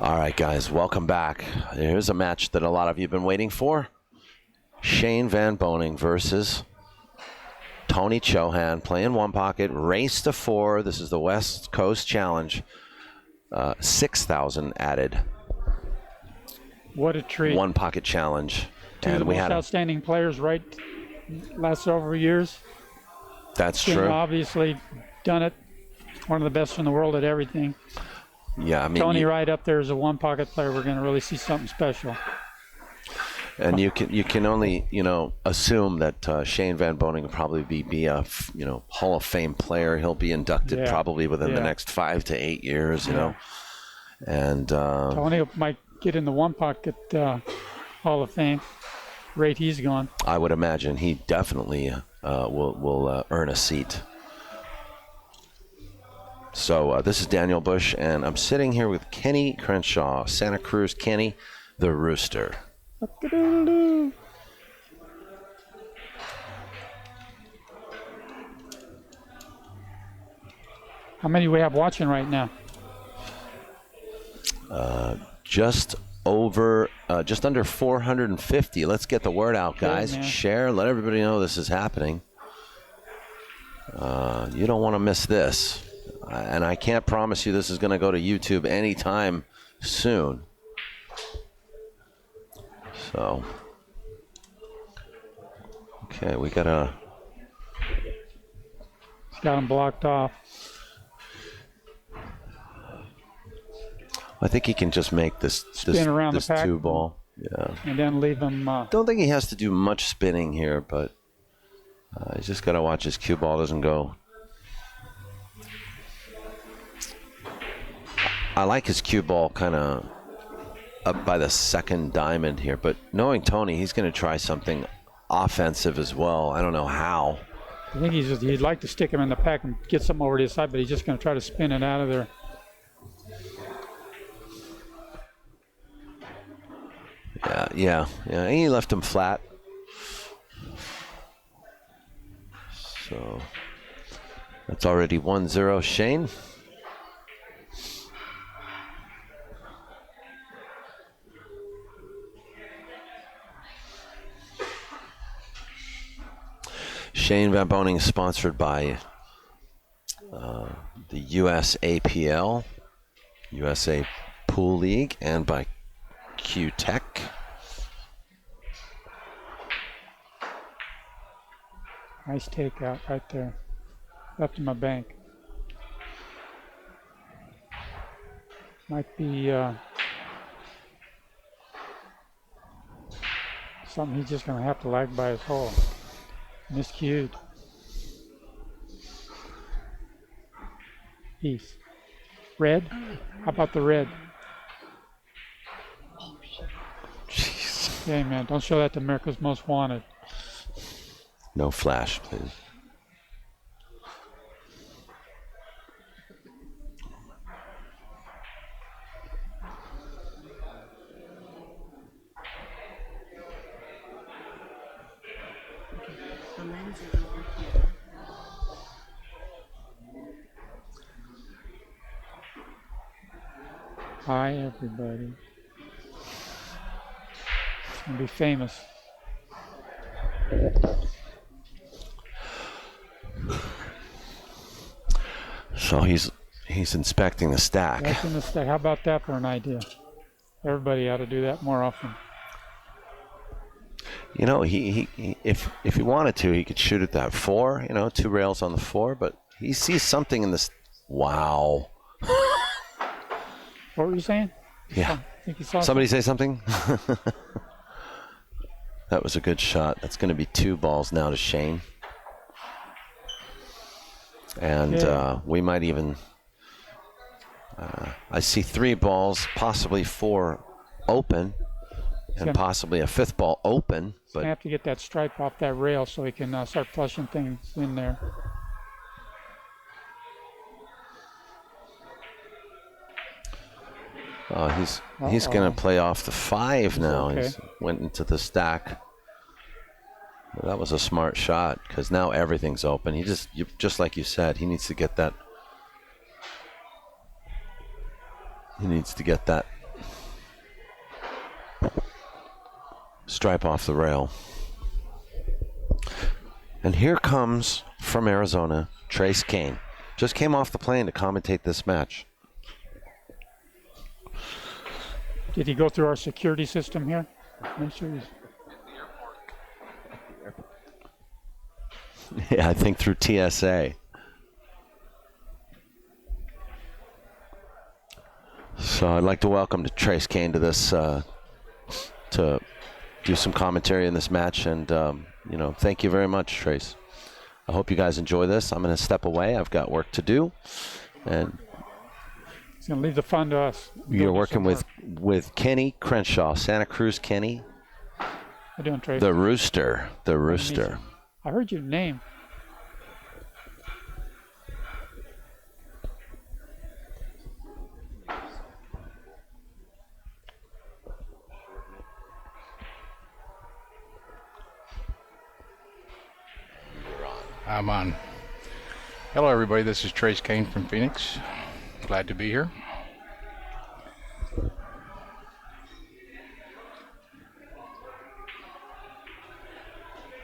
All right, guys, welcome back. Here's a match that a lot of you have been waiting for. Shane VanBOENING versus Tony CHOHAN, playing one pocket, race to 4. This is the West Coast Challenge. 6,000 added. What a treat. One pocket challenge. Two of the most outstanding players, right? Last several years. That's Shane true. Obviously done it. One of the best in the world at everything. Yeah, I mean, Tony right up there as a one pocket player. We're going to really see something special. And you can only assume that Shane VanBOENING will probably be a Hall of Fame player. He'll be inducted probably within the next 5 to 8 years. You know, and Tony might get in the one pocket Hall of Fame. Rate he's going. I would imagine he definitely will earn a seat. So this is Daniel Busch, and I'm sitting here with Kenny Crenshaw, Santa Cruz Kenny, the Rooster. How many do we have watching right now? Just under 450. Let's get the word out, guys. Share, let everybody know this is happening. You don't want to miss this. And I can't promise you this is going to go to YouTube anytime soon. So, okay, we got him blocked off. I think he can just make this around the pack 2-ball. Yeah. And then leave him. Don't think he has to do much spinning here, but he's just got to watch his cue ball doesn't go. I like his cue ball kind of up by the second diamond here, but knowing Tony, he's going to try something offensive as well. I don't know how. I think he'd like to stick him in the pack and get something over to his side, but he's just going to try to spin it out of there. Yeah. He left him flat. So that's already 1-0 Shane. Shane VanBOENING is sponsored by the USAPL, USA Pool League, and by Q-Tech. Nice takeout right there. Left him a bank. Might be something he's just going to have to lag by his hole. Miscued. East. Red? How about the red? Jeez. Okay, man. Don't show that to America's Most Wanted. No flash, please. Hi, everybody. It's going to be famous. So he's inspecting the stack. Inspecting the stack. How about that for an idea? Everybody ought to do that more often. You know, he if he wanted to, he could shoot at that 4. 2 rails on the 4, but he sees something in this. Wow. What were you saying? Yeah. I think you saw somebody say something. That was a good shot. That's going to be 2 balls now to Shane. And we might even, I see 3 balls, possibly 4 open, and possibly a 5th ball open. But have to get that stripe off that rail so he can start flushing things in there. He's going to play off the 5 now. Okay. He went into the stack. Well, that was a smart shot because now everything's open. He just like you said, he needs to get that. He needs to get that stripe off the rail. And here comes, from Arizona, Trace Kane. Just came off the plane to commentate this match. Did he go through our security system here? Make sure he's... Yeah, I think through TSA. So I'd like to welcome Trace Kane to this, to do some commentary in this match. And, you know, thank you very much, Trace. I hope you guys enjoy this. I'm going to step away. I've got work to do. And He's going to leave the fun to us. you're working with Kenny Crenshaw, Santa Cruz Kenny. How you doing, Trace? The Rooster. The Rooster. I heard your name. I'm on. Hello, everybody. This is Trace Kane from Phoenix. Glad to be here.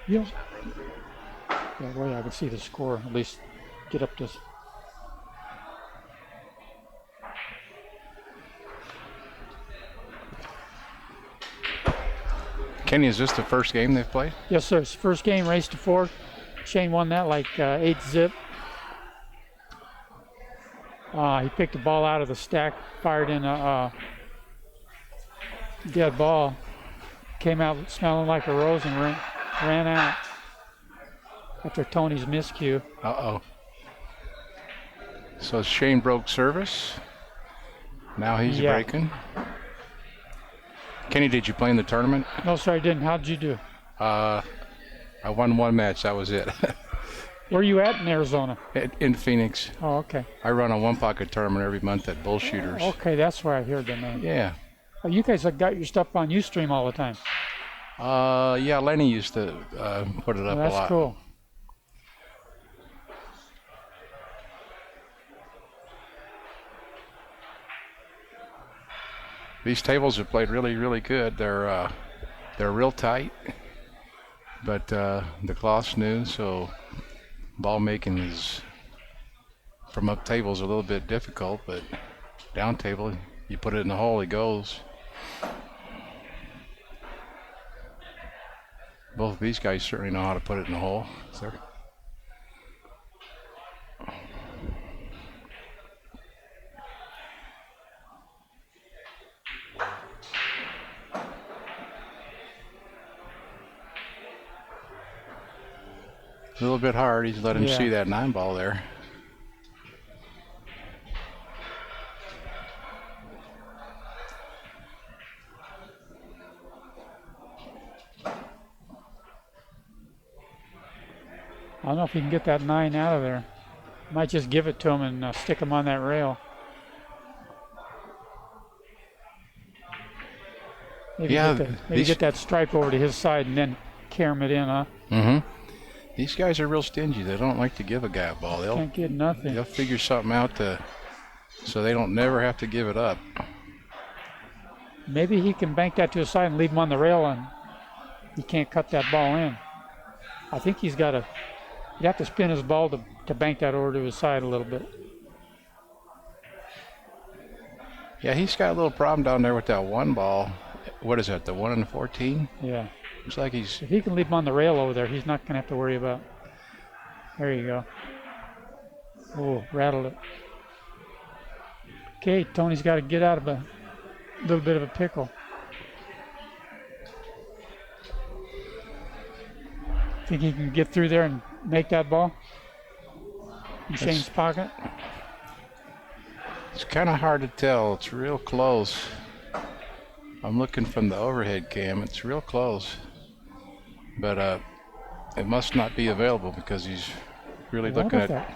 Yeah. Yeah, well, I can see the score. At least get up to. Kenny, is this the first game they've played? Yes, sir. It's the first game, race to 4. Shane won that like 8-zip. He picked the ball out of the stack, fired in a dead ball. Came out smelling like a rose and ran out after Tony's miscue. Uh-oh. So Shane broke service. Now he's breaking. Kenny, did you play in the tournament? No, sir, I didn't. How did you do? I won one match. That was it. Where are you at in Arizona? In Phoenix. Oh, okay. I run a one-pocket tournament every month at Bull Shooters. Okay, that's where I heard the name. Yeah. Oh, you guys have got your stuff on Ustream all the time. Yeah, Lenny used to put it up a lot. That's cool. These tables have played really, really good. They're real tight, but the cloth's new, so ball making is from up tables a little bit difficult, but down table, you put it in the hole, it goes. Both of these guys certainly know how to put it in the hole. So. A little bit hard. He's let him see that 9-ball there. I don't know if he can get that 9 out of there. Might just give it to him and stick him on that rail. Maybe get that stripe over to his side and then carry it in, huh? Mm-hmm. These guys are real stingy. They don't like to give a guy a ball. Can't get nothing. They'll figure something out so they don't never have to give it up. Maybe he can bank that to his side and leave him on the rail, and he can't cut that ball in. I think he'd have to spin his ball to bank that over to his side a little bit. Yeah, he's got a little problem down there with that 1 ball. What is that, the 1 and 14? Yeah. Looks like he's... If he can leave him on the rail over there, he's not going to have to worry about. There you go. Oh, rattled it. Okay, Tony's got to get out of a little bit of a pickle. Think he can get through there and make that ball in Shane's pocket? It's kind of hard to tell. It's real close. I'm looking from the overhead cam. It's real close. But it must not be available because he's really looking at... I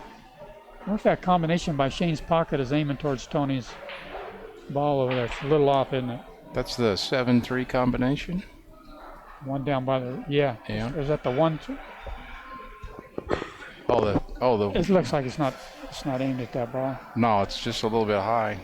wonder if that combination by Shane's pocket is aiming towards Tony's ball over there. It's a little off, isn't it? That's the 7-3 combination? One down by the... Yeah. Is that the 1-2? It looks like it's not aimed at that ball. No, it's just a little bit high.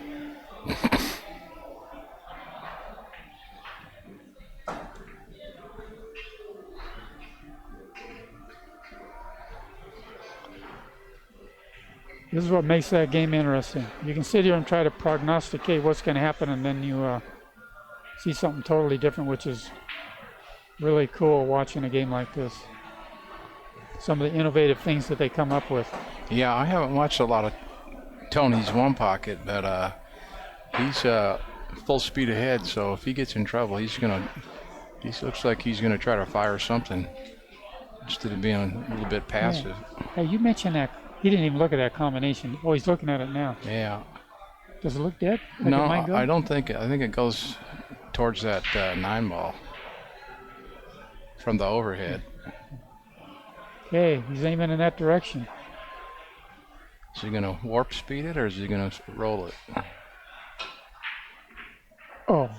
This is what makes that game interesting. You can sit here and try to prognosticate what's going to happen, and then you see something totally different, which is really cool watching a game like this. Some of the innovative things that they come up with. Yeah, I haven't watched a lot of Tony's one pocket, but he's full speed ahead. So if he gets in trouble, he looks like he's gonna try to fire something instead of being a little bit passive. Yeah. Hey, you mentioned that he didn't even look at that combination. Oh, he's looking at it now. Yeah. Does it look dead? Like No, it might go? I don't think. I think it goes towards that 9 ball from the overhead. Okay, he's aiming in that direction. Is he gonna warp speed it or is he gonna roll it? Oh.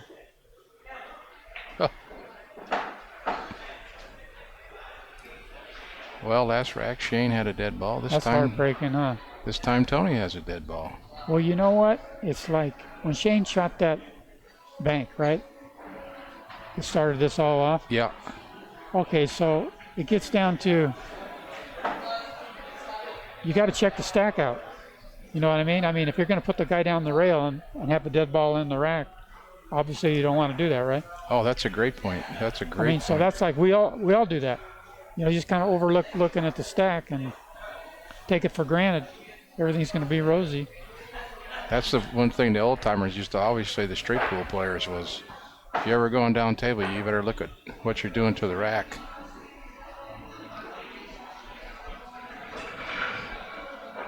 Well, last rack Shane had a dead ball. That's heartbreaking, huh? This time Tony has a dead ball. Well, you know what? It's like when Shane shot that bank, right? It started this all off. Yeah. Okay, so it gets down to you got to check the stack out. You know what I mean? I mean, if you're going to put the guy down the rail and have the dead ball in the rack, obviously you don't want to do that, right? Oh, that's a great point. That's a great point. So that's like we all do that. You know, you just kind of overlook looking at the stack and take it for granted. Everything's going to be rosy. That's the one thing the old timers used to always say, the straight pool players, was if you're ever going down table, you better look at what you're doing to the rack.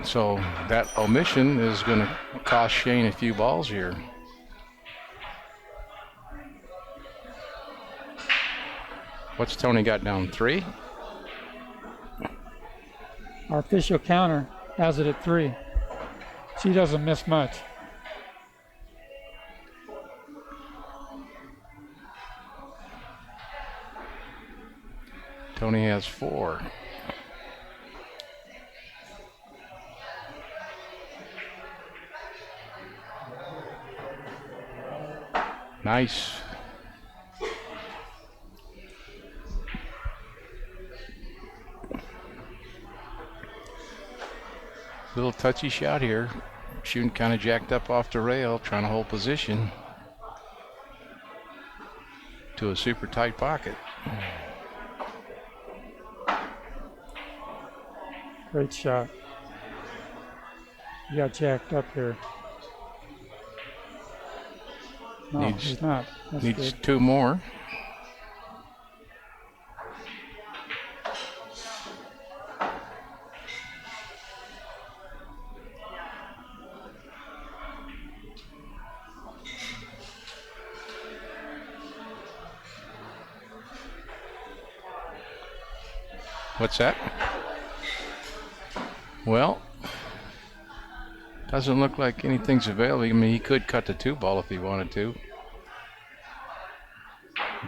So that omission is going to cost Shane a few balls here. What's Tony got down? 3? Our official counter has it at 3. She doesn't miss much. Tony has 4. Nice. Little touchy shot here. Shooting kind of jacked up off the rail, trying to hold position to a super tight pocket. Great shot. He got jacked up here. No, he's not. That's Needs good. 2 more. What's that? Well, doesn't look like anything's available. I mean, he could cut the 2 ball if he wanted to.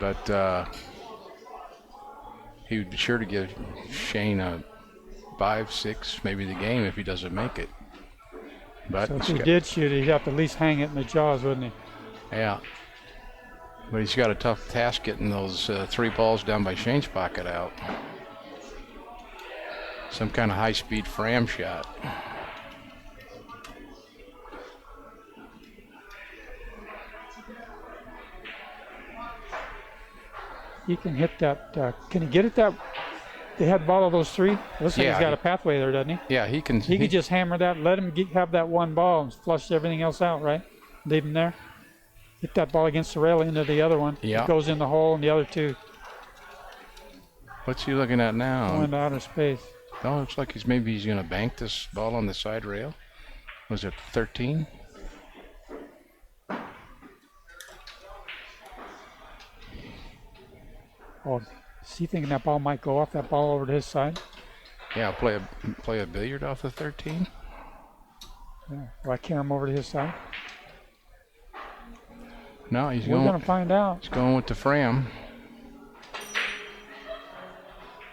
But he would be sure to give Shane a 5, 6, maybe the game if he doesn't make it. But So if he did shoot it, he'd have to at least hang it in the jaws, wouldn't he? Yeah. But he's got a tough task getting those 3 balls down by Shane's pocket out. Some kind of high-speed Fram shot. He can hit that. Can he get it that? The head ball of those 3? Looks like Yeah, he's got a pathway there, doesn't he? Yeah, he can. He could just hammer that, let him have that 1 ball and flush everything else out, right? Leave him there. Hit that ball against the rail into the other one. Yeah. It goes in the hole, and the other 2 What's he looking at now? go into outer space. Oh, looks like he's going to bank this ball on the side rail. Was it 13? Oh, is he thinking that ball might go off that ball over to his side? Yeah, play a billiard off the 13. Yeah. Will I carry him over to his side? No, he's We're going to find out. He's going with the Fram.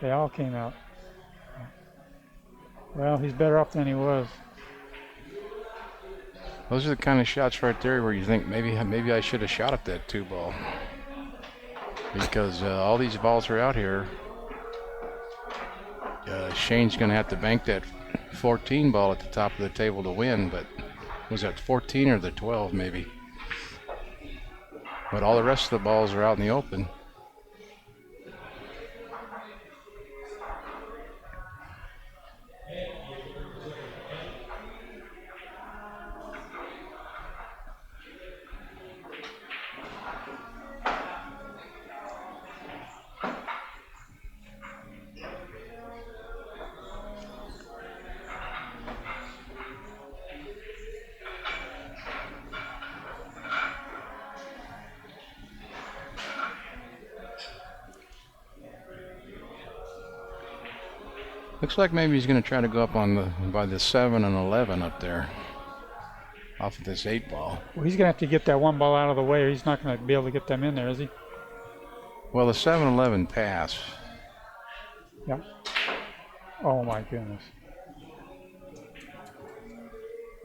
They all came out. Well, he's better off than he was. Those are the kind of shots right there where you think maybe I should have shot at that 2 ball. Because all these balls are out here. Shane's going to have to bank that 14 ball at the top of the table to win, but was that 14 or the 12 maybe? But all the rest of the balls are out in the open. Looks like maybe he's going to try to go up on by the 7 and 11 up there off of this 8 ball. Well, he's going to have to get that one ball out of the way, or he's not going to be able to get them in there, is he? Well, the 7-11 pass. Yeah. Oh my goodness.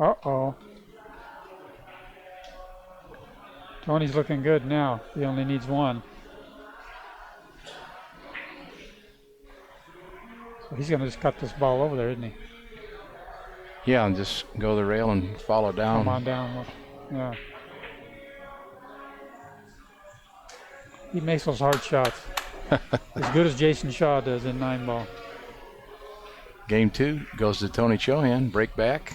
Uh-oh. Tony's looking good now. He only needs one. So he's going to just cut this ball over there, isn't he? Yeah, and just go the rail and follow down. Come on down. Yeah. He makes those hard shots. As good as Jason Shaw does in 9 ball. Game 2 goes to Tony Chohan. Break back.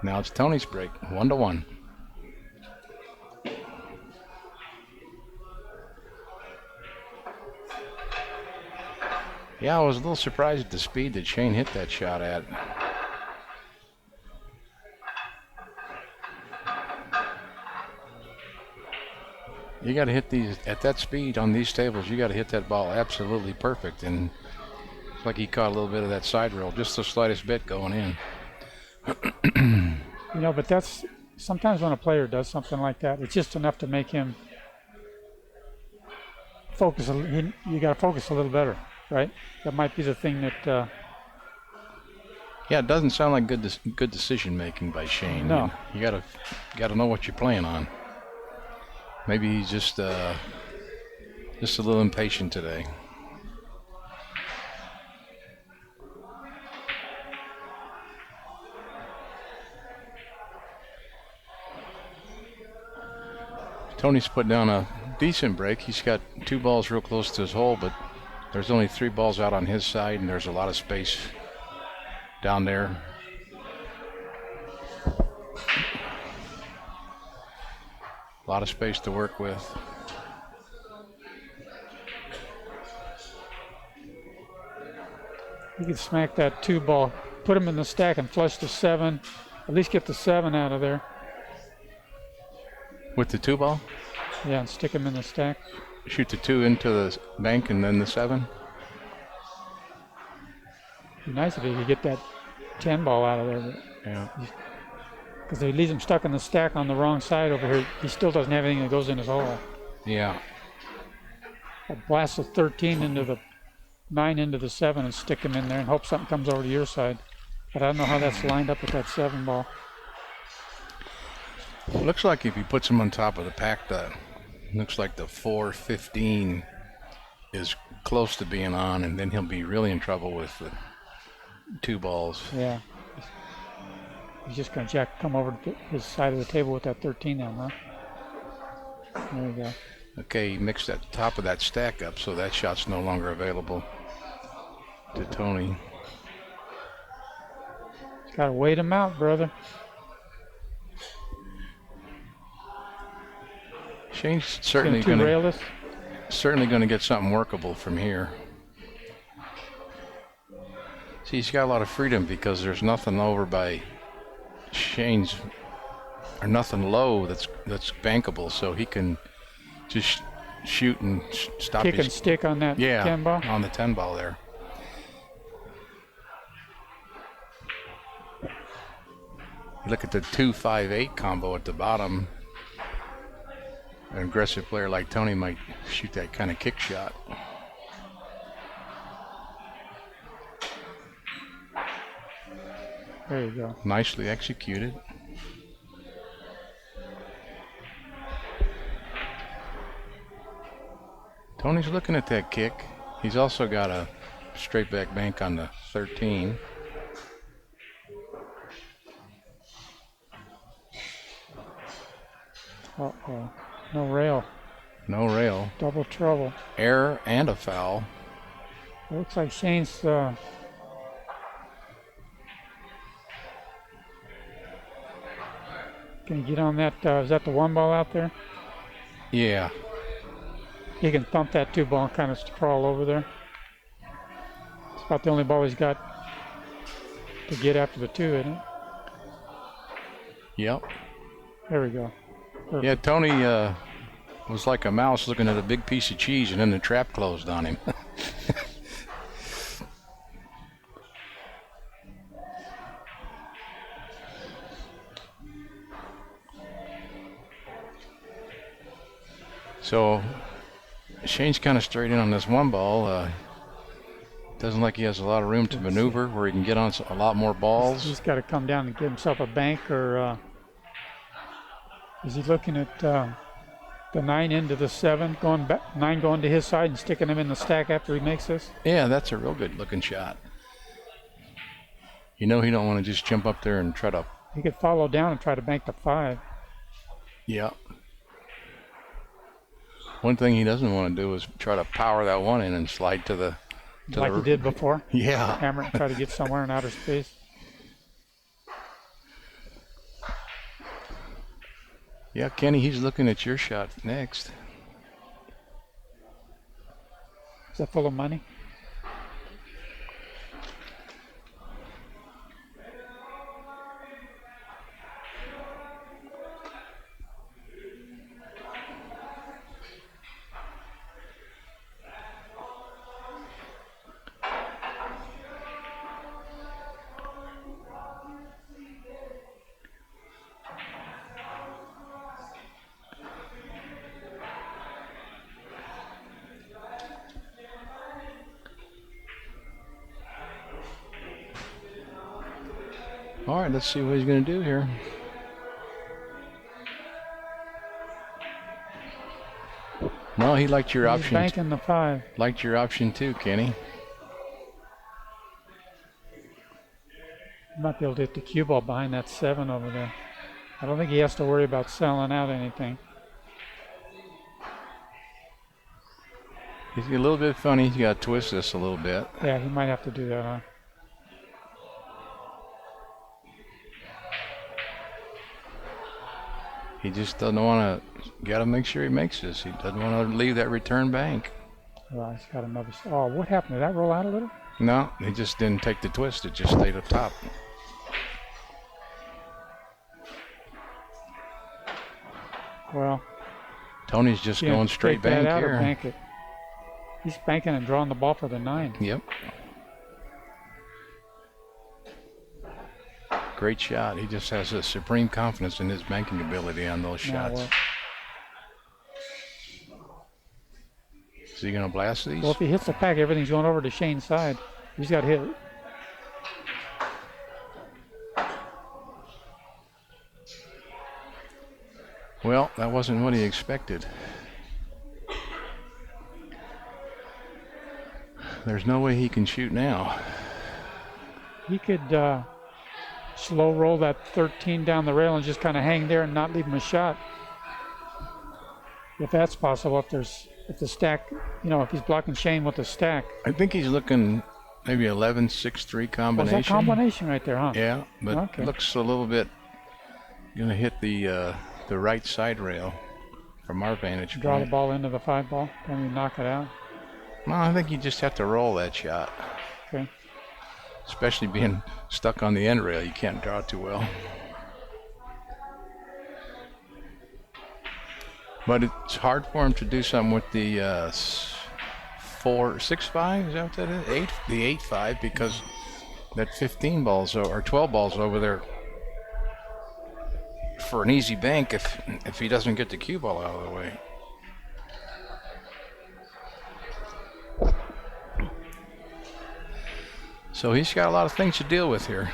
Now it's Tony's break. 1-1. Yeah, I was a little surprised at the speed that Shane hit that shot at. You got to hit these at that speed on these tables. You got to hit that ball absolutely perfect, and it's like he caught a little bit of that side roll, just the slightest bit going in. You know, but that's sometimes when a player does something like that, it's just enough to make him focus. You got to focus a little better, right? That might be the thing that. Yeah, it doesn't sound like good decision making by Shane. No. You gotta know what you're playing on. Maybe he's just a little impatient today. Tony's put down a decent break. He's got 2 balls real close to his hole, but there's only 3 balls out on his side, and there's a lot of space down there. A lot of space to work with. You could smack that 2 ball, put him in the stack and flush the 7. At least get the 7 out of there. With the 2 ball? Yeah, and stick him in the stack. Shoot the 2 into the bank and then the 7? Be nice if he could get that 10 ball out of there. But yeah. Because if he leaves him stuck in the stack on the wrong side over here, he still doesn't have anything that goes in his hole. Yeah. I'll blast the 13 into the 9 into the 7 and stick him in there and hope something comes over to your side. But I don't know how that's lined up with that 7 ball. It looks like if he puts him on top of the pack, looks like the 4-15 is close to being on, and then he'll be really in trouble with the 2 balls. Yeah. He's just going to come over to his side of the table with that 13 then, huh? There you go. Okay, he mixed that top of that stack up, so that shot's no longer available to Tony. Got to wait him out, brother. Shane's certainly going to get something workable from here. See, he's got a lot of freedom because there's nothing over by Shane's, or nothing low that's bankable, so he can just shoot and stop. Kick and stick on that 10 ball? On the 10 ball there. You look at the 2-5-8 combo at the bottom. An aggressive player like Tony might shoot that kind of kick shot. There you go. Nicely executed. Tony's looking at that kick. He's also got a straight back bank on the 13. Uh-oh. No rail. No rail. Double trouble. Error and a foul. It looks like Shane's can you get on that? Is that the 1 ball out there? Yeah. He can thump that 2 ball and kind of crawl over there. It's about the only ball he's got to get after the 2, isn't it? Yep. There we go. Perfect. Yeah, Tony was like a mouse looking at a big piece of cheese, and then the trap closed on him. So Shane's kind of straight in on this 1 ball. Doesn't like he has a lot of room to maneuver where he can get on a lot more balls. He's got to come down and give himself a bank, or is he looking at the 9 into the 7, going back, 9 going to his side and sticking him in the stack after he makes this? Yeah, that's a real good looking shot. You know he don't want to just jump up there and try to... He could follow down and try to bank the 5. Yeah. One thing he doesn't want to do is try to power that 1 in and slide to the... Like he did before? Yeah. Hammer it and try to get somewhere in outer space. Yeah, Kenny, he's looking at your shot next. Is that full of money? All right, let's see what he's going to do here. No, he liked your He's option. banking the 5. Liked your option too, Kenny. Might be able to hit the cue ball behind that 7 over there. I don't think he has to worry about selling out anything. He's a little bit funny. He's got to twist this a little bit. Yeah, he might have to do that, huh? He just doesn't want to. Got to make sure he makes this. He doesn't want to leave that return bank. Well, he's got another. Oh, what happened? Did that roll out a little? No, he just didn't take the twist. It just stayed up top. Well, Tony's just going straight bank out here. Or bank it. He's banking and drawing the ball for the 9. Yep. Great shot. He just has a supreme confidence in his banking ability on those shots. Well, is he going to blast these? well, if he hits the pack, everything's going over to Shane's side. He's got to hit it. Well, that wasn't what he expected. There's no way he can shoot now. He could slow roll that 13 down the rail and just kind of hang there and not leave him a shot. If that's possible, if the stack, if he's blocking Shane with the stack. I think he's looking maybe 11-6-3 combination. What's that combination right there, huh? Yeah, but Okay. looks a little bit going to hit the right side rail from our vantage point. Draw the ball into the 5 ball, then you knock it out. No, I think you just have to roll that shot. Okay. Especially being stuck on the end rail, you can't draw too well. But it's hard for him to do something with the 4-6-5. Is that what that is? The 8-5, because that 15 balls or 12 balls over there for an easy bank if he doesn't get the cue ball out of the way. So he's got a lot of things to deal with here.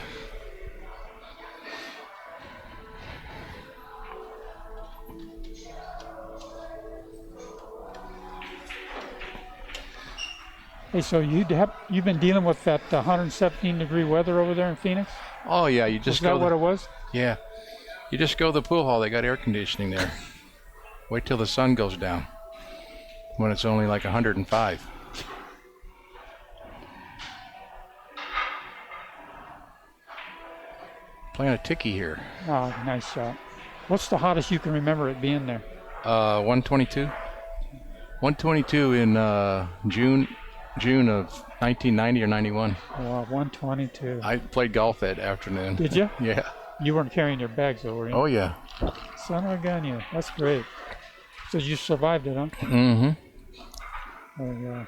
Hey, so you've been dealing with that 117-degree weather over there in Phoenix? Oh yeah, you just Is that what it was? Yeah, you just go to the pool hall. They got air conditioning there. Wait till the sun goes down when it's only like 105. Playing a ticky here. Oh, nice shot. What's the hottest you can remember it being there? 122. 122 in June of 1990 or 91. Wow, 122. I played golf that afternoon. Did you? Yeah. You weren't carrying your bags though, were you? Oh yeah. Son of a gun, you. That's great. So you survived it, huh? Mm-hmm. Oh, yeah.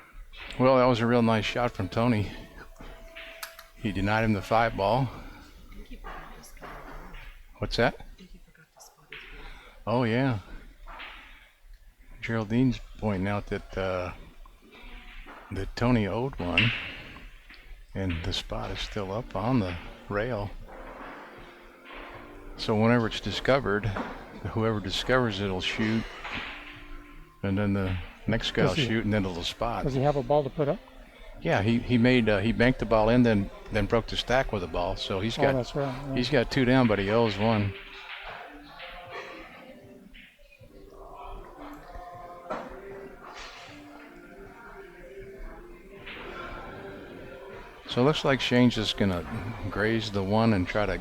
Well, that was a real nice shot from Tony. He denied him the 5 ball. What's that? Oh yeah. Geraldine's pointing out that that Tony owed one, and the spot is still up on the rail. So whenever it's discovered, whoever discovers it'll shoot, and then the next guy will shoot, and then it'll spot. Does he have a ball to put up? Yeah, he banked the ball in, then broke the stack with the ball. So he's got that's right. Yeah. he's got 2 down, but he owes 1. So it looks like Shane's just gonna graze the 1 and try to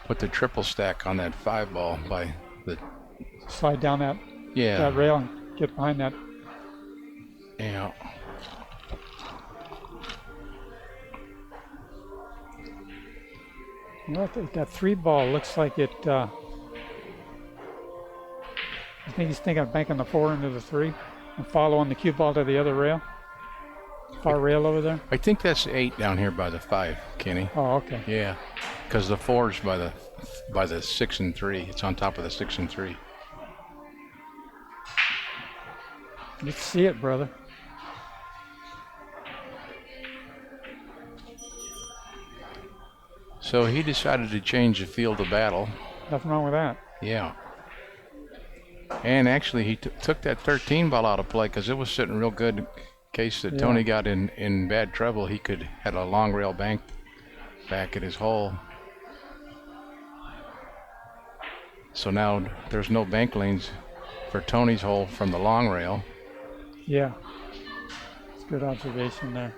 put the triple stack on that 5 ball by the Slide down that rail and get behind that. Yeah. You know, that 3 ball looks like it. I think he's thinking of banking the 4 into the 3 and following the cue ball to the other rail. Far rail over there. I think that's 8 down here by the 5, Kenny. Oh, okay. Yeah, because the 4's by the 6 and 3. It's on top of the 6 and 3. You see it, brother. So he decided to change the field of battle. Nothing wrong with that. Yeah. And actually, he took that 13 ball out of play because it was sitting real good in case that Tony got in bad trouble. He had a long rail bank back at his hole. So now there's no bank lanes for Tony's hole from the long rail. Yeah. It's a good observation there.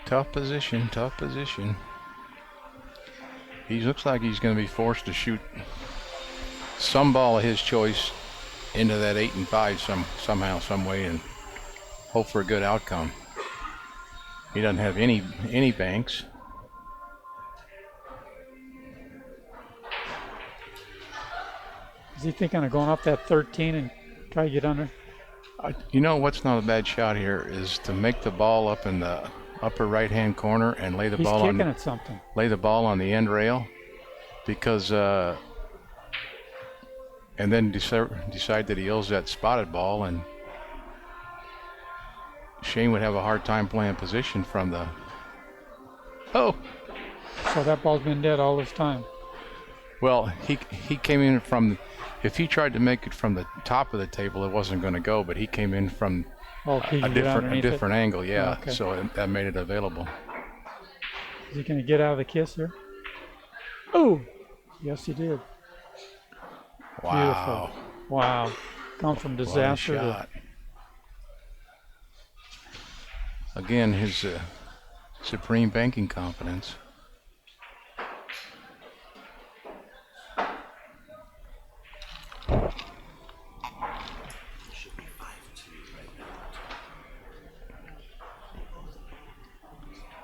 Tough position, tough position. He looks like he's going to be forced to shoot some ball of his choice into that 8 and 5 somehow, some way, and hope for a good outcome. He doesn't have any banks. Is he thinking of going up that 13 and try to get under? You know what's not a bad shot here is to make the ball up in the upper right-hand corner and lay the He's ball kicking on at something. lay the ball on the end rail, because and then decide that he owes that spotted ball, and Shane would have a hard time playing position from the. Oh. So that ball's been dead all this time. Well, he came in from. If he tried to make it from the top of the table, it wasn't going to go. But he came in from a different angle. Yeah. Okay. So that made it available. Is he going to get out of the kiss here? Oh, yes, he did. Wow. Beautiful. Wow. Gone from disaster What a shot. Again, his supreme banking confidence.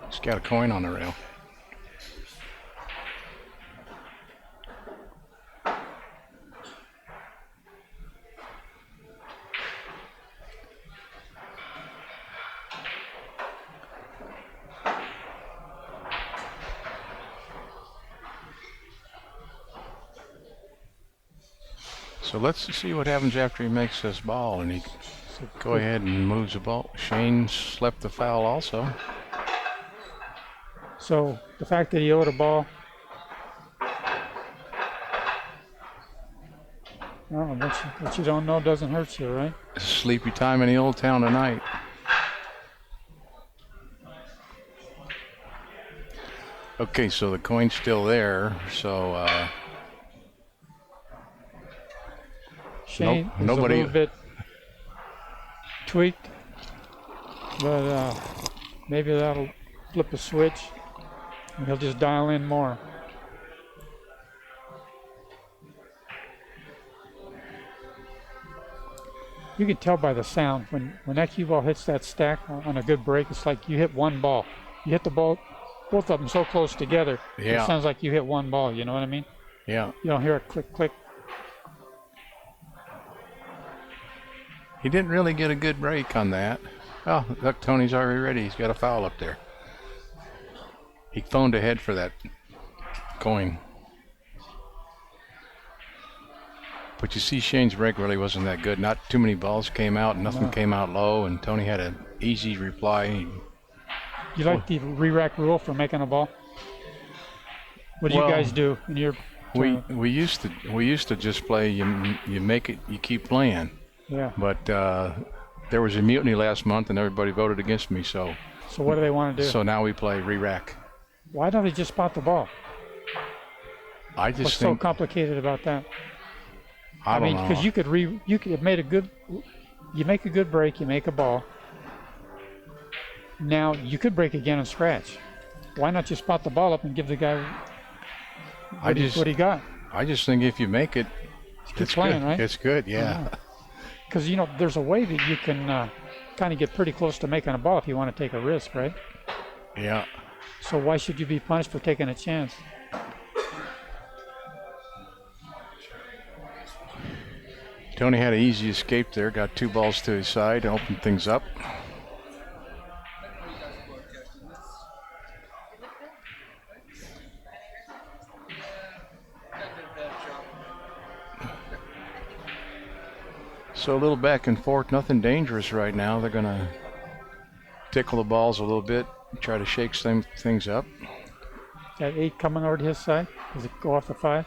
He's got a coin on the rail. So let's see what happens after he makes this ball, and he go ahead and moves the ball. Shane slept the foul also. So the fact that he owed a ball, Oh, what you don't know doesn't hurt you, right? Sleepy time in the old town tonight. Okay, so the coin's still there. So Shane is nobody. a little bit tweaked, but maybe that'll flip a switch and he'll just dial in more. You can tell by the sound when that cue ball hits that stack on a good break. It's like you hit one ball. You hit the ball, both of them so close together. Yeah. It sounds like you hit one ball. You know what I mean? Yeah. You don't hear a click, click. He didn't really get a good break on that. Oh, look, Tony's already ready. He's got a foul up there. He phoned ahead for that coin. But you see, Shane's break really wasn't that good. Not too many balls came out. Nothing came out low, and Tony had an easy reply. You like the re-rack rule for making a ball? What do you guys do in your tournament? We used to just play. You make it. You keep playing. Yeah. But there was a mutiny last month, and everybody voted against me. So what do they want to do? So now we play re-rack. Why don't they just spot the ball? I just What's think so complicated about that? I don't know. Because you could have made a good. You make a good break. You make a ball. Now you could break again and scratch. Why not just spot the ball up and give the guy what he got? I just think if you make it, it's playing, good. right? It's good, yeah. Because there's a way that you can kind of get pretty close to making a ball if you want to take a risk, right? Yeah. So why should you be punished for taking a chance? Tony had an easy escape there. Got 2 balls to his side and opened things up. So a little back and forth, nothing dangerous right now. They're going to tickle the balls a little bit, try to shake some things up. That 8 coming over to his side? Does it go off the 5?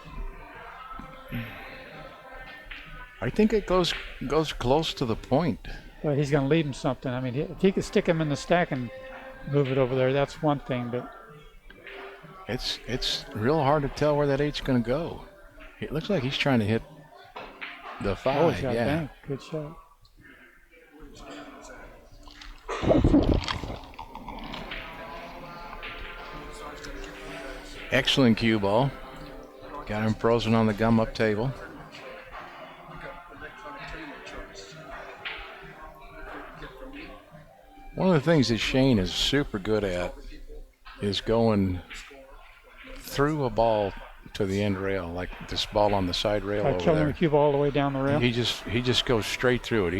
I think it goes close to the point. But he's going to leave him something. I mean, if he could stick him in the stack and move it over there, that's one thing. But it's real hard to tell where that 8's going to go. It looks like he's trying to hit the 5. Oh, he's got yeah. bank. Good shot. Excellent cue ball. Got him frozen on the gum up table. One of the things that Shane is super good at is going through a ball to the end rail, like this ball on the side rail over Killing there. the cue ball all the way down the rail. He just goes straight through it.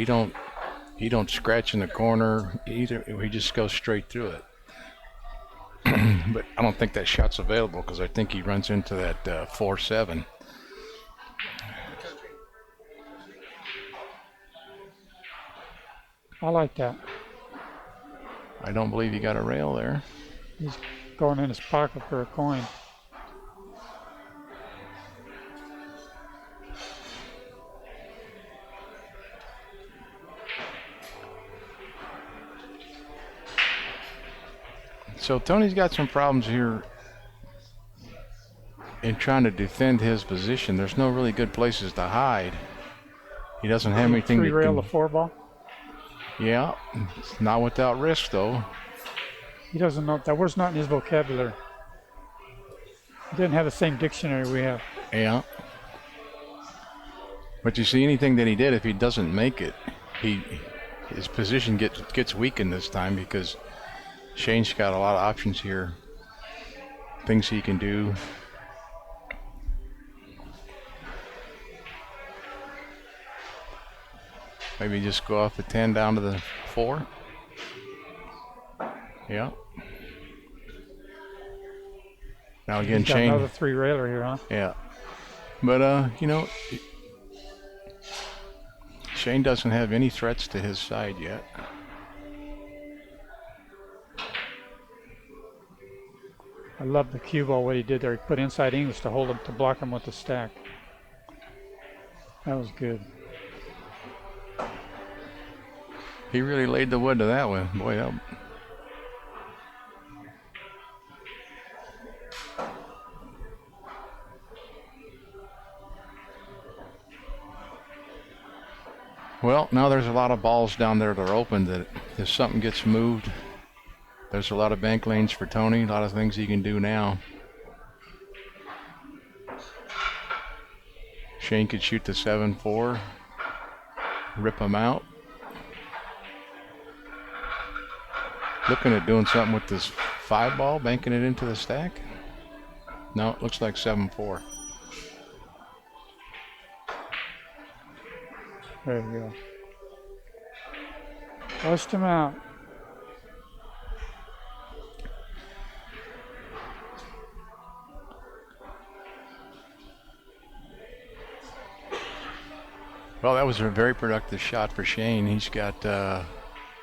He don't scratch in the corner either. He just goes straight through it. But I don't think that shot's available because I think he runs into that 4-7. I like that. I don't believe he got a rail there. He's going in his pocket for a coin. So Tony's got some problems here in trying to defend his position. There's no really good places to hide. He doesn't have anything to 3-rail the 4 ball. Yeah, not without risk though. He doesn't know. That word's not in his vocabulary. He didn't have the same dictionary we have. Yeah. But you see, anything that he did, if he doesn't make it, his position gets weakened this time because Shane's got a lot of options here, things he can do. Maybe just go off the 10 down to the 4. Yeah. Now again, He's got Shane. another 3-railer here, huh? Yeah. But Shane doesn't have any threats to his side yet. I love the cue ball, what he did there. He put inside English to hold him, to block him with the stack. That was good. He really laid the wood to that one. Boy, that. Well, now there's a lot of balls down there that are open that if something gets moved, there's a lot of bank lanes for Tony, a lot of things he can do now. Shane could shoot the 7-4, rip him out. Looking at doing something with this 5 ball, banking it into the stack. No, it looks like 7-4. There you go. Pushed him out. Well, that was a very productive shot for Shane. He's got a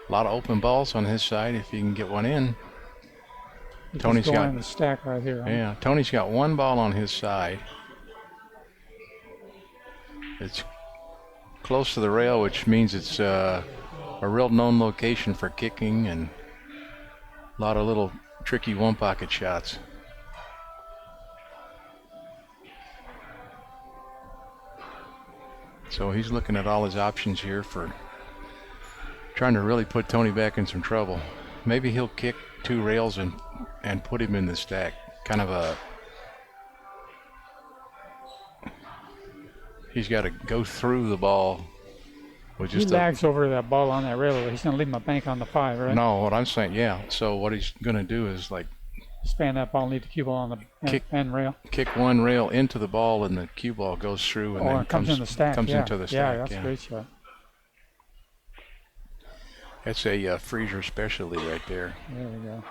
lot of open balls on his side if he can get one in. Tony's got in the stack right here. Huh? Yeah, Tony's got 1 ball on his side. It's close to the rail, which means it's a real known location for kicking and a lot of little tricky one-pocket shots. So he's looking at all his options here for trying to really put Tony back in some trouble. Maybe he'll kick 2 rails and put him in the stack. Kind of a... He's got to go through the ball. With just he lags over that ball on that rail. He's going to leave him a bank on the 5, right? No, what I'm saying, yeah. So what he's going to do is like... Span that ball and leave the cue ball on the end rail. Kick 1 rail into the ball and the cue ball goes through and then it comes in the stack. Comes into the stack. Yeah, that's a great shot. That's a freezer specialty right there. There we go.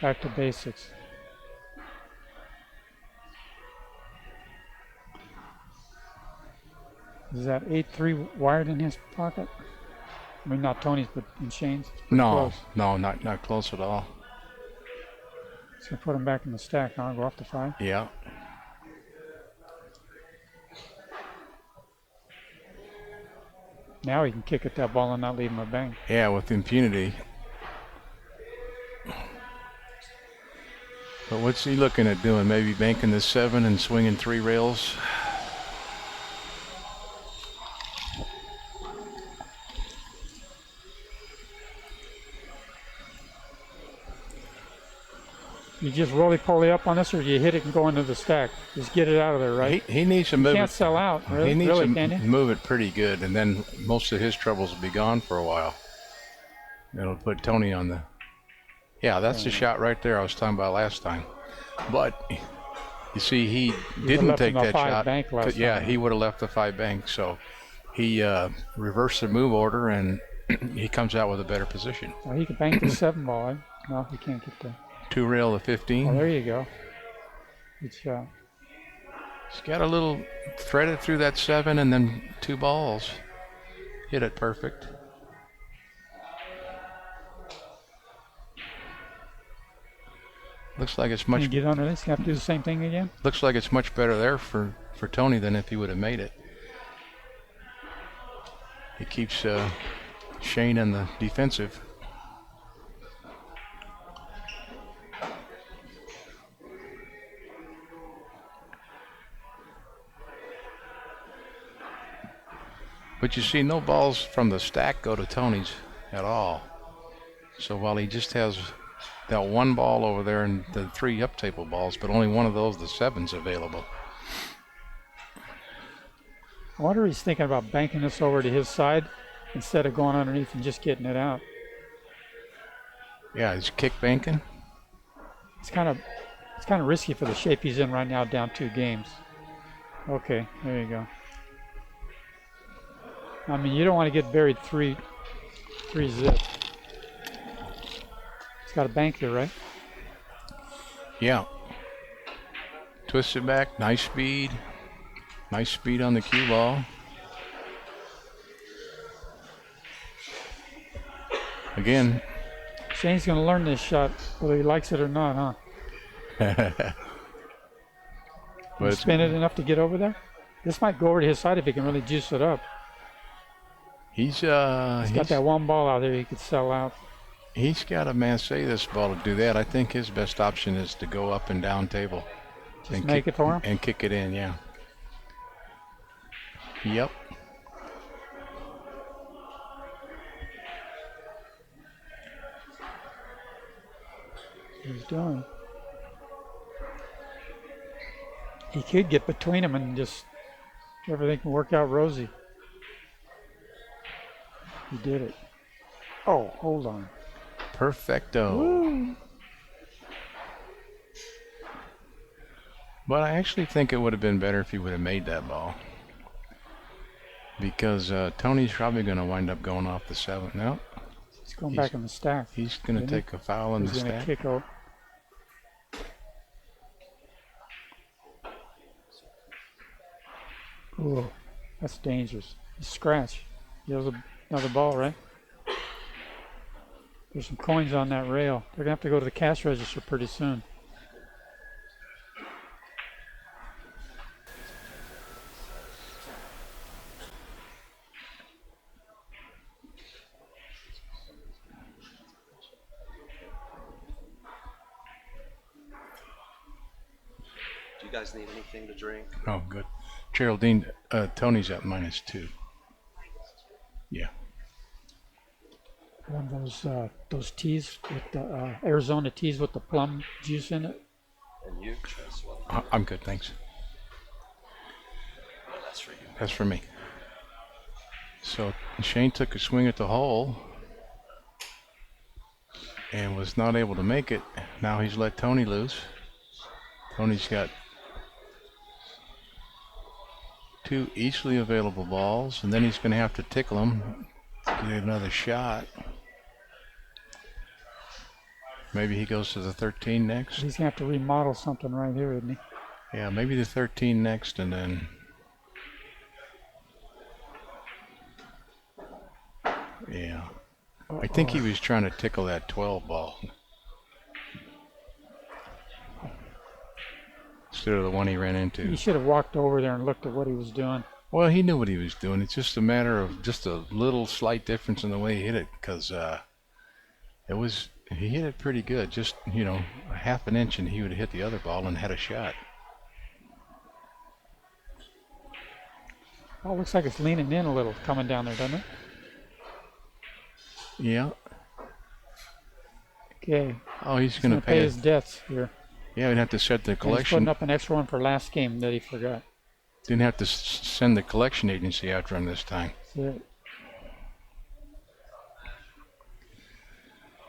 Back to basics. Is that 8-3 wired in his pocket? I mean, not Tony's, but in Shane's? No, close. no, not close at all. So put him back in the stack now, go off to 5. Yeah. Now he can kick at that ball and not leave him a bank. Yeah, with impunity. But what's he looking at doing? Maybe banking the 7 and swinging 3 rails? You just roly-poly up on this, or you hit it and go into the stack? Just get it out of there, right? He needs to move can't it. sell out, really, He needs really, to can you? move it pretty good, and then most of his troubles will be gone for a while. It'll put Tony on the... Yeah, that's the shot right there I was talking about last time. But, you see, he didn't take that shot. Bank last Yeah, time. he would have left the 5 bank, so he reversed the move order, and he comes out with a better position. Well, he could bank the 7 ball. No, he can't get there. 2 rail to 15. Oh, there you go. Good shot. He's got a little threaded through that 7 and then 2 balls. Hit it perfect. Looks like it's Can much. you get under this? You have to do the same thing again? Looks like it's much better there for Tony than if he would have made it. He keeps Shane in the defensive. But you see, no balls from the stack go to Tony's at all. So while he just has that 1 ball over there and the 3 up table balls, but only one of those, the 7's available. I wonder if he's thinking about banking this over to his side instead of going underneath and just getting it out. Yeah, he's kick banking. It's kind of risky for the shape he's in right now, down 2 games. Okay, there you go. I mean, you don't want to get buried 3 zip. It's got a bank there, right? Yeah. Twist it back, nice speed. Nice speed on the cue ball. Again. Shane's going to learn this shot, whether he likes it or not, huh? But Spin it enough to get over there? This might go over to his side if he can really juice it up. He's got that one ball out there he could sell out. He's got a man say this ball to do that. I think his best option is to go up and down table. Just make it for him? And kick it in, yeah. Yep. He's doing. He could get between them and just everything can work out rosy. He did it. Oh, hold on. Perfecto. Woo. But I actually think it would have been better if he would have made that ball. Because Tony's probably going to wind up going off the 7th. No. He's going back in the stack. He's going to take a foul in the stack. He's going to kick out. Ooh, that's dangerous. He scratch. He has another ball, right? There's some coins on that rail. They're going to have to go to the cash register pretty soon. Do you guys need anything to drink? Oh, good. Geraldine, Tony's at -2. Yeah. One of those teas with the Arizona teas with the plum juice in it. And you as well. I'm good, thanks. Oh, that's for you. That's for me. So Shane took a swing at the hole and was not able to make it. Now he's let Tony loose. Tony's got 2 easily available balls, and then he's going to have to tickle him, get another shot. Maybe he goes to the 13 next. He's going to have to remodel something right here, isn't he? Yeah, maybe the 13 next, and then... Yeah. I think he was trying to tickle that 12 ball. Instead of the one he ran into. He should have walked over there and looked at what he was doing. Well, he knew what he was doing. It's just a matter of just a little slight difference in the way he hit it, because he hit it pretty good. Just, you know, a half an inch and he would have hit the other ball and had a shot. Oh, it looks like it's leaning in a little coming down there, doesn't it? Yeah. Okay. Oh, he's going to pay his debts here. Yeah, we'd have to set the And he's collection. putting up an extra one for last game that he forgot. Didn't have to send the collection agency after him this time. That's it.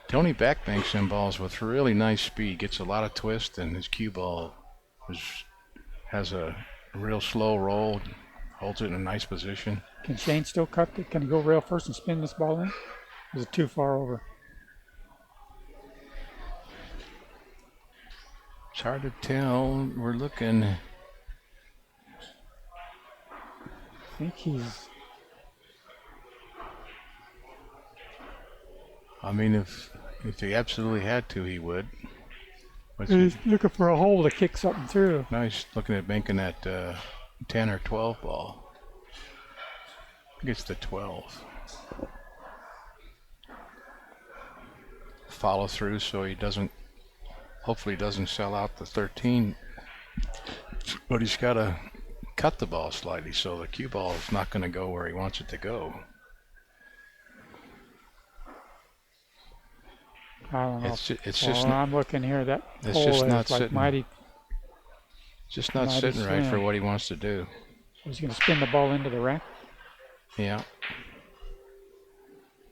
Tony backbanks them balls with really nice speed, gets a lot of twist, and his cue ball has a real slow roll, holds it in a nice position. Can Shane still cut it? Can he go rail first and spin this ball in? Is it too far over? It's hard to tell. We're looking. I think he's... I mean, if he absolutely had to, he would. He's looking for a hole to kick something through. Now he's looking at banking that 10 or 12 ball. I think it's the 12. Follow through so he doesn't, hopefully doesn't sell out the 13. But he's got to cut the ball slightly so the cue ball is not going to go where he wants it to go. I don't know. It's just I'm looking here. That it's hole just is not like sitting. mighty. Just not mighty sitting right for slim. what he wants to do. He's going to spin the ball into the rack. Yeah.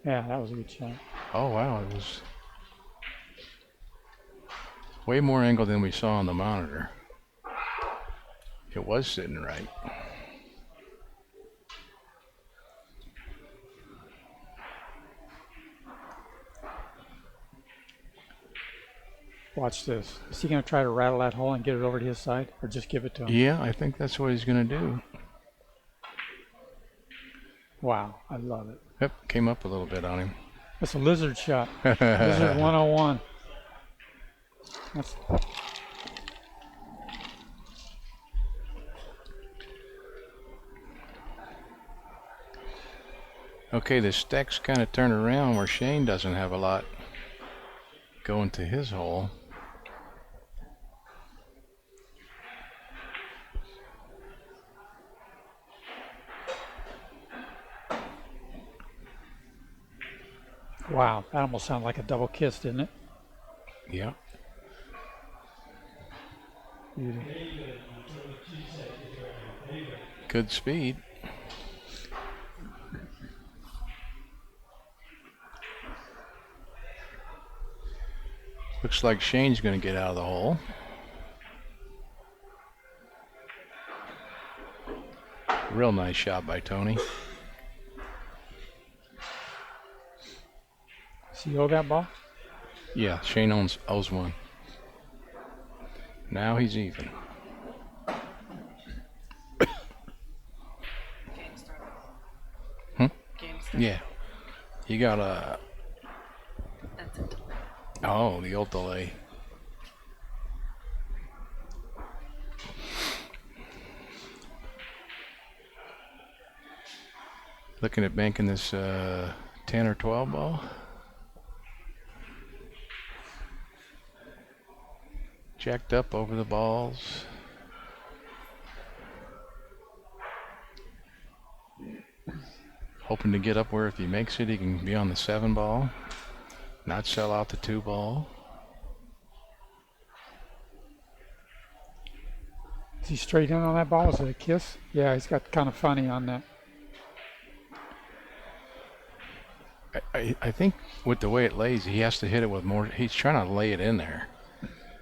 Yeah, that was a good shot. Oh, wow. It was way more angle than we saw on the monitor. It was sitting right. Watch this. Is he going to try to rattle that hole and get it over to his side, or just give it to him? Yeah, I think that's what he's going to do. Wow, I love it. Yep, came up a little bit on him. That's a lizard shot. Lizard 101. That's Okay, the stack's kind of turned around where Shane doesn't have a lot going to his hole. Wow, that almost sounded like a double kiss, didn't it? Yeah. Good speed. Looks like Shane's going to get out of the hole. Real nice shot by Tony. See you owe that ball? Yeah, Shane owes one. Now he's even. Yeah. He got a... That's a delay. Oh, the old delay. Looking at banking this 10 or 12 ball. Jacked up over the balls. Hoping to get up where if he makes it, he can be on the 7 ball. Not sell out the 2 ball. Is he straight in on that ball? Is it a kiss? Yeah, he's got kind of funny on that. I think with the way it lays, he has to hit it with more. He's trying to lay it in there.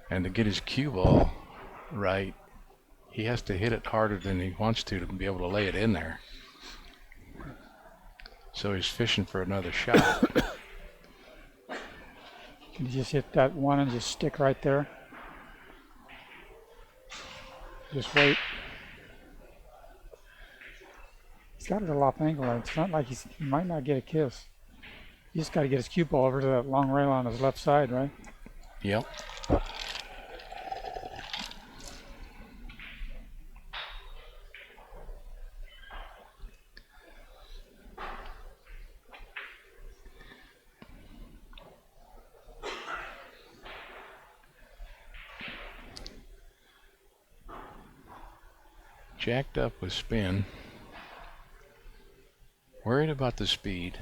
And to get his cue ball right, he has to hit it harder than he wants to be able to lay it in there. So he's fishing for another shot. Can you just hit that one and just stick right there? Just wait. He's got it a off angle. It's not like he might not get a kiss. He just got to get his cue ball over to that long rail on his left side, right? Yep. Jacked up with spin. Worried about the speed.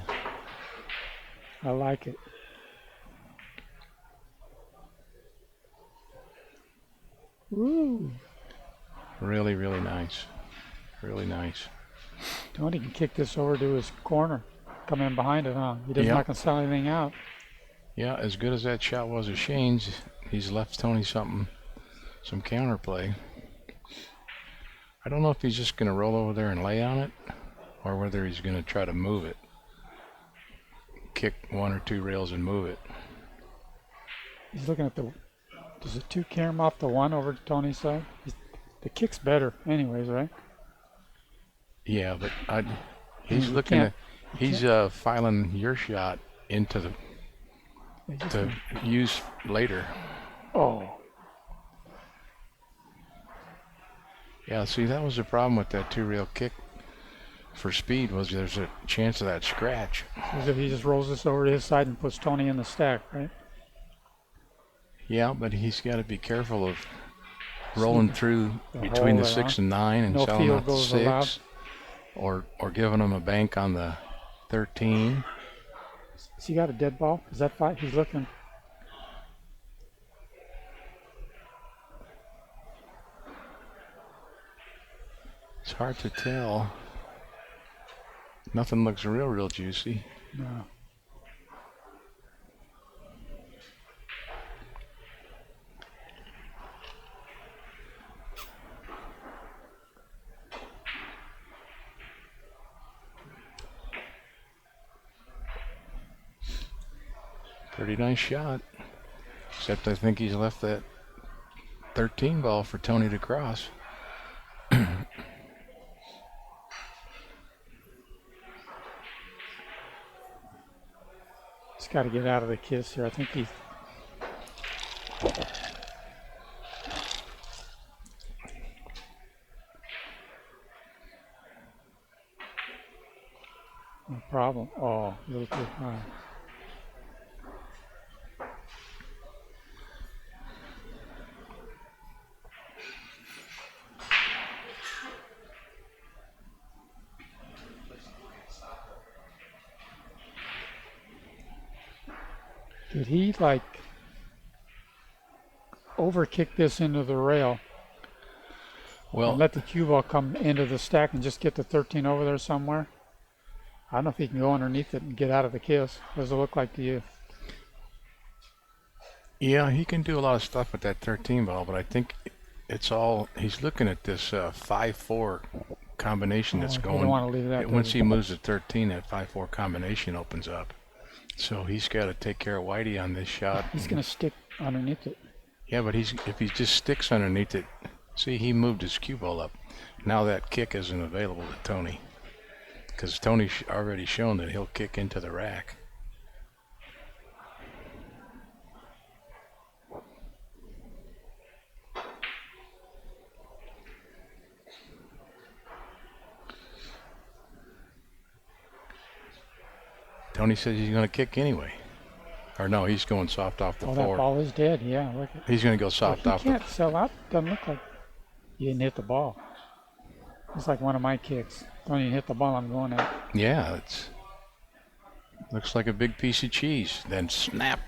I like it. Woo! Really, really nice. Really nice. Tony can kick this over to his corner. Come in behind it, huh? He doesn't reconcile anything out. Yeah, as good as that shot was of Shane's, he's left Tony some counterplay. I don't know if he's just going to roll over there and lay on it, or whether he's going to try to move it. Kick 1 or 2 rails and move it. He's looking at the... Does the 2 carry him off the 1 over to Tony's side? The kick's better anyways, right? Yeah, but he's looking at... He's filing your shot into the... to use later. Oh. Yeah, see, that was the problem with that 2-rail kick for speed, was there's a chance of that scratch. So he just rolls this over to his side and puts Tony in the stack, right? Yeah, but he's got to be careful of rolling through between the 6 and 9 and selling out the 6, or giving him a bank on the 13. Has he got a dead ball? Is that 5? He's looking. It's hard to tell. Nothing looks real juicy. No. Pretty nice shot. Except I think he's left that 13 ball for Tony to cross. He's got to get out of the kiss here. I think he's... No problem. problem. Oh, a little too high. Did he like overkick this into the rail Well, and let the cue ball come into the stack and just get the 13 over there somewhere? I don't know if he can go underneath it and get out of the kiss. What does it look like to you? yeah, he can do a lot of stuff with that 13 ball, but I think it's all, he's looking at this 5-4 combination that's You going. don't want to leave that. Once he moves to 13, that 5-4 combination opens up. So he's got to take care of Whitey on this shot. He's going to stick underneath it. Yeah, but if he just sticks underneath it, see, he moved his cue ball up. Now that kick isn't available to Tony, because Tony's already shown that he'll kick into the rack. Tony says he's going to kick anyway. Or no, he's going soft off the Oh, floor. that ball is dead. Yeah, look at. He's going to go soft He off can't sell out. Doesn't look like he didn't hit the ball. It's like one of my kicks. Don't even hit the ball I'm going at. Yeah, it's looks like a big piece of cheese. Then snap.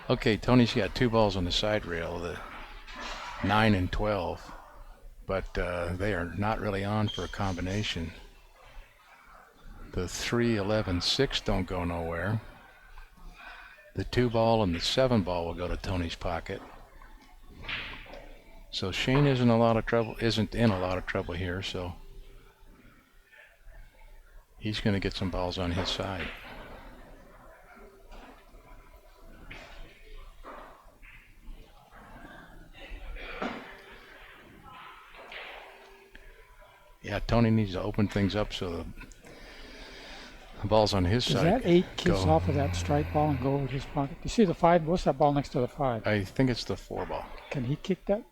Okay, Tony's got 2 balls on the side rail, the 9 and 12, but they are not really on for a combination. The 3, 11, 6 don't go nowhere. The 2 ball and the 7 ball will go to Tony's pocket. So Shane isn't in a lot of trouble here, so he's going to get some balls on his side. Yeah, Tony needs to open things up so the ball's on his Does side. that 8 kiss off of that strike ball and go over his pocket? You see the 5? What's that ball next to the 5? I think it's the 4 ball. Can he kick that?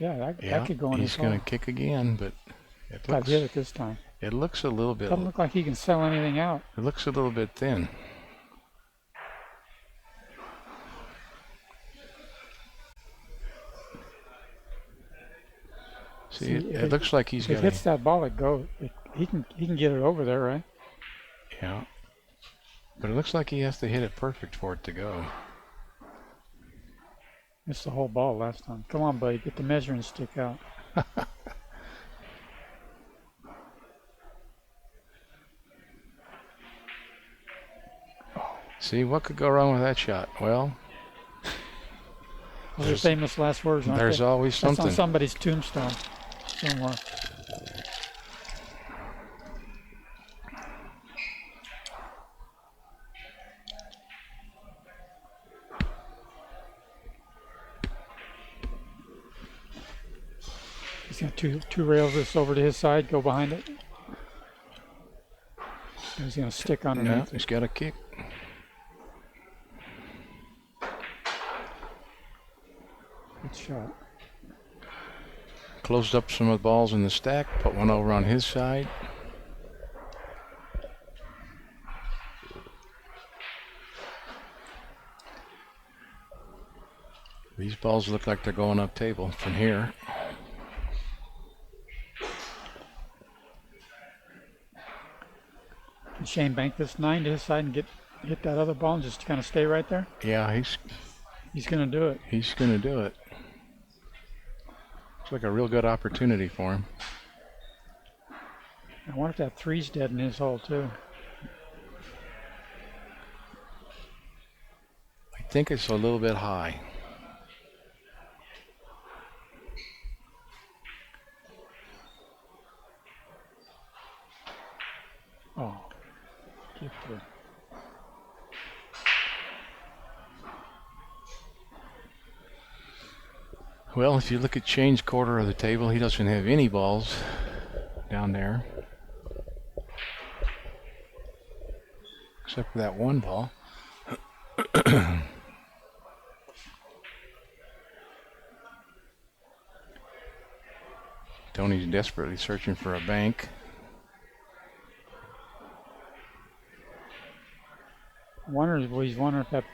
Yeah, that could go in his he's going hole. to kick again, but Got hit it this time. it looks a little bit. Doesn't look like he can sell anything out. It looks a little bit thin. See, it looks like he's if got. If it hits that ball, it goes. He can get it over there, right? Yeah, but it looks like he has to hit it perfect for it to go. Missed the whole ball last time. Come on, buddy, get the measuring stick out. See, what could go wrong with that shot? Well, Those are famous last words, aren't there's they? always That's something. on somebody's tombstone somewhere. He's got two rails this over to his side, go behind it. He's going to stick No, underneath. he's got a kick. Good shot. Closed up some of the balls in the stack, put one over on his side. These balls look like they're going up table from here. Can Shane bank this 9 to his side and hit that other ball and just kind of stay right there? Yeah, He's going to do it. he's going to do it. Looks like a real good opportunity for him. I wonder if that 3's dead in his hole too. I think it's a little bit high. Oh, keep through. Well, if you look at Shane's quarter of the table, he doesn't have any balls down there. Except for that one ball. Tony's desperately searching for a bank. He's wondering if that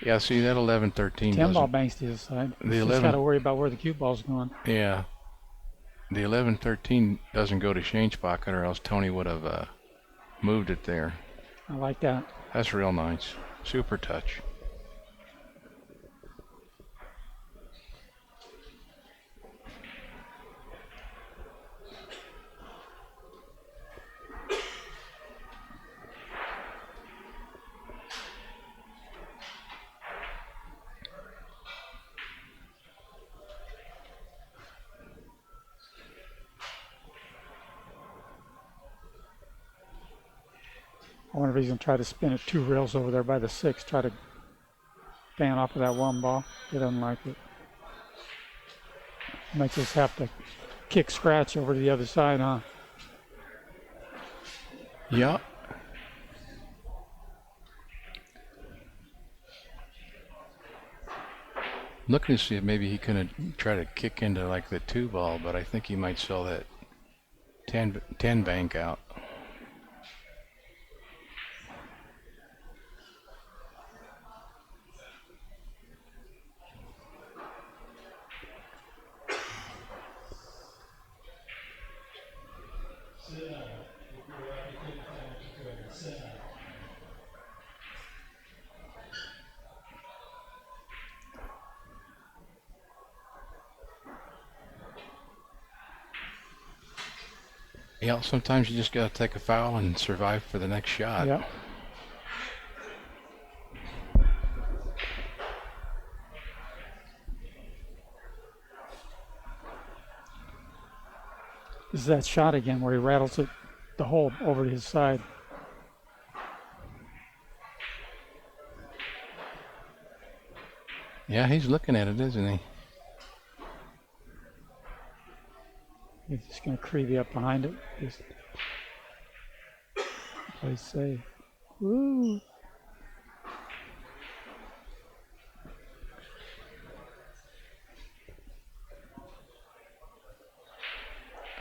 Yeah, see that 11-13 10 ball doesn't. banks to his side. The He's 11 got to worry about where the cue ball's going. Yeah. The 11-13 doesn't go to Shane's pocket, or else Tony would have moved it there. I like that. That's real nice. Super touch. I wonder if he's going to try to spin it 2 rails over there by the 6, try to fan off of that 1 ball. He doesn't like it. Makes us have to kick scratch over to the other side, huh? Yeah. Looking to see if maybe he couldn't try to kick into like the 2 ball, but I think he might sell that 10 bank out. Yeah, sometimes you just got to take a foul and survive for the next shot. Yep. This is that shot again where he rattles it, the hole over to his side. Yeah, he's looking at it, isn't he? He's just going to creepy up behind it. Just play safe. Woo!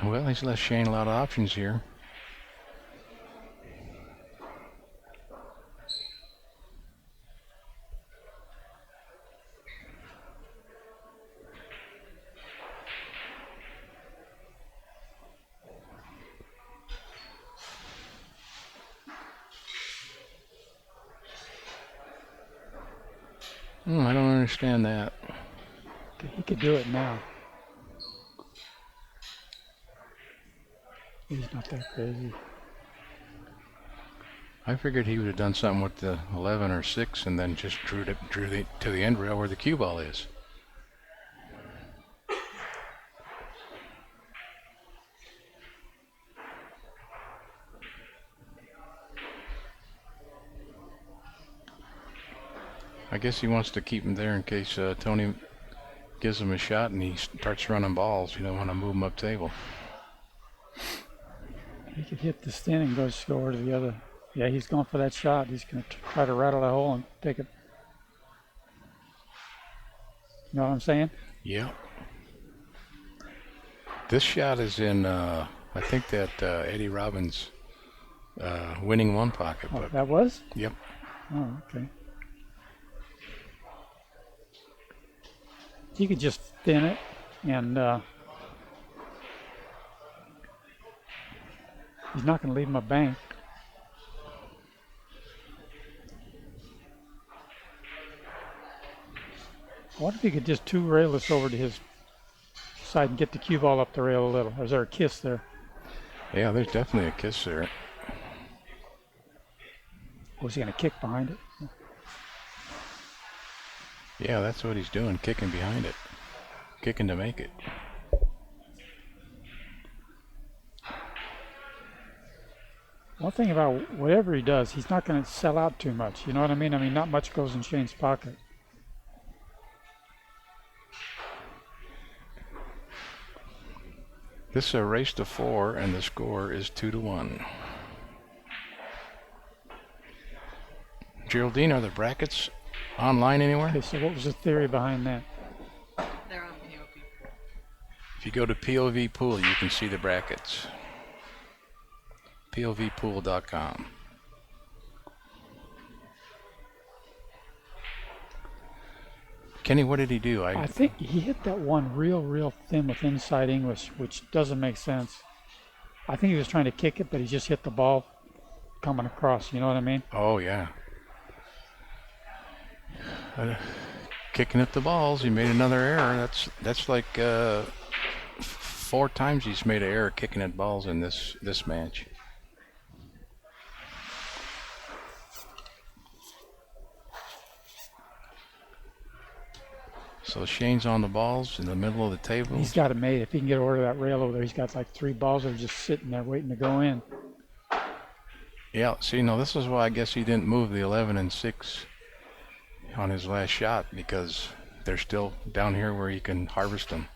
Well, he's left Shane a lot of options here. I don't understand that. He could do it now. He's not that crazy. I figured he would have done something with the 11 or 6 and then just drew to the end rail where the cue ball is. I guess he wants to keep him there in case Tony gives him a shot and he starts running balls. You don't want to move him up table. He could hit the stand and go over to the other. Yeah, he's going for that shot. He's going to try to rattle that hole and take it. You know what I'm saying? Yeah. This shot is in, I think that Eddie Robbins winning 1 pocket. Oh, But that was? yep. Oh, okay. He could just thin it and he's not going to leave him a bank. I wonder if he could just 2 rail this over to his side and get the cue ball up the rail a little. Or is there a kiss there? Yeah, there's definitely a kiss there. Was he going to kick behind it? Yeah, that's what he's doing, kicking behind it. Kicking to make it. One thing about whatever he does, he's not going to sell out too much. You know what I mean? I mean, not much goes in Shane's pocket. This is a race to 4, and the score is 2-1. Geraldine, are the brackets online anywhere? Okay, so what was the theory behind that? They're on POV. If you go to POVPOOL, you can see the brackets. POVPOOL.com. Kenny, what did he do? I think he hit that one real thin with inside English, which doesn't make sense. I think he was trying to kick it, but he just hit the ball coming across. You know what I mean? Oh, yeah. Kicking at the balls, he made another error. That's like 4 times he's made an error kicking at balls in this match. So Shane's on the balls in the middle of the table. He's got it made. If he can get over that rail over there, he's got like 3 balls that are just sitting there waiting to go in. Yeah, see, no, this is why I guess he didn't move the 11 and 6 on his last shot, because they're still down here where he can harvest them.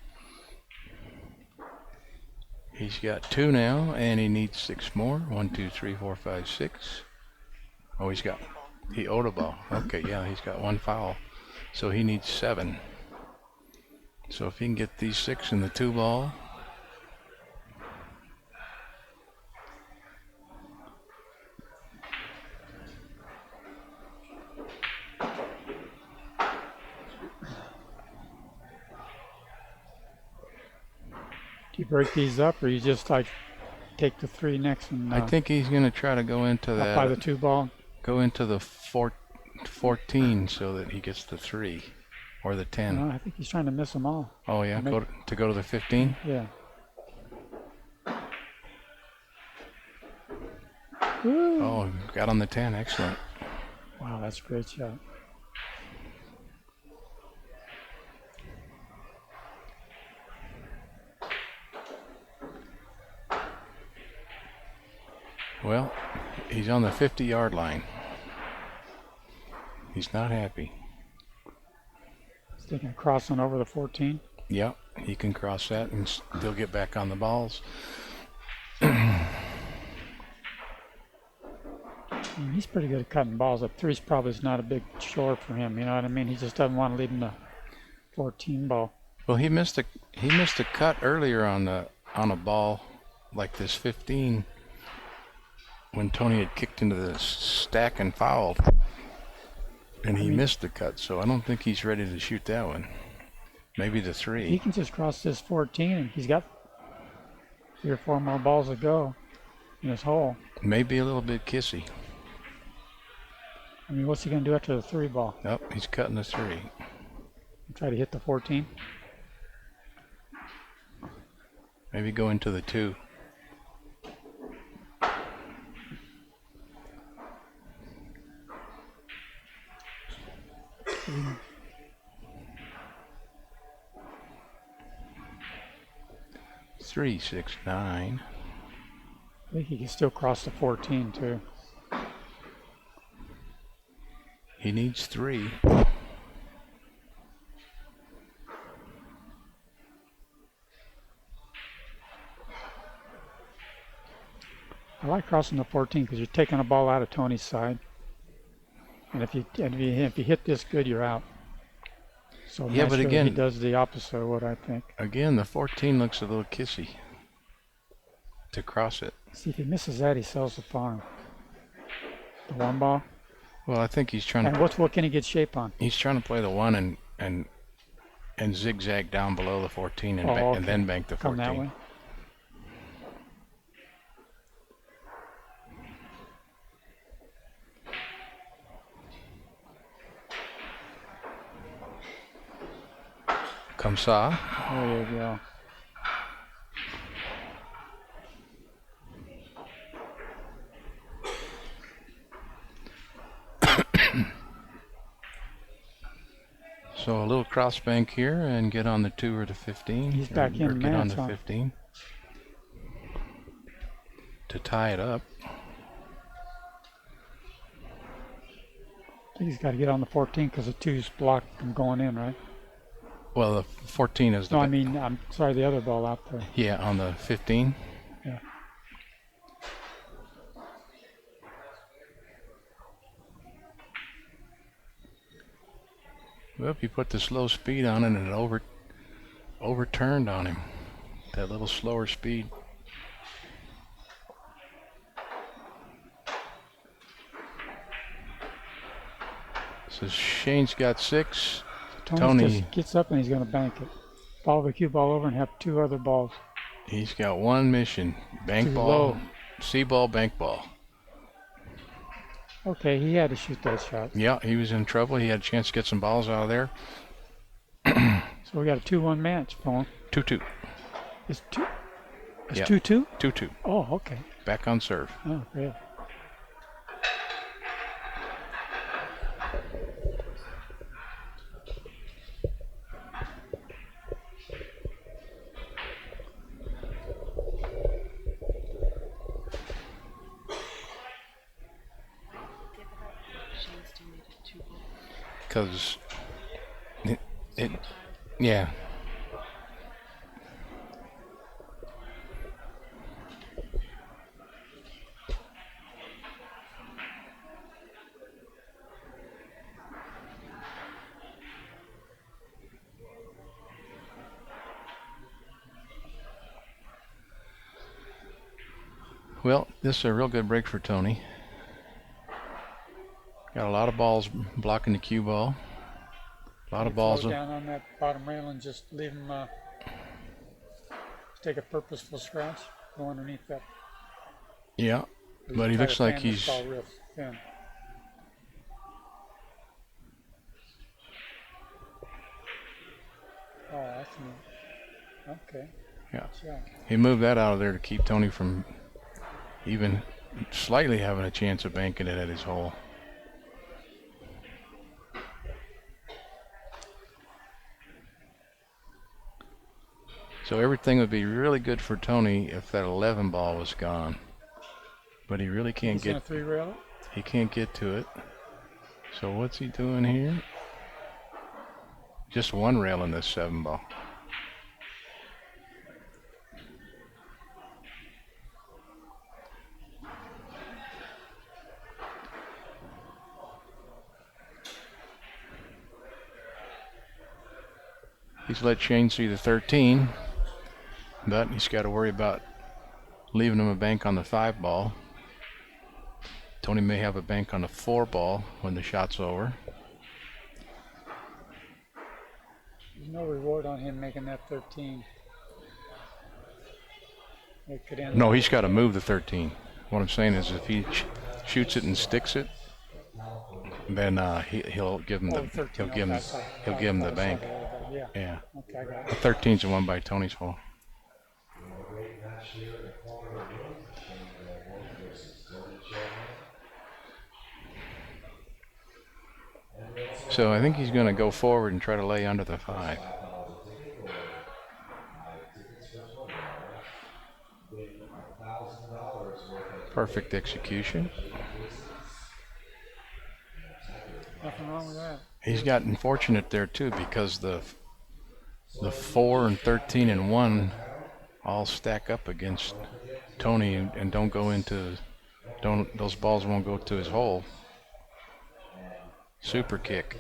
He's got 2 now, and he needs 6 more. 1, 2, 3, 4, 5, 6. Oh, he owed a ball. Okay, yeah, he's got 1 foul. So he needs 7. So if he can get these 6 in the 2 ball. Do you break these up, or you just like take the 3 next and I think he's going to try to go into up that. by the 2 ball? Go into the 14 so that he gets the 3 or the 10. No, I think he's trying to miss them all. Oh yeah, go to the 15. Yeah. Woo. Oh, got on the 10. Excellent. Wow, that's a great shot. Well, he's on the 50-yard line. He's not happy. He's thinking of crossing over the 14. Yep, he can cross that and still get back on the balls. He's pretty good at cutting balls. Up 3's probably not a big chore for him. You know what I mean? He just doesn't want to leave him the 14 ball. Well, he missed a cut earlier on a ball like this 15 when Tony had kicked into the stack and fouled. And he missed the cut, so I don't think he's ready to shoot that one. Maybe the 3. He can just cross this 14, and he's got 3 or 4 more balls to go in his hole. Maybe a little bit kissy. I mean, what's he going to do after the 3 ball? Nope, he's cutting the 3. Try to hit the 14? Maybe go into the 2. Three, 6, 9. I think he can still cross the 14 too. He needs 3. I like crossing the 14 because you're taking a ball out of Tony's side, and if you hit this good, you're out. So yeah, but again, he does the opposite of what I think. Again, the 14 looks a little kissy to cross it. See, if he misses that, he sells the farm. The 1 ball. Well, I think he's trying and to. What can he get shape on? He's trying to play the 1 and zigzag down below the 14 and, okay. And then bank the 14. Come that way. Come saw. There you go. So a little cross bank here and get on the 2 or the 15. He's back in get on the man, 15 to tie it up. I think he's got to get on the 14 because the 2's blocked from going in, right? Well, the 14 is the. No, I mean, I'm sorry, the other ball out there. Yeah, on the 15. Yeah. Well, you put the slow speed on it and it overturned on him. that little slower speed. So Shane's got 6. Tony just gets up and he's going to bank it. Follow the cue ball over and have 2 other balls. He's got one mission. Bank Too ball, low. C ball, bank ball. Okay, he had to shoot that shot. Yeah, he was in trouble. He had a chance to get some balls out of there. So we got a 2-1 match, Paul. 2-2. It's 2. It's Yeah. 2-2? 2-2. Oh, okay. Back on serve. Oh, great. Shane's donated 2 balls. Because yeah. Well, this is a real good break for Tony. Got a lot of balls blocking the cue ball. A lot of balls. Slow down on that bottom rail and just leave him take a purposeful scratch, go underneath that. Yeah, but he Try looks to like fan this he's. ball real thin. Oh, that's neat. Okay. Yeah. Yeah. He moved that out of there to keep Tony from even slightly having a chance of banking it at his hole. So everything would be really good for Tony if that 11 ball was gone. But he really can't He's gonna get. 3-rail it. He can't get to it. So what's he doing here? Just one rail in this 7 ball. He's let Shane see the 13, but he's got to worry about leaving him a bank on the 5 ball. Tony may have a bank on the 4 ball when the shot's over. There's no reward on him making that 13. It could end. No, he's got to move the 13. What I'm saying is if he shoots it and sticks it, then he'll give him the he'll give him the bank. Yeah. Yeah. Okay, I got The it. 13's the one by Tony's hole. So I think he's going to go forward and try to lay under the 5. Perfect execution. Nothing wrong with that. He's gotten fortunate there too because the 4 and 13 and 1 all stack up against Tony and don't go into those balls won't go to his hole. Super kick.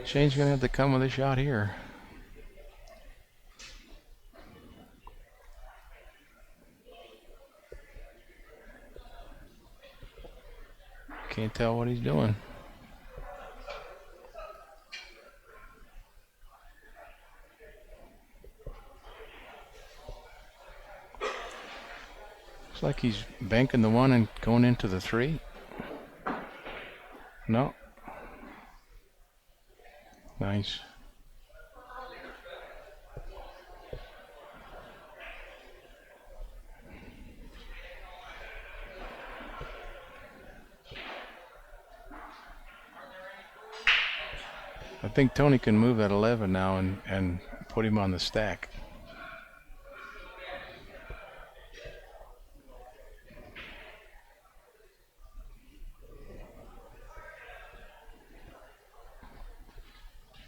Shane's gonna have to come with a shot here. Can't tell what he's doing. Looks like he's banking the 1 and going into the 3. No. Nice. I think Tony can move at 11 now and put him on the stack.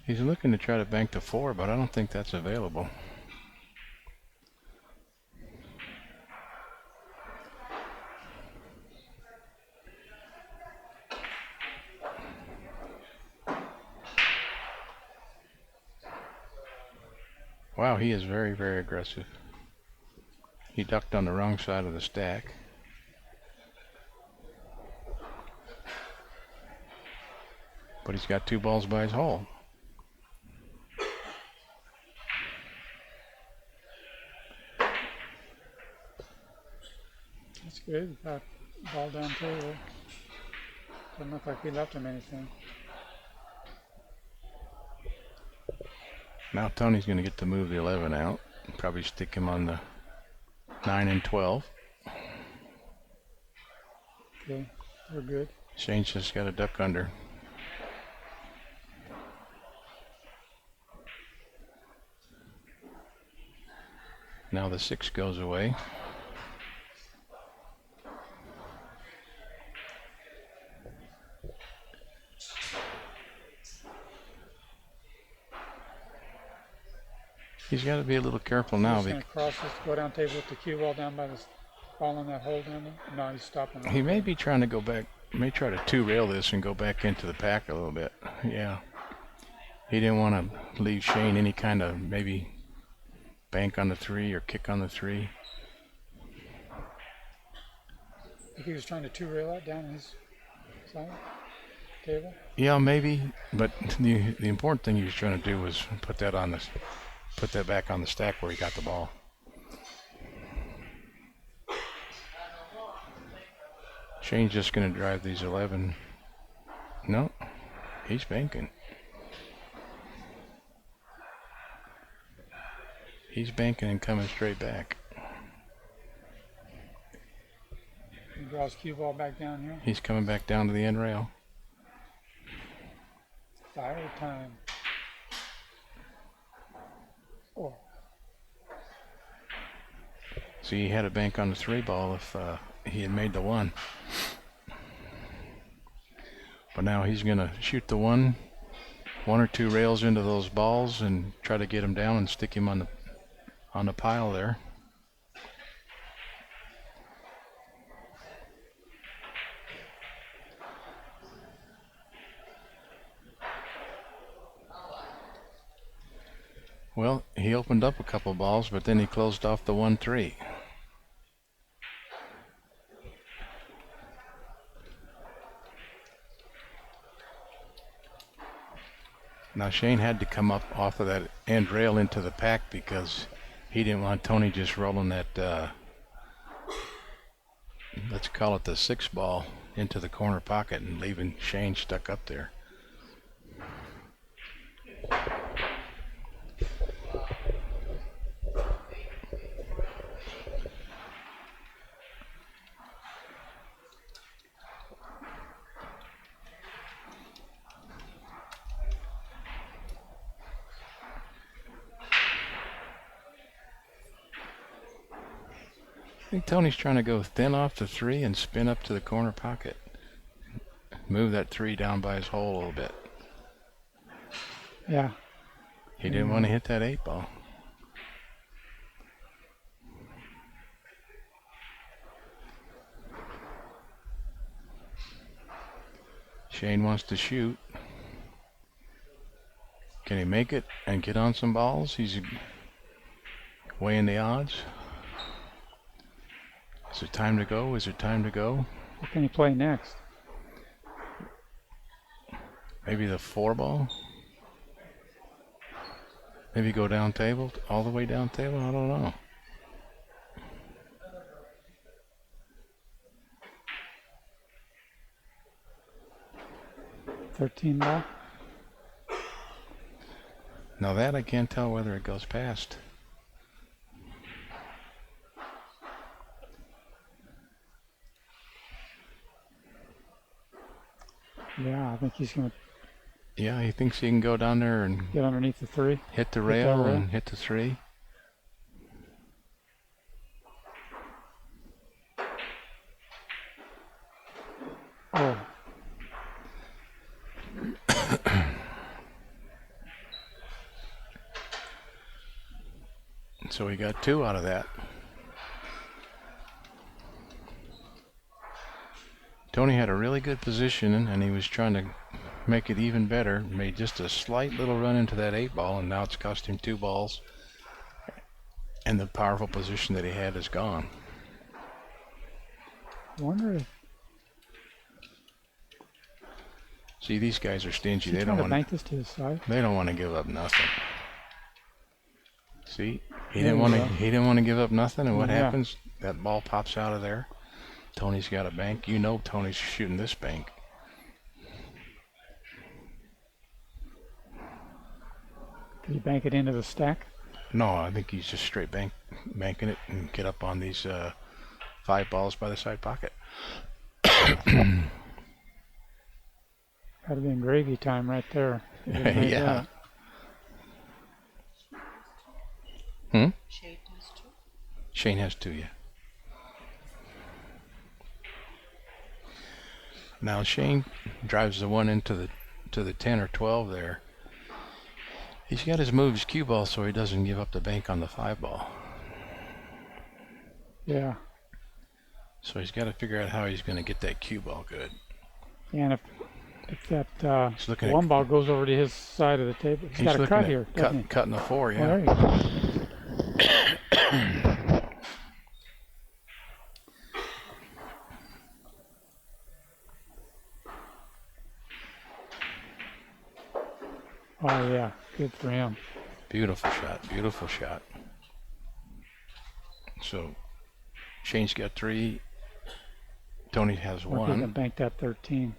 He's looking to try to bank to 4, but I don't think that's available. Wow, he is very, very aggressive. He ducked on the wrong side of the stack. But he's got 2 balls by his hole. That's good. Got ball down table. Doesn't look like we left him anything. Now Tony's going to get to move the 11 out. Probably stick him on the 9 and 12. Okay, we're good. Shane's just got a duck under. Now the 6 goes away. He's got to be a little careful now. He's going to cross this, go down table with the cue ball down by the ball on that hole down there. No, he's stopping. He may be trying to go back, may try to 2-rail this and go back into the pack a little bit. Yeah. He didn't want to leave Shane any kind of maybe bank on the 3 or kick on the 3. I think he was trying to 2-rail that down his side table. Yeah, maybe, but the important thing he was trying to do was put that back on the stack where he got the ball. Shane's just going to drive these 11. No, he's banking. He's banking and coming straight back. He draws cue ball back down here. He's coming back down to the end rail. Fire time. Oh. See, he had a bank on the 3 ball if he had made the 1. But now he's going to shoot the 1 or 2 rails into those balls and try to get him down and stick him on the pile there. Well, he opened up a couple balls, but then he closed off the 1-3. Now Shane had to come up off of that end rail into the pack because he didn't want Tony just rolling that, let's call it the 6 ball, into the corner pocket and leaving Shane stuck up there. I think Tony's trying to go thin off the 3 and spin up to the corner pocket. Move that 3 down by his hole a little bit. Yeah. He didn't want to hit that 8 ball. Shane wants to shoot. Can he make it and get on some balls? He's weighing the odds. Is it time to go? Is it time to go? What can he play next? Maybe the 4 ball? Maybe go down table, all the way down table? I don't know. $13 ball. Now that I can't tell whether it goes past. Yeah, I think he's going to Yeah, he thinks he can go down there and get underneath the 3. hit the rail and hit the 3. Oh. So he got 2 out of that. Tony had a really good position, and he was trying to make it even better. Made just a slight little run into that 8-ball, and now it's cost him 2 balls. And the powerful position that he had is gone. I wonder if See, these guys are stingy. They he's don't trying to want. bank this to his side. They don't want to give up nothing. See, he There didn't you want to. go. He didn't want to give up nothing, and what Yeah. happens? That ball pops out of there. Tony's got a bank. You know, Tony's shooting this bank. Did he bank it into the stack? No, I think he's just straight banking it and get up on these 5 balls by the side pocket. That'd have been gravy time right there. If he'd made Yeah. that. Shade has 2. Shane has 2, yeah. Now Shane drives the one into the 10 or 12 there. He's got his moves cue ball so he doesn't give up the bank on the 5 ball. Yeah. So he's got to figure out how he's going to get that cue ball good. And if that He's looking at- 1 ball goes over to his side of the table, he's got a looking cut at here, doesn't he? cutting the 4, Oh, yeah. there you go. Oh yeah, good for him. Beautiful shot, beautiful shot. So Shane's got 3. Tony has Or if he can 1. bank that 13.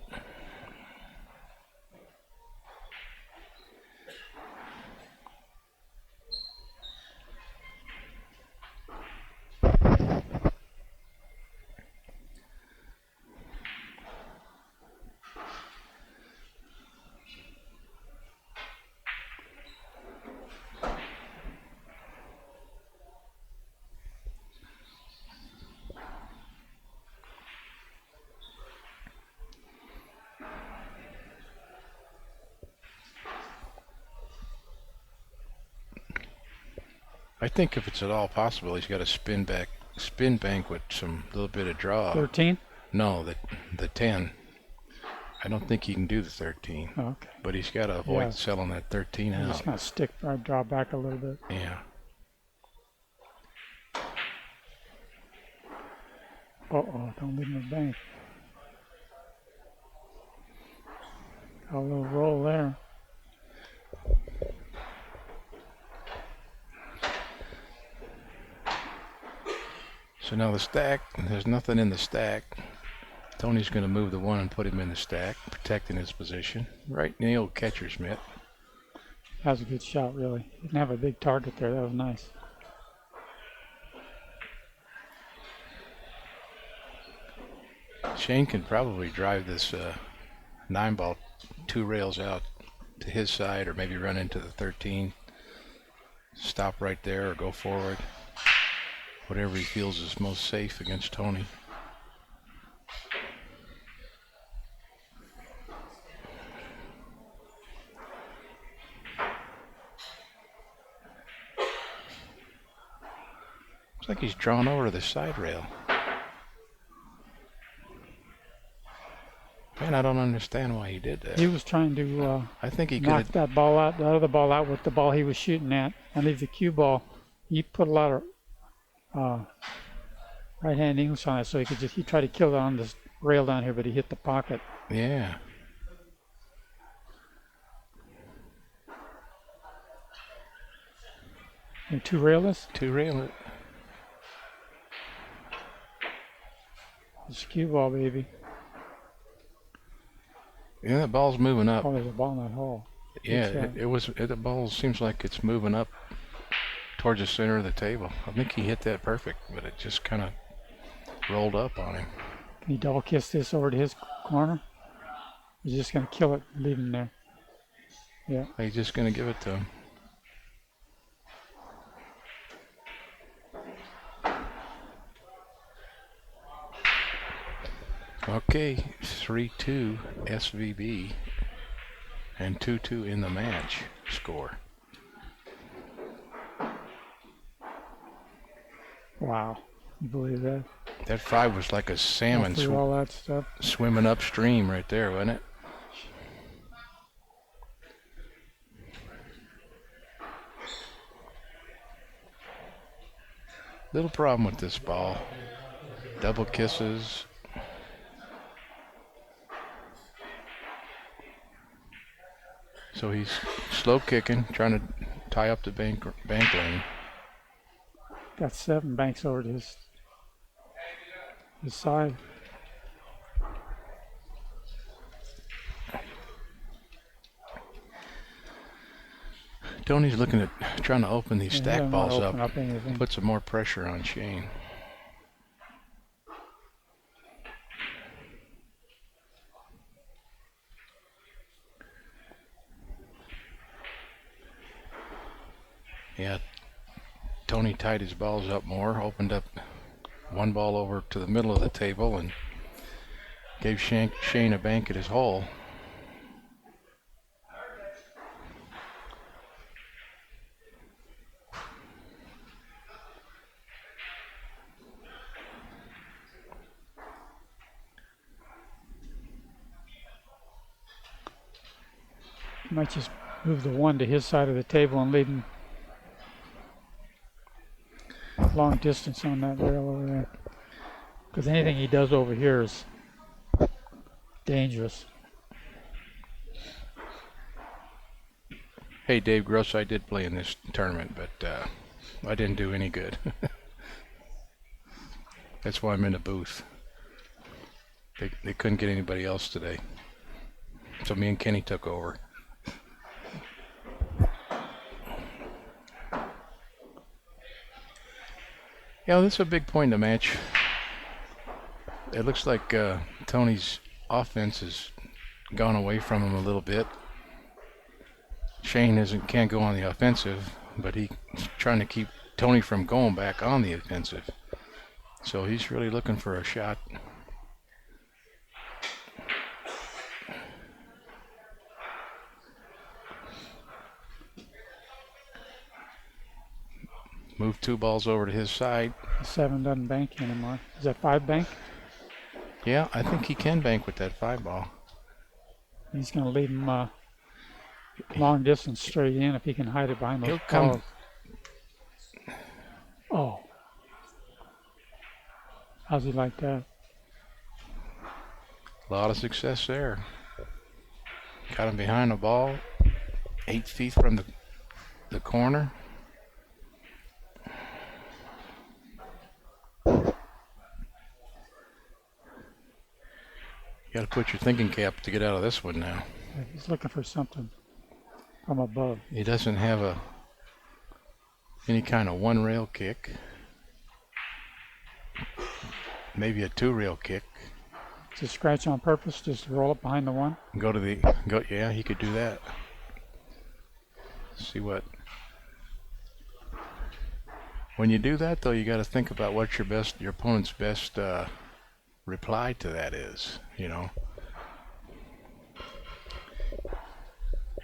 I think if it's at all possible, he's got a spin bank with some little bit of draw. 13? No, the 10. I don't think he can do the 13, Oh, okay. but he's got to avoid Yeah. selling that 13 I'm out. just going to stick or draw back a little bit. Yeah. Uh-oh, don't leave him a bank. Got a little roll there. So now the stack, there's nothing in the stack. Tony's going to move the 1 and put him in the stack, protecting his position. Right in the old catcher's mitt. That was a good shot, really. Didn't have a big target there. That was nice. Shane can probably drive this 9-ball 2 rails out to his side, or maybe run into the 13. Stop right there or go forward. Whatever he feels is most safe against Tony. Looks like he's drawn over to the side rail. Man, I don't understand why he did that. He was trying to I think he could knock have. that ball out, the other ball out with the ball he was shooting at, and leave the cue ball. He put a lot of right-hand English on it, so he tried to kill it on this rail down here, but he hit the pocket. Yeah. And 2 railless, 2 rail it. it's cue ball, baby. Yeah, that ball's moving up. Oh, there's a ball in that hole. Yeah, Good shot. the ball seems like it's moving up towards the center of the table. I think he hit that perfect, but it just kind of rolled up on him. Can he double kiss this over to his corner? He's just going to kill it and leave him there. Yeah. He's just going to give it to him. Okay, 3-2 SVB and 2-2 in the match score. Wow. You believe that? That 5 was like a salmon Through all that stuff. swimming upstream right there, wasn't it? Little problem with this ball. Double kisses. So he's slow kicking, trying to tie up the bank lane. Got 7 banks over to his side. Tony's looking at trying to open these stack balls up, anything. put some more pressure on Shane. Yeah, Tony tied his balls up more, opened up one ball over to the middle of the table and gave Shane a bank at his hole. You might just move the 1 to his side of the table and leave him long distance on that rail over there. Because anything he does over here is dangerous. Hey, Dave Gross, I did play in this tournament, but I didn't do any good. That's why I'm in the booth. They couldn't get anybody else today. So me and Kenny took over. Yeah, this is a big point in the match. It looks like Tony's offense has gone away from him a little bit. Shane can't go on the offensive, but he's trying to keep Tony from going back on the offensive. So he's really looking for a shot. Move 2 balls over to his side. 7 doesn't bank anymore. Is that 5 bank? Yeah, I think he can bank with that 5 ball. He's going to leave him long distance straight in if he can hide it behind those He'll come. balls. Oh. How's he like that? A lot of success there. Got him behind the ball, 8 feet from the corner. You got to put your thinking cap to get out of this one now. He's looking for something from above. He doesn't have any kind of 1 rail kick. Maybe a 2 rail kick. To scratch on purpose, just roll it behind the 1. Yeah, he could do that. See what. When you do that, though, you got to think about what your opponent's best reply to that is. You know,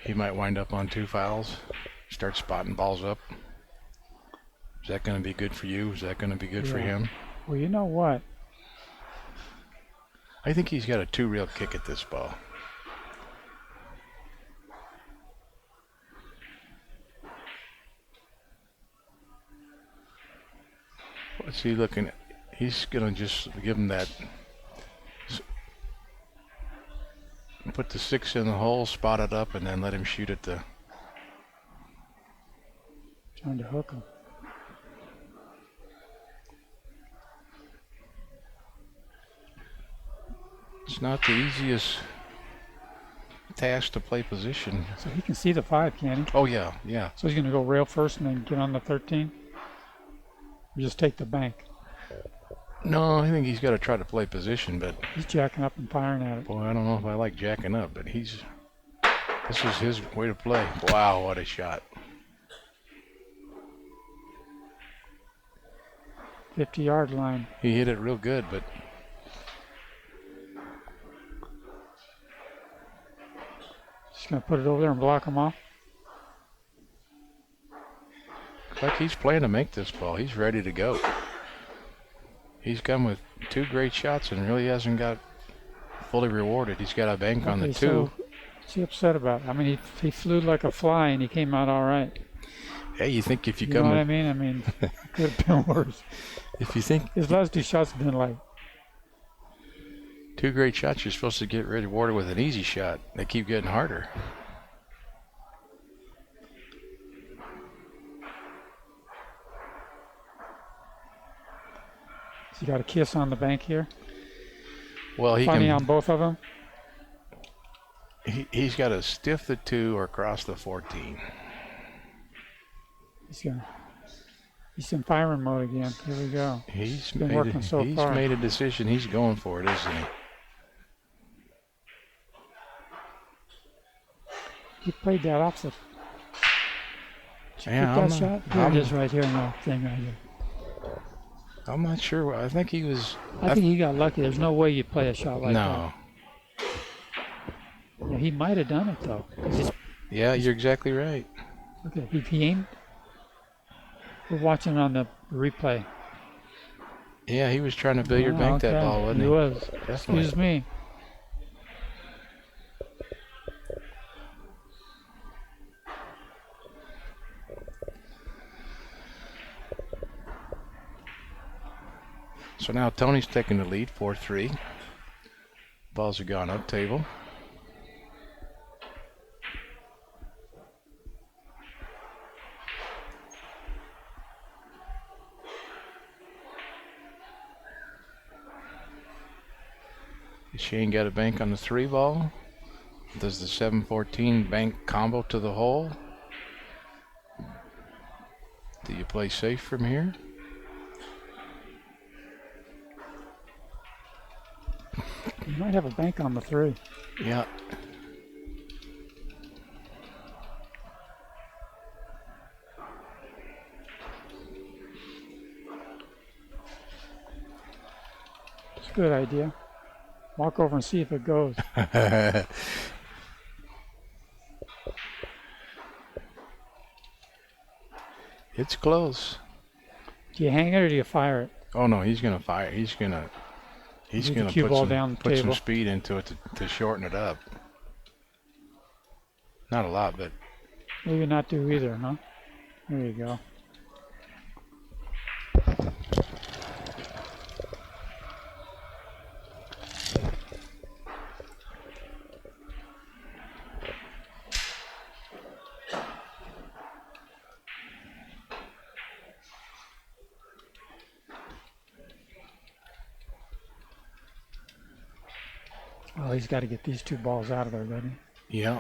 he might wind up on 2 fouls, start spotting balls up. Is that going to be good for you? Is that going to be good for him? Well, you know what? I think he's got a 2 rail kick at this ball. What's he looking at? He's going to just give him that. Put the 6 in the hole, spot it up, and then let him shoot at the. Trying to hook him. It's not the easiest task to play position. So he can see the 5, can he? Oh, yeah, yeah. So he's going to go rail first and then get on the 13? Or just take the bank? No, I think he's got to try to play position, but He's jacking up and firing at it. boy, I don't know if I like jacking up, but this is his way to play. Wow, what a shot. 50-yard line. He hit it real good, but Just going to put it over there and block him off. looks like he's playing to make this ball. He's ready to go. He's come with 2 great shots and really hasn't got fully rewarded. He's got a bank on the 2. So what's he upset about? I mean, he flew like a fly and he came out all right. Hey, you think if you You come know what with, I mean? I mean, it could have been worse. if you think His last 2 shots have been like, 2 great shots, you're supposed to get rewarded with an easy shot. They keep getting harder. he got a kiss on the bank here. Well, he Funny can. on both of them. He's got to stiff the 2 or cross the 14. He's in firing mode again. Here we go. He's been working so far. made a decision. He's going for it, isn't he? He played that opposite. Did you Yeah, get that shot? Here I'm- it is right here in the thing right here. I'm not sure. I think he was. I think he got lucky. There's no way you play a shot like No. that. Yeah, he might have done it though. 'Cause Yeah, you're exactly right. look at he aimed. We're watching on the replay. Yeah, he was trying to billiard Oh, bank that okay. ball, wasn't he? He was. Definitely. Excuse me. So now Tony's taking the lead, 4-3. Balls have gone up table. Shane got a bank on the 3 ball. Does the 7-14 bank combo to the hole? Do you play safe from here? You might have a bank on the 3. Yeah. It's a good idea. Walk over and see if it goes. It's close. Do you hang it or do you fire it? Oh no, he's gonna fire. He's gonna Move the cue ball down the put some table. speed into it to shorten it up. Not a lot, but Maybe not do either, huh? There you go. Well, he's got to get these 2 balls out of there, doesn't he? yeah.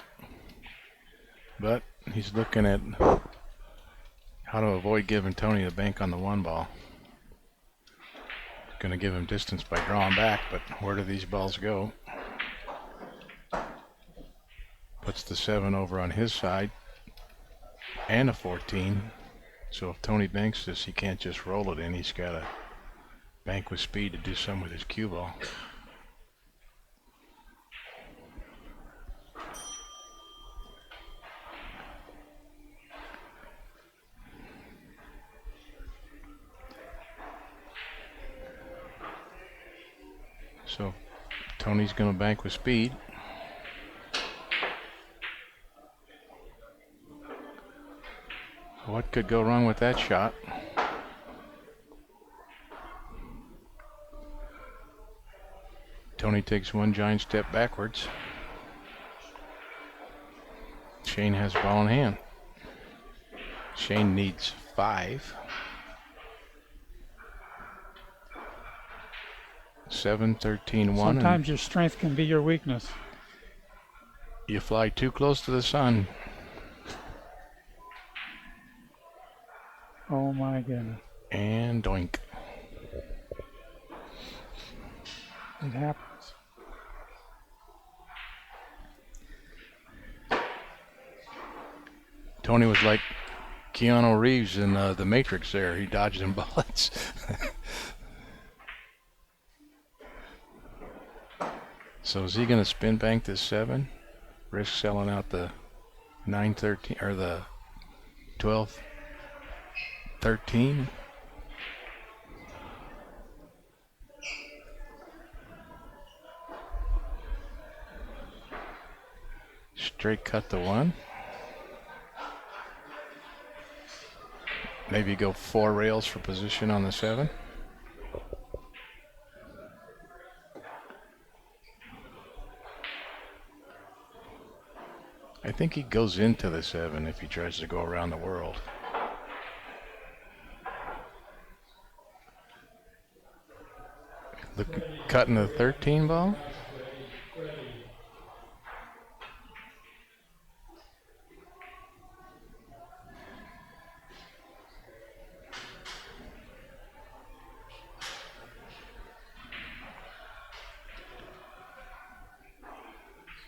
But he's looking at how to avoid giving Tony the bank on the 1 ball. Going to give him distance by drawing back, but where do these balls go? Puts the 7 over on his side and a 14. So if Tony banks this, he can't just roll it in. He's got to bank with speed to do something with his cue ball. So Tony's going to bank with speed. What could go wrong with that shot? Tony takes 1 giant step backwards. Shane has the ball in hand. Shane needs 5. 7-13-1. Sometimes your strength can be your weakness. You fly too close to the sun. Oh my goodness. And doink. It happens. Tony was like Keanu Reeves in The Matrix there. He dodged them bullets. So is he going to spin bank this 7? Risk selling out the 9-13 or the 12-13? straight cut the 1. Maybe go 4 rails for position on the 7. I think he goes into the 7 if he tries to go around the world. Look, cutting the 13 ball.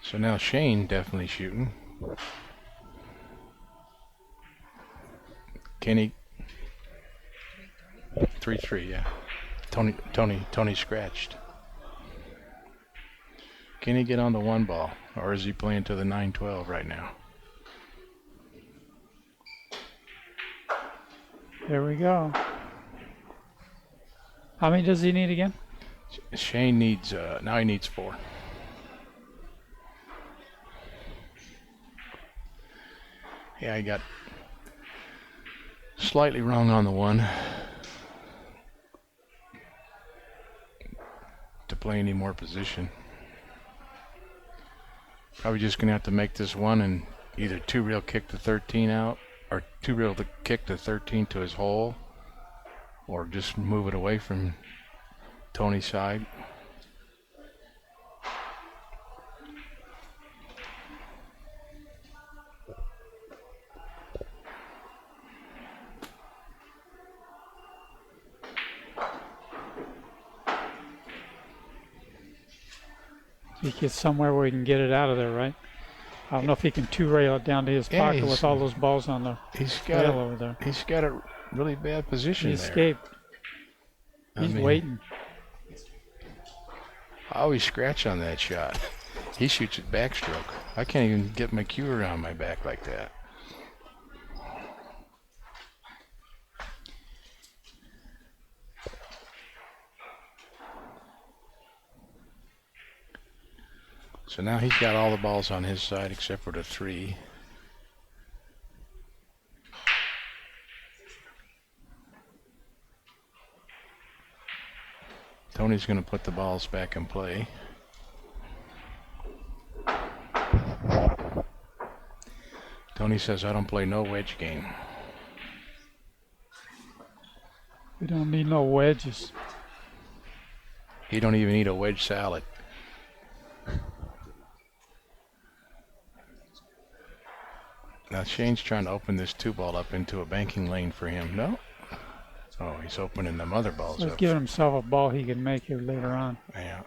So now Shane definitely shooting. Kenny 3-3, yeah. Tony scratched. Can he get on the 1 ball, or is he playing to the 9-12 right now? There we go. How many does he need again? Shane needs now he needs 4. Yeah, I got slightly wrong on the 1 to play any more position. Probably just gonna have to make this 1 and either 2 reel kick the 13 out, or 2 reel to kick the 13 to his hole, or just move it away from Tony's side. He gets somewhere where he can get it out of there, right? I don't know if he can 2-rail it down to his pocket with all those balls on the rail over there. He's got a really bad position He there. escaped. He's waiting. I always scratch on that shot. He shoots it backstroke. I can't even get my cue around my back like that. So now he's got all the balls on his side except for the 3. Tony's going to put the balls back in play. Tony says, I don't play no wedge game. We don't need no wedges. He don't even eat a wedge salad. Now Shane's trying to open this 2-ball up into a banking lane for him. No? Oh, he's opening the mother balls So he's up. giving himself a ball he can make here later on. Yeah.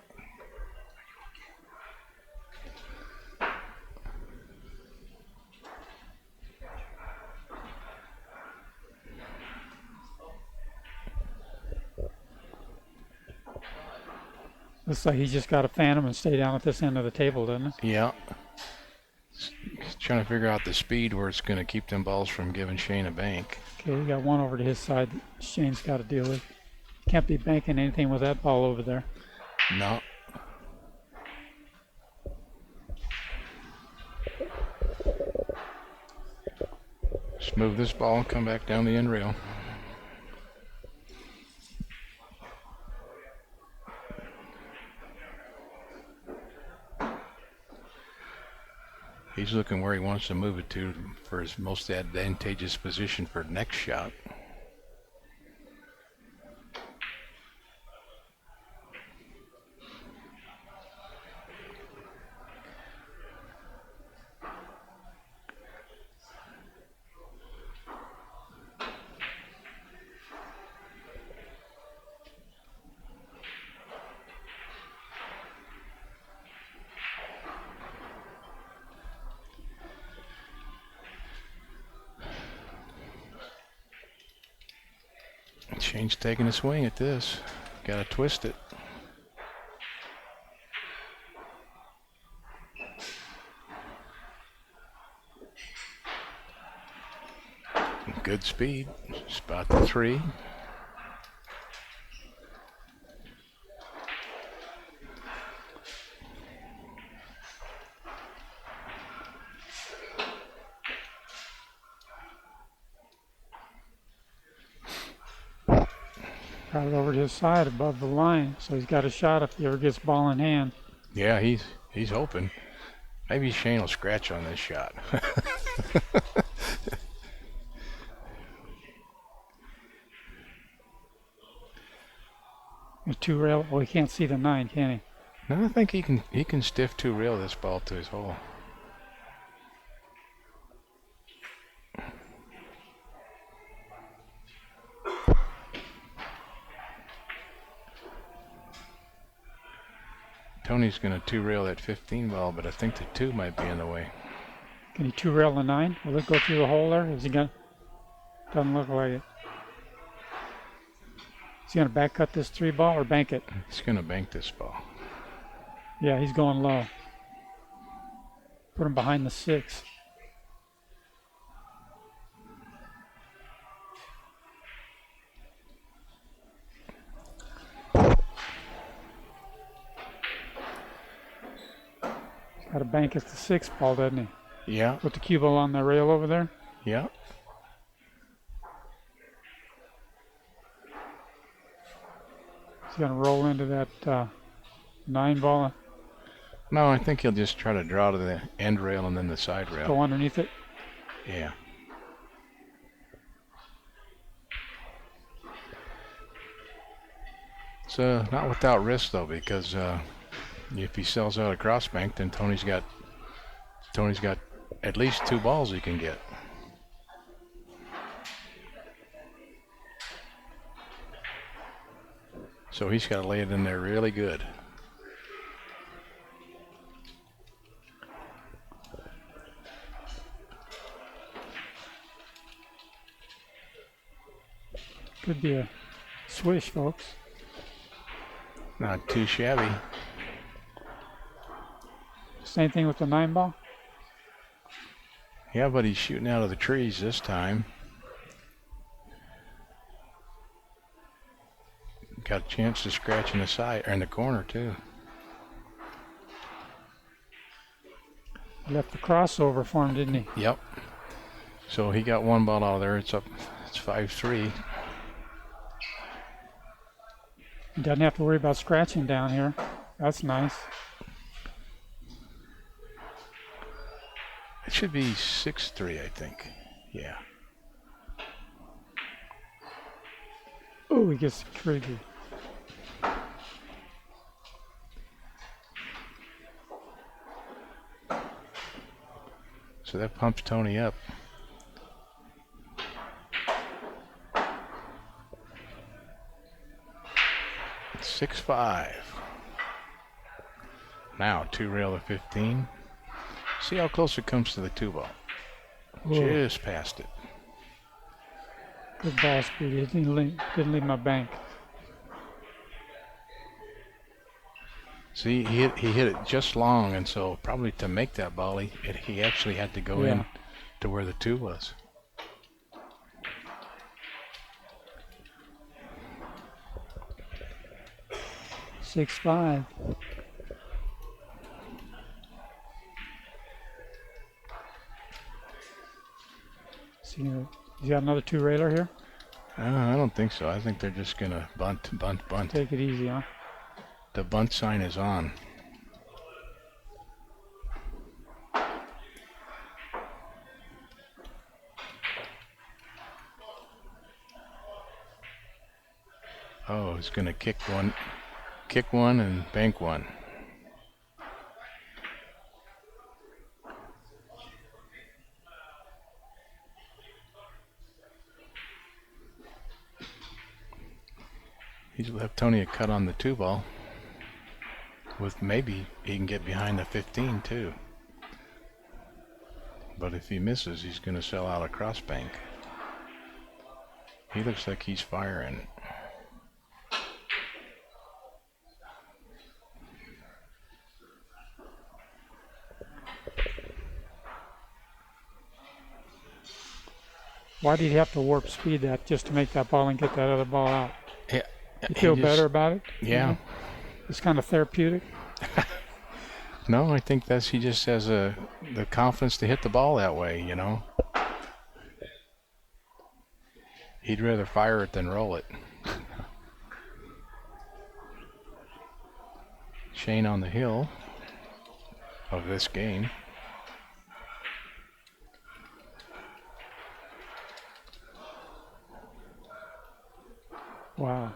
Looks like he just got to fan him and stay down at this end of the table, doesn't it? Yeah. He's trying to figure out the speed where it's going to keep them balls from giving Shane a bank. Okay, we got 1 over to his side that Shane's got to deal with. Can't be banking anything with that ball over there. No. Just move this ball and come back down the end rail. He's looking where he wants to move it to for his most advantageous position for next shot. Shane's taking a swing at this. Gotta twist it. Good speed. Spot the 3. Got it over to his side above the line, so he's got a shot if he ever gets ball in hand. Yeah, he's hoping. Maybe Shane will scratch on this shot. A 2-rail. Well, he can't see the 9, can he? No, I think he can stiff 2-rail this ball to his hole. Tony's going to 2-rail that 15 ball, but I think the 2 might be in the way. Can he 2-rail the 9? Will it go through the hole there? Is he gonna? Doesn't look like it. Is he gonna back cut this 3 ball or bank it? He's going to bank this ball. Yeah, he's going low. Put him behind the 6. Got to bank at the 6 ball, doesn't he? Yeah. Put the cue ball on the rail over there. Yeah. He's going to roll into that 9 ball. No, I think he'll just try to draw to the end rail and then the side rail. Go underneath it. Yeah. So not without risk though, because if he sells out a cross bank, then Tony's got at least 2 balls he can get. So he's got to lay it in there really good. Could be a swish, folks. Not too shabby. Same thing with the 9 ball. Yeah, but he's shooting out of the trees this time. Got a chance to scratch in the side or in the corner too. Left the crossover for him, didn't he? Yep. So he got 1 ball out of there. It's up. It's 5-3. He doesn't have to worry about scratching down here. That's nice. It should be 6-3, I think. Yeah. Oh, he gets the trigger. So that pumps Tony up. It's 6-5. Now 2-rail to 15. See how close it comes to the 2 ball. Whoa. Just past it. Good ball speed. He didn't leave my bank. See, he hit it just long, and so probably to make that ball, he actually had to go in to where the 2 was. 6-5. See, he's got another 2-railer here. I don't think so. I think they're just gonna bunt. Take it easy, huh? The bunt sign is on. Oh, he's gonna kick one and bank 1. He's left Tony a cut on the 2 ball. With maybe he can get behind the 15 too. But if he misses, he's going to sell out a cross bank. He looks like he's firing. Why did he have to warp speed that just to make that ball and get that other ball out? Yeah, You feel better about it? Yeah. It's kind of therapeutic. No, I think he just has the confidence to hit the ball that way, you know. He'd rather fire it than roll it. Shane on the hill of this game. Wow.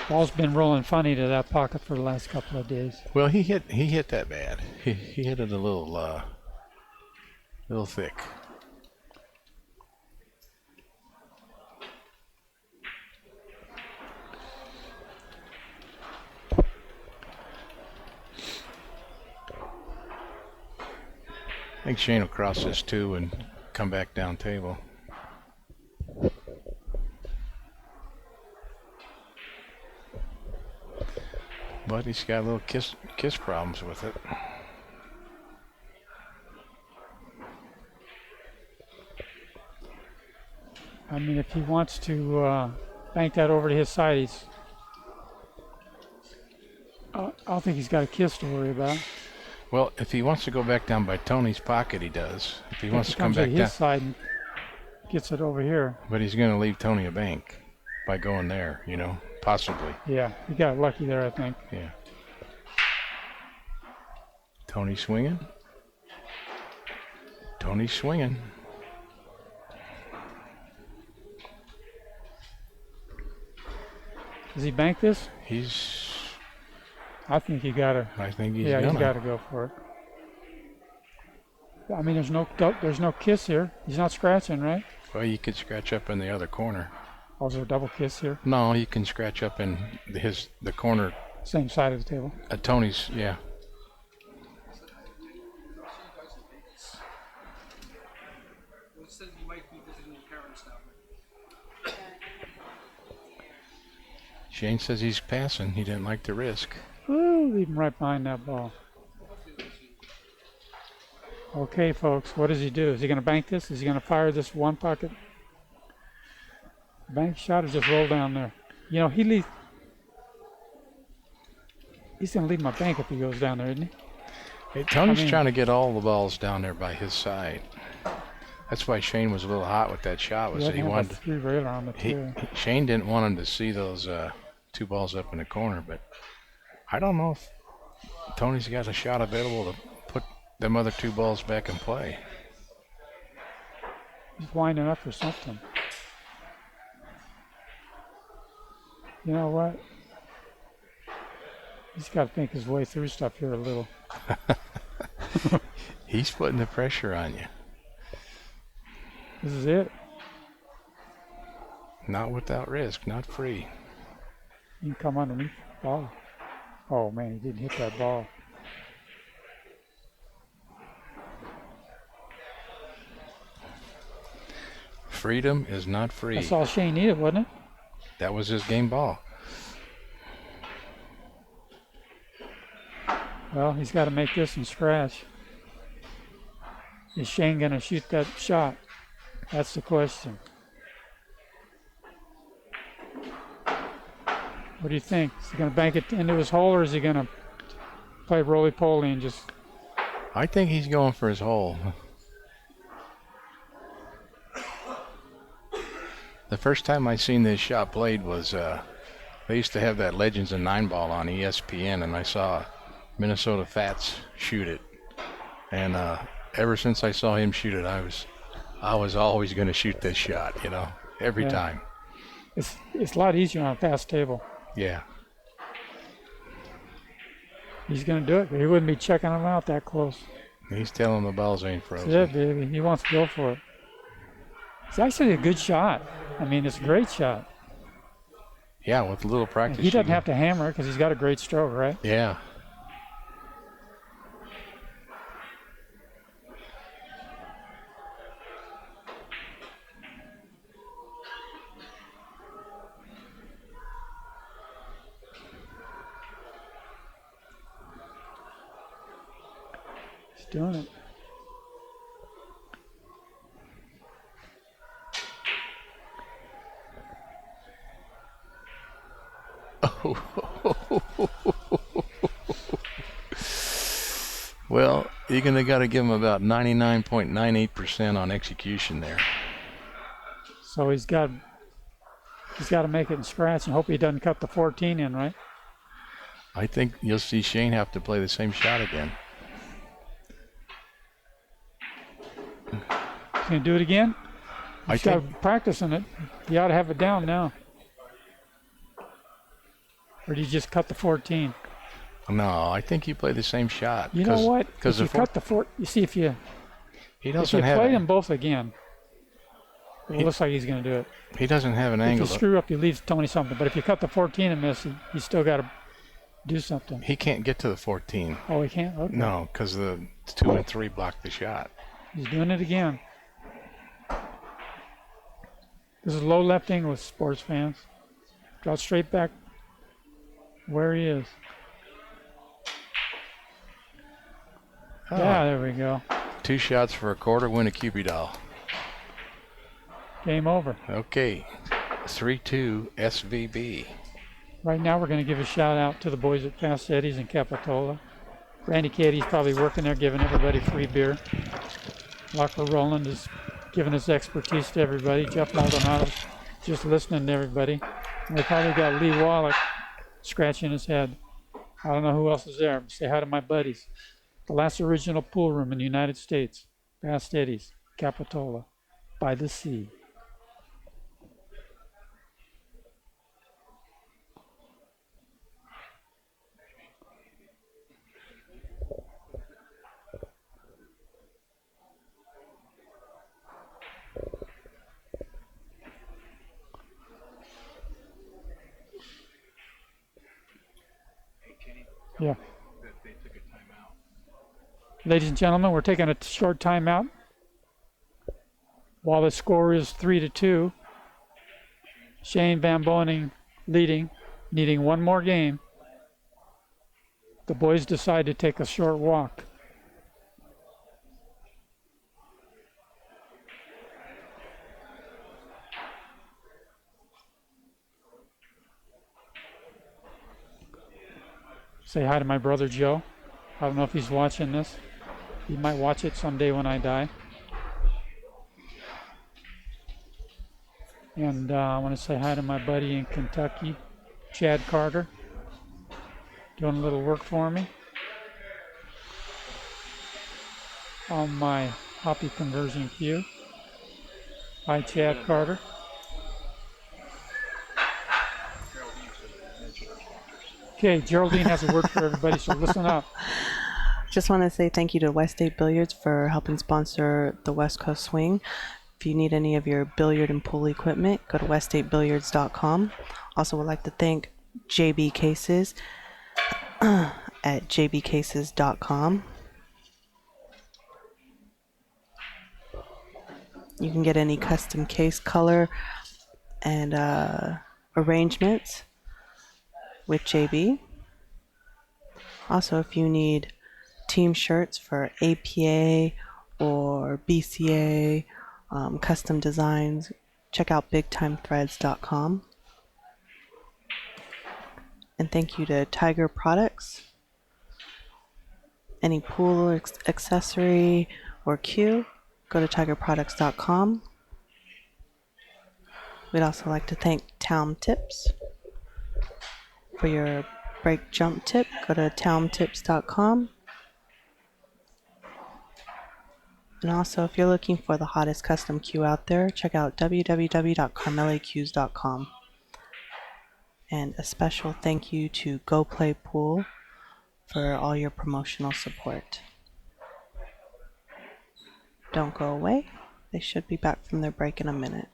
Ball's been rolling funny to that pocket for the last couple of days. Well, he hit that bad. He hit it a little thick. I think Shane will cross this too and come back down table. But he's got a little kiss problems with it. I mean, if he wants to bank that over to his side, I don't think he's got a kiss to worry about. Well, if he wants to go back down by Tony's pocket, he does. If he wants to come back to down, his side and gets it over here. but he's going to leave Tony a bank by going there, you know, possibly. Yeah, he got lucky there, I think. Yeah. Tony swinging. Tony swinging. Does he bank this? I think he got to. I think he's Yeah, gonna. he's got to go for it. I mean, there's no kiss here. He's not scratching, right? Well, you could scratch up in the other corner. Oh, is there a double kiss here? No, you can scratch up in the corner. Same side of the table. Tony's, yeah. Shane says he's passing. He didn't like the risk. Ooh, leave him right behind that ball. Okay, folks, what does he do? Is he going to bank this? Is he going to fire this one pocket? Bank shot or just roll down there? You know, he's going to leave my bank if he goes down there, isn't he? Hey, Tony's trying to get all the balls down there by his side. That's why Shane was a little hot with that shot. Was that he wanted a three-railer on the two. Shane didn't want him to see those two balls up in the corner, but I don't know if Tony's got a shot available to put them other two balls back in play. He's winding up or something. You know what? He's got to think his way through stuff here a little. He's putting the pressure on you. This is it. Not without risk, not free. You can come underneath the ball. Oh man, he didn't hit that ball. Freedom is not free. That's all Shane needed, wasn't it? That was his game ball. Well, he's got to make this and scratch. Is Shane going to shoot that shot? That's the question. What do you think? Is he going to bank it into his hole, or is he going to play roly-poly and just... I think he's going for his hole. The first time I seen this shot played was they used to have that Legends of 9 ball on ESPN, and I saw Minnesota Fats shoot it. And ever since I saw him shoot it, I was always going to shoot this shot, you know, every time. It's a lot easier on a fast table. Yeah. He's going to do it, but he wouldn't be checking them out that close. He's telling the balls ain't frozen. That's it, baby. He wants to go for it. It's actually a good shot. I mean, it's a great shot. Yeah, with a little practice. He doesn't have to hammer because he's got a great stroke, right? Yeah. He's doing it. Well, you're going to got to give him about 99.98% on execution there. So he's got He's got to make it in scratch and hope he doesn't cut the 14 in, right? I think you'll see Shane have to play the same shot again. He's going to do it again? I He's think got practicing it. He ought to have it down now. Or did he just cut the 14? no. I think you play the same shot. You know what? Because If you cut the 4, you see if you doesn't have play it. them both again, it looks like he's going to do it. He doesn't have an If angle. you screw up, you leave Tony something. But if you cut the 14 and miss, you still got to do something. He can't get to the 14. Oh, he can't? Okay. No, because the 2 and 3 block the shot. He's doing it again. This is low left English, sports fans. Draw straight back where he is. Oh, Yeah, there we go. 2 shots for a quarter, win a Cupid doll. Game over. Okay, 3-2 SVB. Right now, we're going to give a shout out to the boys at Fast Eddie's in Capitola. Randy Caddy's probably working there, giving everybody free beer. Locker Roland is giving his expertise to everybody. Jeff Maldonado's just listening to everybody. And we probably got Lee Wallach scratching his head. I don't know who else is there. Say hi to my buddies. The last original pool room in the United States. Fast Eddie's, Capitola, by the sea. Yeah. Ladies and gentlemen, we're taking a short timeout. While the score is 3-2, Shane VanBOENING leading, needing one more game. The boys decide to take a short walk. Say hi to my brother Joe. I don't know if he's watching this. He might watch it someday when I die. And I want to say hi to my buddy in Kentucky, Chad Carter, doing a little work for me on my hoppy conversion queue. Hi, Chad Carter. Okay, Geraldine has a word for everybody, so listen up. Just want to say thank you to West State Billiards for helping sponsor the West Coast Swing. If you need any of your billiard and pool equipment, go to weststatebilliards.com. Also would like to thank JB Cases at jbcases.com. You can get any custom case color and arrangements with JB. Also, if you need team shirts for APA or BCA, custom designs, check out bigtimethreads.com. And thank you to Tiger Products. Any pool accessory or cue, go to tigerproducts.com. We'd also like to thank Town Tips. For your break jump tip, go to towntips.com. And also, if you're looking for the hottest custom cue out there, check out www.carmelicues.com. And a special thank you to Go Play Pool for all your promotional support. Don't go away. They should be back from their break in a minute.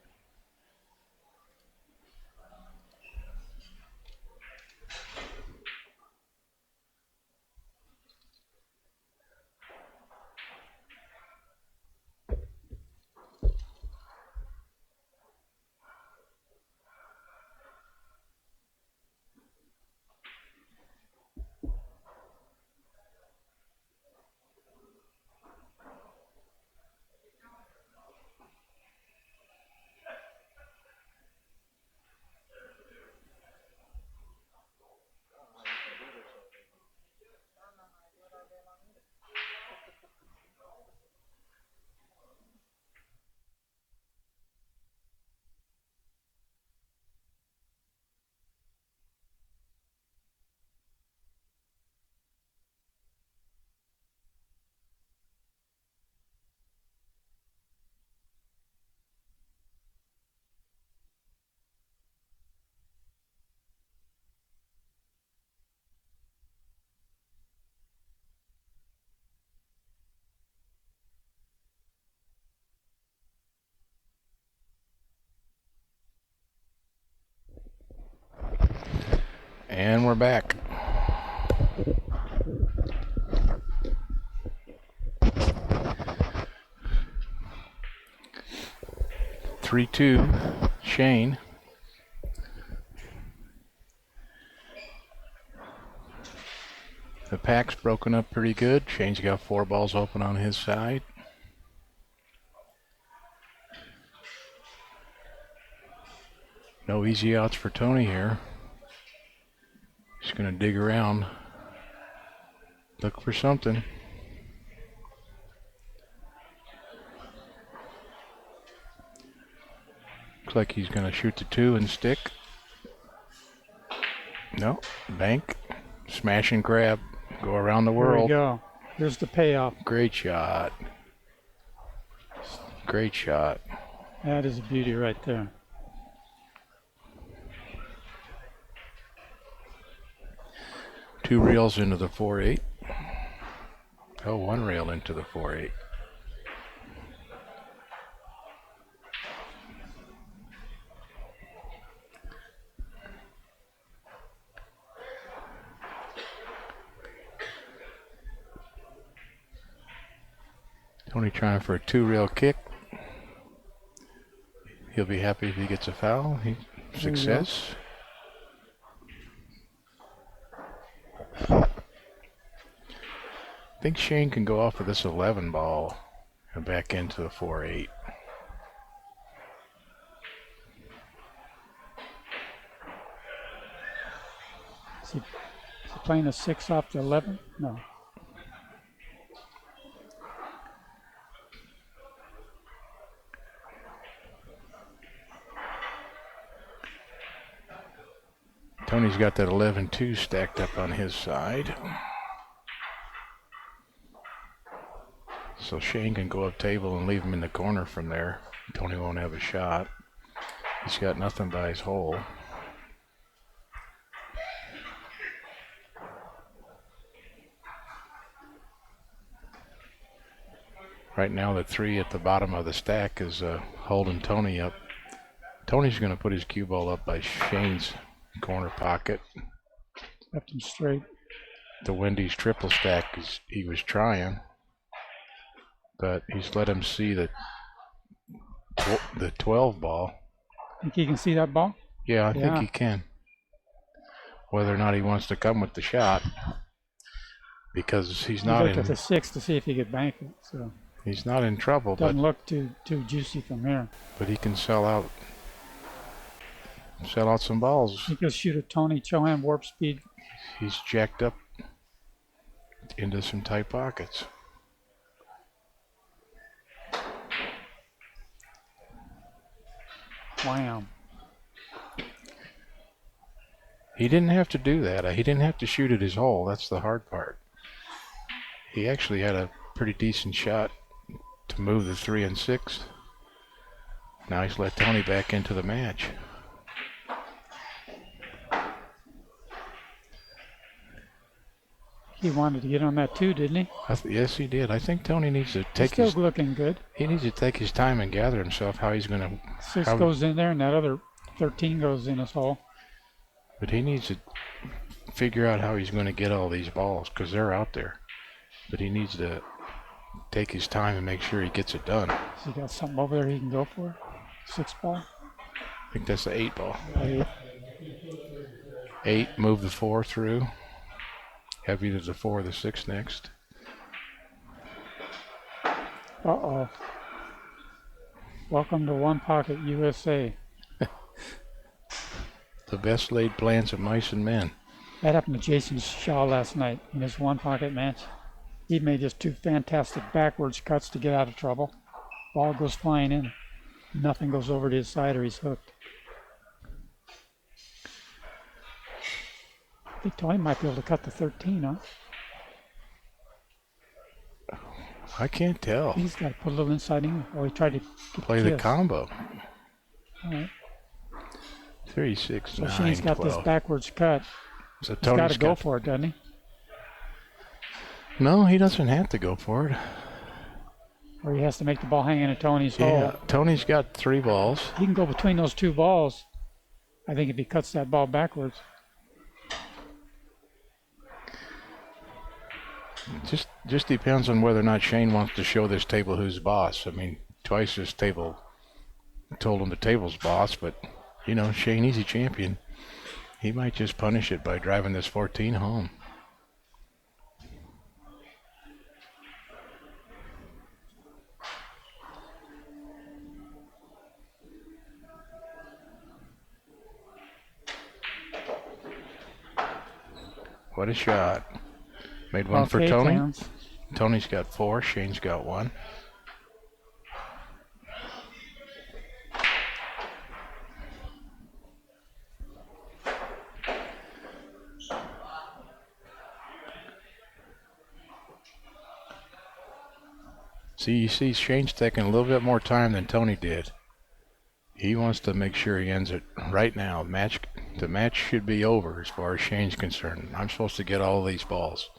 we're back. Three-two, Shane. The pack's broken up pretty good. Shane's got 4 balls open on his side. No easy outs for Tony here. He's going to dig around, look for something. Looks like he's going to shoot the 2 and stick. No, bank, smash and grab, go around the There we world. go. Here's the payoff. Great shot. Great shot. That is a beauty right there. Two reels into the 4-8. Oh, one rail into the 4-8. Tony trying for a 2-rail kick. He'll be happy if he gets a foul. Success. I think Shane can go off of this 11 ball and back into the 4-8. Is he playing a 6 off the 11? No. Tony's got that 11-2 stacked up on his side. So Shane can go up table and leave him in the corner from there. Tony won't have a shot. He's got nothing by his hole. Right now the 3 at the bottom of the stack is holding Tony up. Tony's going to put his cue ball up by Shane's corner pocket. Left him straight. The Wendy's triple stack is he was trying, but he's let him see the 12 ball. Think he can see that ball? Yeah, I think he can. Whether or not he wants to come with the shot, because he's not Look in. at the 6 to see if he could bank it. So He's not in trouble, but doesn't look too juicy from here. he can sell out some balls. He could shoot a Tony CHOHAN warp speed. He's jacked up into some tight pockets. Wham. He didn't have to do that. He didn't have to shoot at his hole. That's the hard part. He actually had a pretty decent shot to move the 3 and 6. Now he's let Tony back into the match. He wanted to get on that too, didn't he? Yes, he did. I think Tony needs to take He's still looking good. He needs to take his time and gather himself how he's going to. 6 goes in there, and that other 13 goes in his hole. But he needs to figure out how he's going to get all these balls, because they're out there. But he needs to take his time and make sure he gets it done. Has he got something over there he can go for? 6 ball? I think that's the 8 ball. 8. 8, move the 4 through. Have either the 4 or the 6 next. Uh-oh. Welcome to One Pocket USA. The best laid plans of mice and men. That happened to Jason Shaw last night in his One Pocket match. He made just 2 fantastic backwards cuts to get out of trouble. Ball goes flying in. Nothing goes over to his side or he's hooked. I think Tony might be able to cut the 13, huh? I can't tell. He's got to put a little inside in. Oh, he tried to Play the combo. All right. 3, 6, So 9, Shane's got 12. this backwards cut. So He's got Tony's to go for it, doesn't he? No, he doesn't have to go for it. Or he has to make the ball hang in a Tony's Yeah, hole. Tony's got 3 balls. He can go between those 2 balls. I think if he cuts that ball backwards. Just depends on whether or not Shane wants to show this table who's boss. I mean, twice this table told him the table's boss, but you know, Shane, he's a champion. He might just punish it by driving this 14 home. What a shot. Made one for Tony. Counts. Tony's got 4, Shane's got 1. See, you see Shane's taking a little bit more time than Tony did. He wants to make sure he ends it right now. The match should be over as far as Shane's concerned. I'm supposed to get all these balls.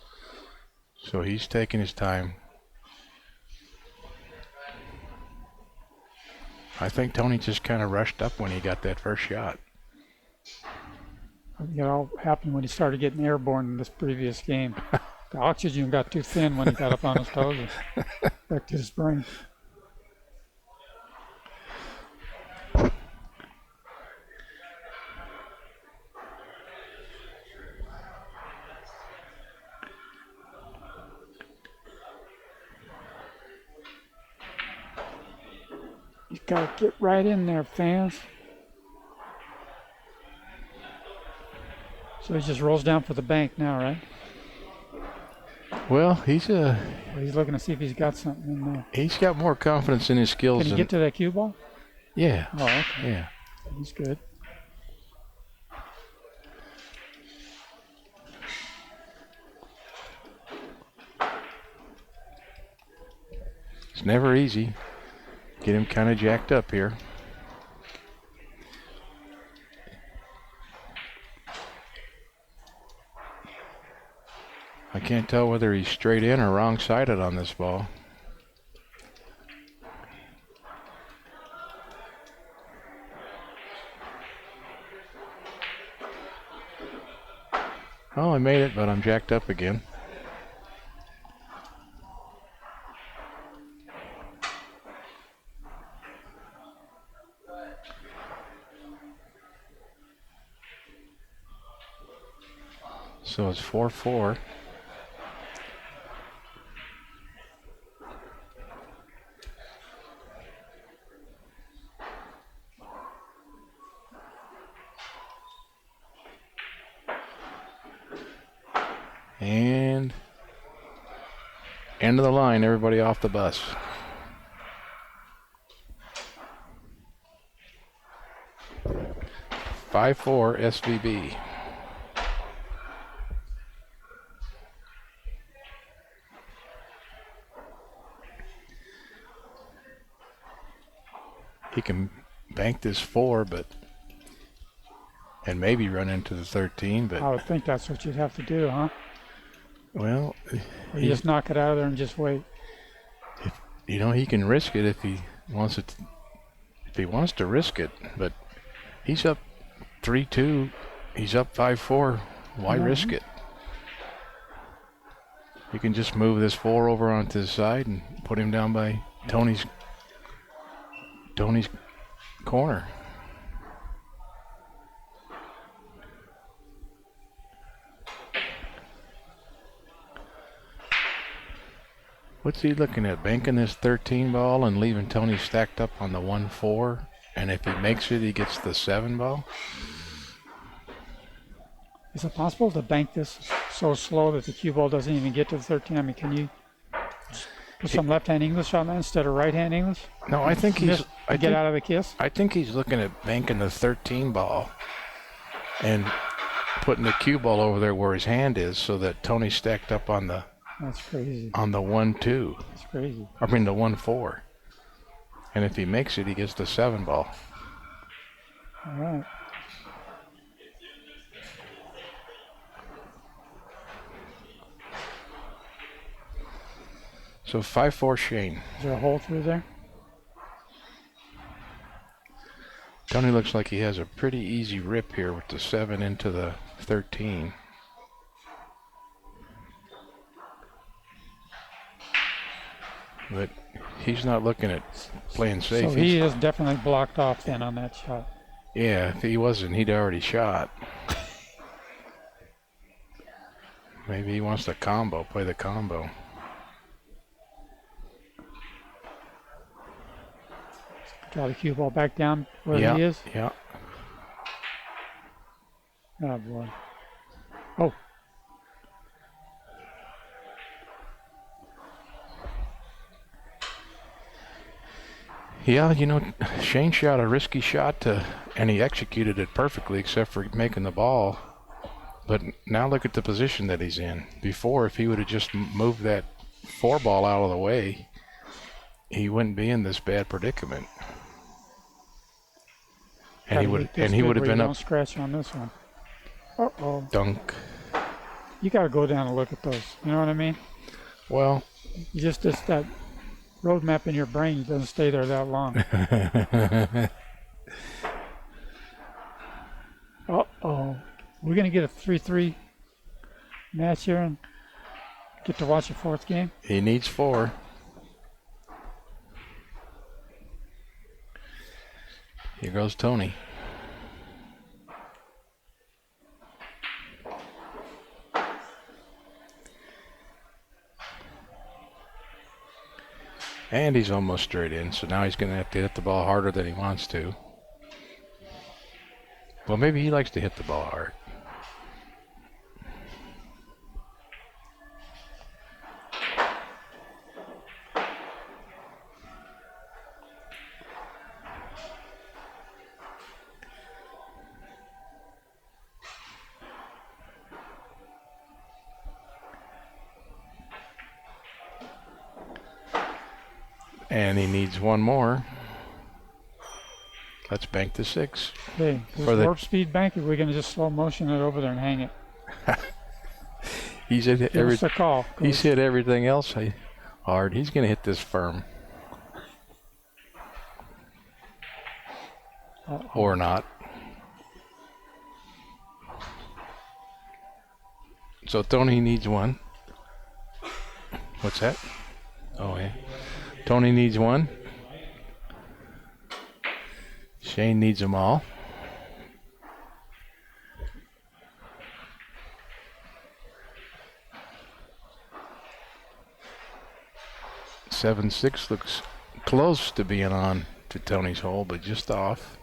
So he's taking his time. I think Tony just kind of rushed up when he got that first shot. It all happened when he started getting airborne in this previous game. The oxygen got too thin when he got up on his toes. Back to his brain. You gotta get right in there, fans. So he just rolls down for the bank now, right? Well, he's looking to see if he's got something in there. He's got more confidence in his skills. Can he get to that cue ball? Yeah. Oh, okay. Yeah. He's good. It's never easy. Get him kind of jacked up here. I can't tell whether he's straight in or wrong-sided on this ball. Oh, I made it, but I'm jacked up again. So it's 4-4. And end of the line, everybody off the bus. (5-4) SVB. He can bank this 4, and maybe run into the 13, but I would think that's what you'd have to do, huh? well, Or you just knock it out of there and just wait. You know, he can risk it if he wants it. If he wants to risk it, but he's up 3-2. He's up 5-4. Why risk it? You can just move this 4 over onto the side and put him down by Tony's corner. What's he looking at? Banking this 13 ball and leaving Tony stacked up on the 1-4, and if he makes it, he gets the 7 ball? Is it possible to bank this so slow that the cue ball doesn't even get to the 13? I mean, can you put some left-hand English on that instead of right-hand English? No, I think he's... Get out of the kiss? I think he's looking at banking the 13 ball and putting the cue ball over there where his hand is so that Tony's stacked up on the... That's crazy. On the 1-2. That's crazy. I mean the 1-4. And if he makes it, he gets the 7 ball. All right. So 5-4 Shane. Is there a hole through there? Tony looks like he has a pretty easy rip here with the 7 into the 13. but he's not looking at playing safe. So he is definitely blocked off then on that shot. Yeah, if he wasn't, he'd already shot. Maybe he wants the combo, play the combo. Draw the cue ball back down where he is. Yeah. Oh, boy. Oh. Yeah, you know, Shane shot a risky shot, and he executed it perfectly except for making the ball. But now look at the position that he's in. Before, if he would have just moved that 4 ball out of the way, he wouldn't be in this bad predicament. And he would have been up. Don't scratch on this one. Uh-oh. Dunk. You got to go down and look at those. You know what I mean? Well, You just that road map in your brain doesn't stay there that long. Uh-oh. We're going to get a 3-3 match here and get to watch a 4th game? he needs 4. Here goes Tony. And he's almost straight in, so now he's going to have to hit the ball harder than he wants to. Well, maybe he likes to hit the ball hard. And he needs 1 more. Let's bank the 6. Okay, For the- warp speed bank, or we're going to just slow motion it over there and hang it? He's hit Give us a call. He's hit everything else hard. He's going to hit this firm. Or not. So Tony needs 1. What's that? Oh, yeah. Tony needs 1. Shane needs them all. Seven, 6 looks close to being on to Tony's hole, but just off.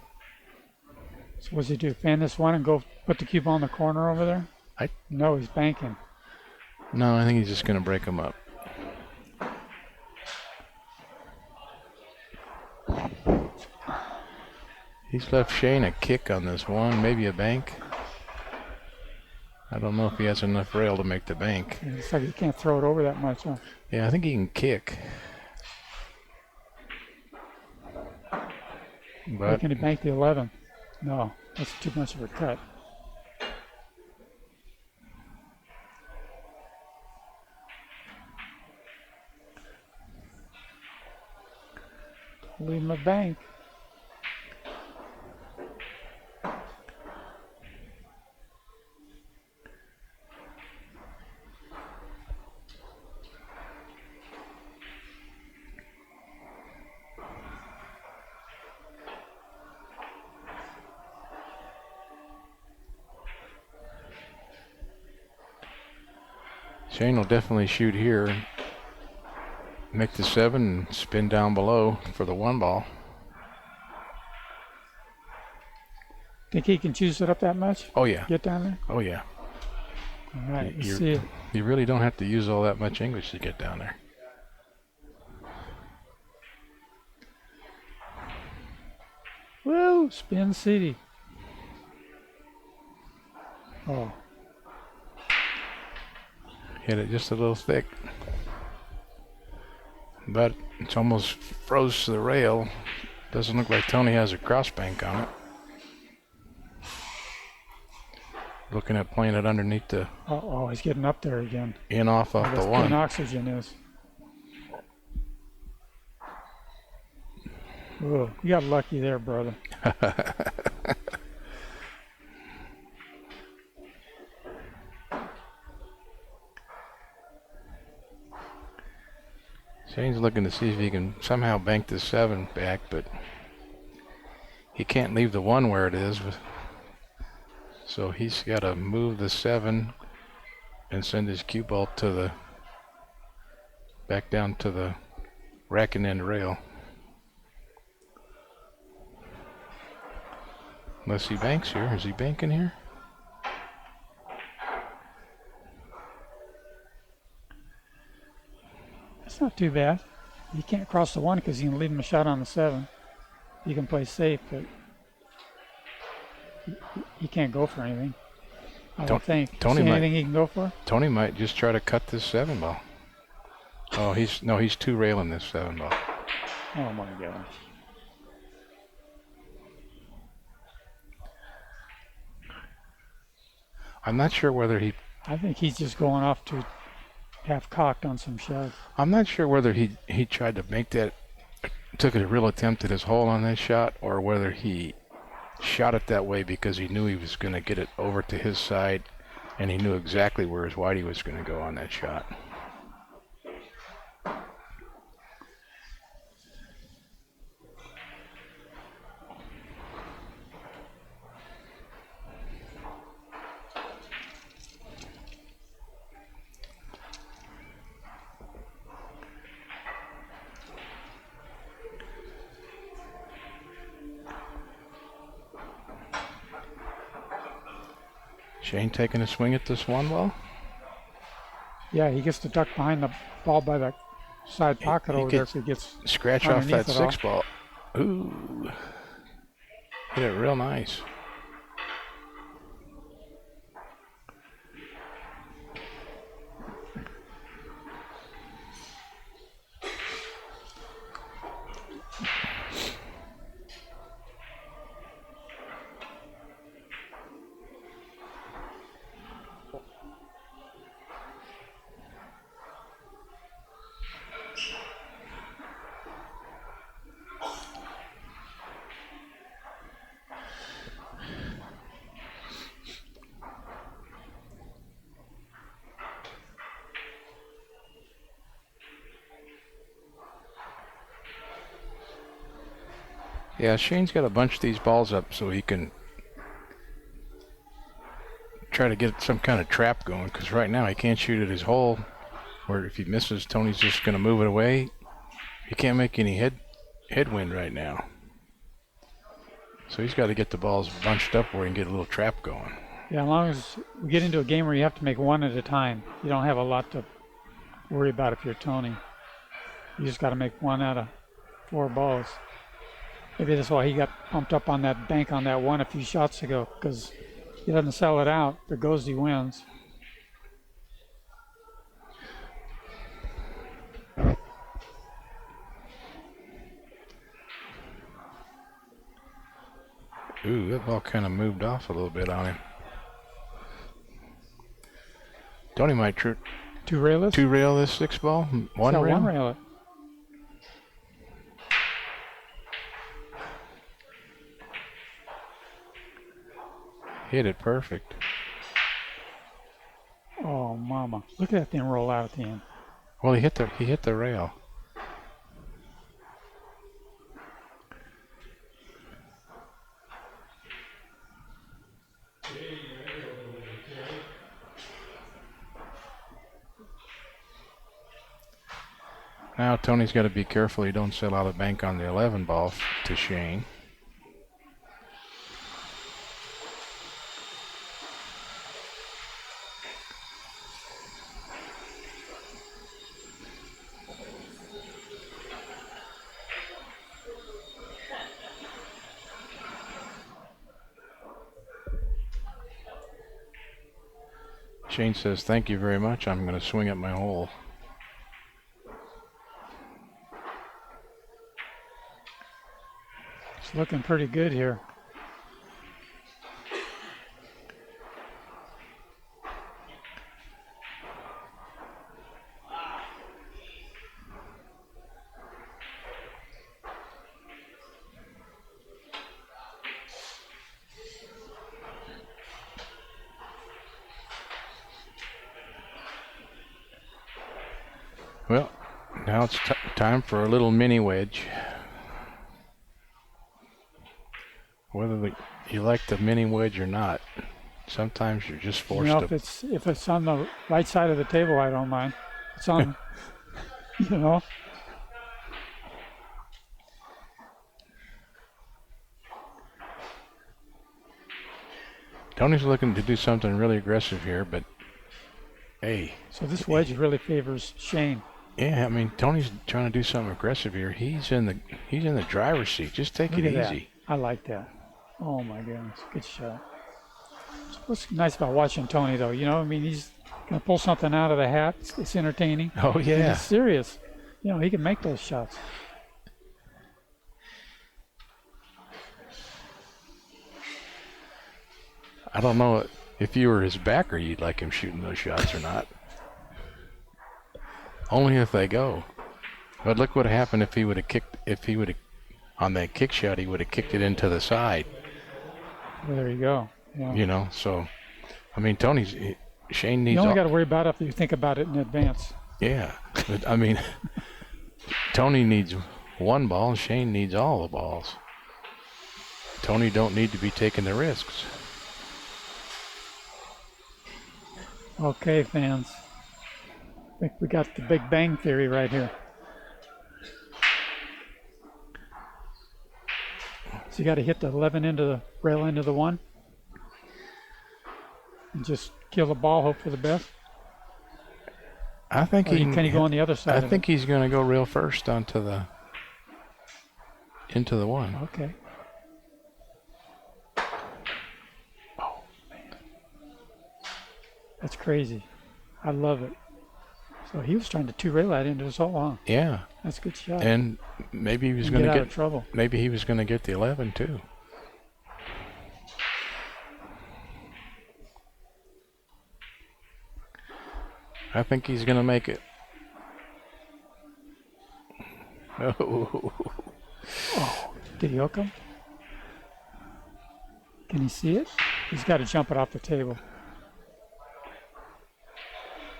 So what's he do? Fan this one and go put the cue ball in the corner over there? No, he's banking. No, I think he's just going to break them up. He's left Shane a kick on this one, maybe a bank. I don't know if he has enough rail to make the bank. It's like he can't throw it over that much, huh? Yeah, I think he can kick. But Can he bank the 11? No, that's too much of a cut. Leave him a bank. Shane will definitely shoot here, make the 7 and spin down below for the 1 ball. Think he can choose it up that much? Oh yeah. Get down there? Oh yeah. All right, let's You're- see it. You really don't have to use all that much English to get down there. Woo! Spin City. Oh, Hit it just a little thick. But it's almost froze to the rail. Doesn't look like Tony has a cross bank on it. Looking at playing it underneath the oh, he's getting up there again. in off Where the this 1. clean oxygen is. Ooh, you got lucky there, brother. Shane's looking to see if he can somehow bank this 7 back, but he can't leave the 1 where it is. So he's got to move the 7 and send his cue ball to the back down to the rack and end rail. Unless he banks here. Is he banking here? That's not too bad. You can't cross the 1 because you can leave him a shot on the 7. You can play safe, but he can't go for anything. I don't think. Tony See anything he can go for? Tony might just try to cut this 7 ball. Oh, he's 2 railing this 7 ball. Oh my God. I'm not sure whether he. I think he's just going off to half cocked on some shots. I'm not sure whether he tried to make that, took a real attempt at his hole on that shot, or whether he shot it that way because he knew he was going to get it over to his side, and he knew exactly where his whitey was going to go on that shot. Shane taking a swing at this 1 ball. Yeah, he gets to duck behind the ball by the side pocket over there if he gets scratch off that underneath it 6 ball. Ooh, hit it real nice. Yeah, Shane's got to bunch these balls up so he can try to get some kind of trap going, because right now he can't shoot at his hole, where if he misses, Tony's just going to move it away. He can't make any headwind right now. So he's got to get the balls bunched up where he can get a little trap going. Yeah, as long as we get into a game where you have to make 1 at a time, you don't have a lot to worry about if you're Tony. You just got to make 1 out of 4 balls. Maybe that's why he got pumped up on that bank on that 1 a few shots ago, because he doesn't sell it out. If it goes, he wins. Ooh, that ball kind of moved off a little bit on him. Tony might Two rail this 6 ball, 1 rail. 1 rail it. Hit it perfect. Oh, mama! Look at that thing roll out at the end. Well, he hit the rail. Now Tony's got to be careful he don't sell out a bank on the 11 ball to Shane. Shane says, "Thank you very much. I'm going to swing at my hole." It's looking pretty good here. Well, now it's Time for a little mini wedge. Whether you like the mini wedge or not, sometimes you're just forced to. If it's on the right side of the table, I don't mind. It's on, you know. Tony's looking to do something really aggressive here, but hey. So this wedge really favors Shane. Yeah, I mean Tony's trying to do something aggressive here. He's in the driver's seat. Just take Look it at easy. That. I like that. Oh my goodness, good shot. What's nice about watching Tony though, you know, I mean he's gonna pull something out of the hat. It's entertaining. Oh yeah. And he's serious. You know, he can make those shots. I don't know if you were his backer, you'd like him shooting those shots or not. Only if they go. But look what happened if he would have on that kick shot, he would have kicked it into the side. Well, there you go. Yeah. You know, so I mean, Shane needs. You only got to worry about it if you think about it in advance. Yeah, but I mean, Tony needs one ball. Shane needs all the balls. Tony don't need to be taking the risks. Okay, fans. I think we got the Big Bang Theory right here. So you got to hit the 11 into the rail into the 1. And just kill the ball, hope for the best. I think can he go on the other side? I think he's going to go real first into the 1. Okay. Oh man, that's crazy. I love it. So he was trying to 2-rail that into his hole, huh? Yeah. That's a good shot. And maybe he was going to get out of trouble. Maybe he was going to get the 11 too. I think he's going to make it. Oh. Oh, did he hook him? Can he see it? He's got to jump it off the table.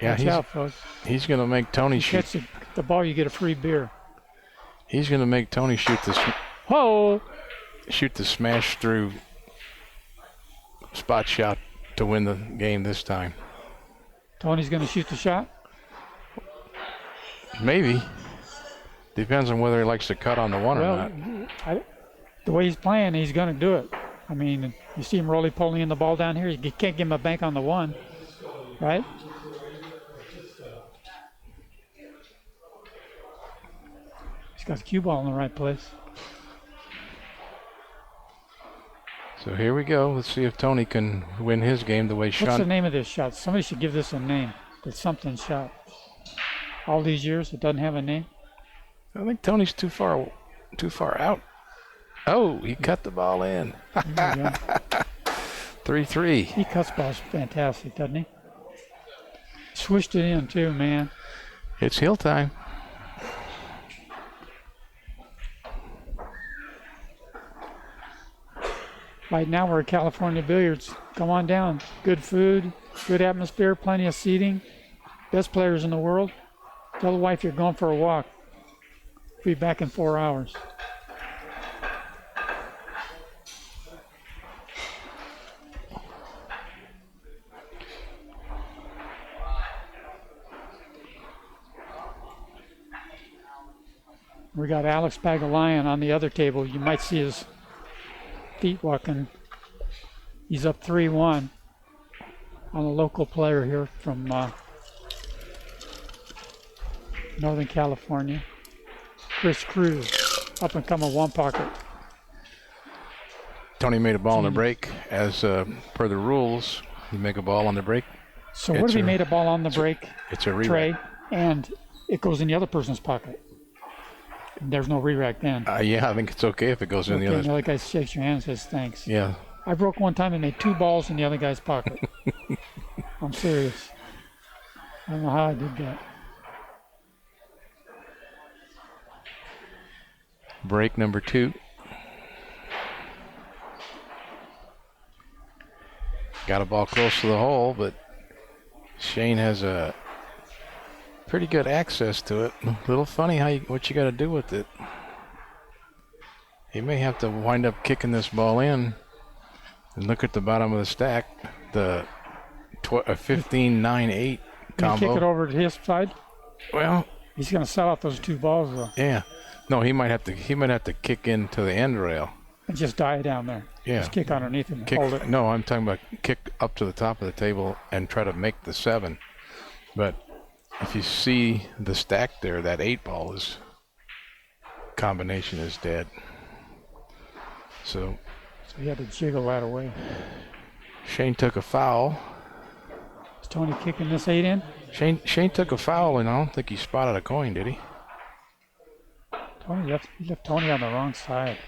Yeah, Watch out, folks. He's going to make Tony shoot. Catch the ball, you get a free beer. He's going to make Tony shoot Whoa! Shoot the smash through spot shot to win the game this time. Tony's going to shoot the shot? Maybe. Depends on whether he likes to cut on the 1 or not. The way he's playing, he's going to do it. I mean, you see him roly-poly in the ball down here. You can't give him a bank on the 1, right? He's got the cue ball in the right place. So here we go. Let's see if Tony can win his game the way Sean. What's the name of this shot? Somebody should give this a name. It's something shot. All these years, it doesn't have a name. I think Tony's too far out. Oh, he cut the ball in. 3-3. He cuts balls fantastic, doesn't he? Swished it in too, man. It's hill time. Right now we're at California Billiards. Come on down. Good food, good atmosphere, plenty of seating. Best players in the world. Tell the wife you're going for a walk. Be back in 4 hours. We got Alex Pagalian on the other table. You might see his feet walking. He's up 3-1 on a local player here from Northern California. Chris Cruz, up and coming 1 pocket. Tony made a ball on the break. As per the rules, you make a ball on the break. So what if he made a ball on the break, it's a tray, and it goes in the other person's pocket? There's no re-rack then. Yeah, I think it's okay if it goes in the other. And the other guy shakes your hand and says thanks. Yeah. I broke one time and made 2 balls in the other guy's pocket. I'm serious. I don't know how I did that. Break number 2. Got a ball close to the hole, but Shane has a pretty good access to it. A little funny what you got to do with it. He may have to wind up kicking this ball in and look at the bottom of the stack. The 15-9-8 combo. Kick it over to his side. Well, he's going to sell out those 2 balls though. Yeah. No, he might have to kick into the end rail and just die down there. Yeah. Just kick underneath him. Hold it. No, I'm talking about kick up to the top of the table and try to make the 7. But if you see the stack there, that 8 ball combination is dead. So he had to jiggle that away. Shane took a foul. Is Tony kicking this 8 in? Shane took a foul, and I don't think he spotted a coin, did he? He left Tony on the wrong side.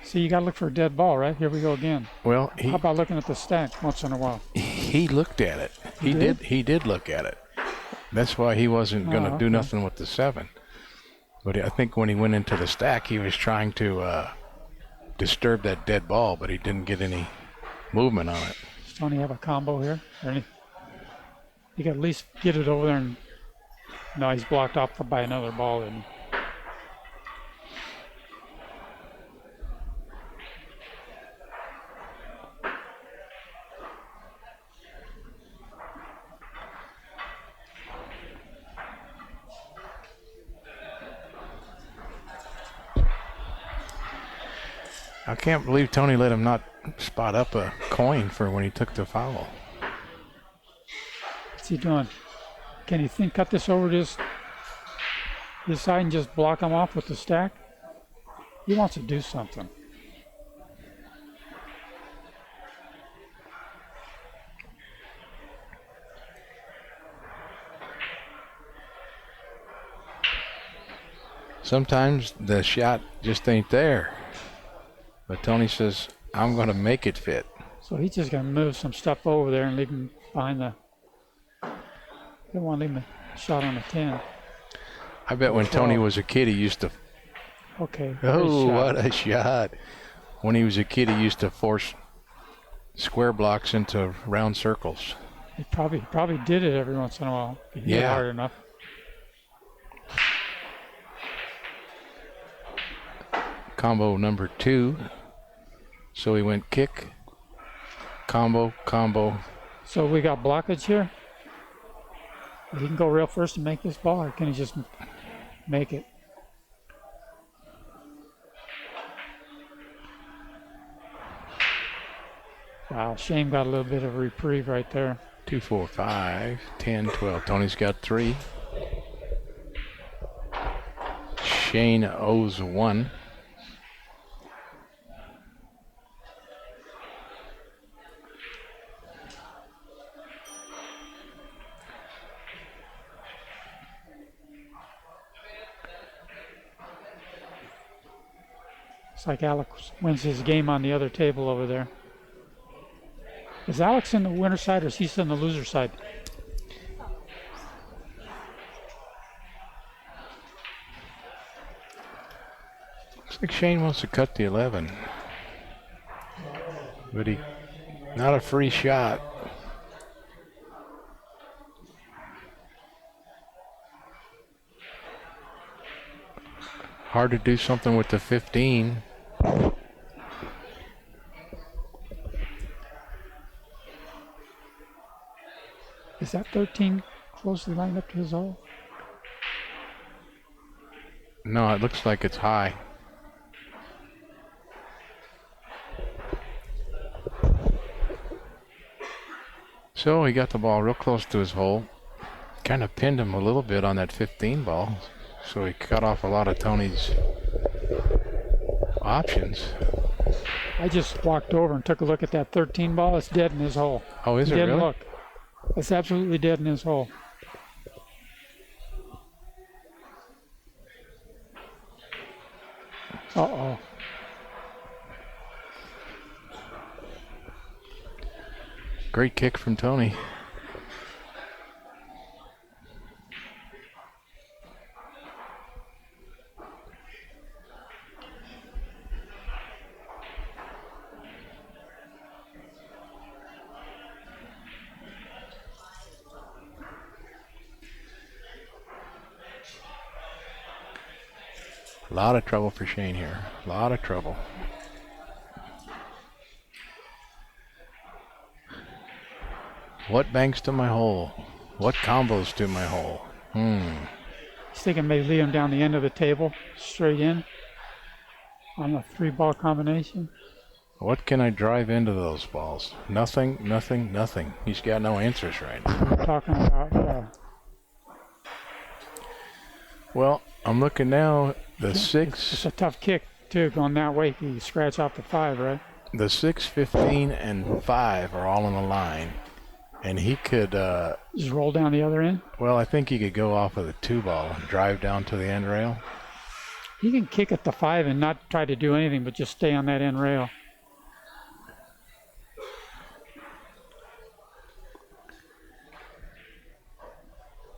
See, you got to look for a dead ball, right? Here we go again. Well, how about looking at the stack once in a while? He looked at it. He did look at it. That's why he wasn't going to do nothing with the 7. But I think when he went into the stack, he was trying to disturb that dead ball, but he didn't get any movement on it. Does Tony have a combo here? You got at least get it over there. And no, he's blocked off by another ball. And I can't believe Tony let him not spot up a coin for when he took the foul. What's he doing? Can he cut this over to his side and just block him off with the stack? He wants to do something. Sometimes the shot just ain't there. But Tony says, I'm going to make it fit. So he's just going to move some stuff over there and leave him behind the... Don't want to leave him a shot on a 10. I bet when Tony was a kid, he used to... Okay. Oh, what a shot. When he was a kid, he used to force square blocks into round circles. He probably did it every once in a while. If he hit hard enough. Combo number 2. So he went kick, combo, combo. So we got blockage here. He can go rail first and make this ball, or can he just make it? Wow, Shane got a little bit of a reprieve right there. 2, 4, 5, 10, 12. Tony's got 3. Shane owes 1. It's like Alex wins his game on the other table over there. Is Alex in the winner side or is he in the loser side? Looks like Shane wants to cut the 11. But not a free shot. Hard to do something with the 15. Is that 13 closely lined up to his hole? No, it looks like it's high. So he got the ball real close to his hole. Kind of pinned him a little bit on that 15 ball. So he cut off a lot of Tony's options. I just walked over and took a look at that 13 ball. It's dead in his hole. Oh, is it really? Look. It's absolutely dead in his hole. Uh-oh. Great kick from Tony. A lot of trouble for Shane here. A lot of trouble. What banks to my hole? What combos to my hole? He's thinking maybe lead him down the end of the table, straight in on a 3-ball combination. What can I drive into those balls? Nothing, nothing, nothing. He's got no answers right now. We're talking about Well, I'm looking now. The it's 6, a tough kick too, going that way. You scratch off the 5, right? the 6, 15, and 5 are all on the line, and he could. Just roll down the other end. Well, I think he could go off of the 2-ball and drive down to the end rail. He can kick at the 5 and not try to do anything, but just stay on that end rail.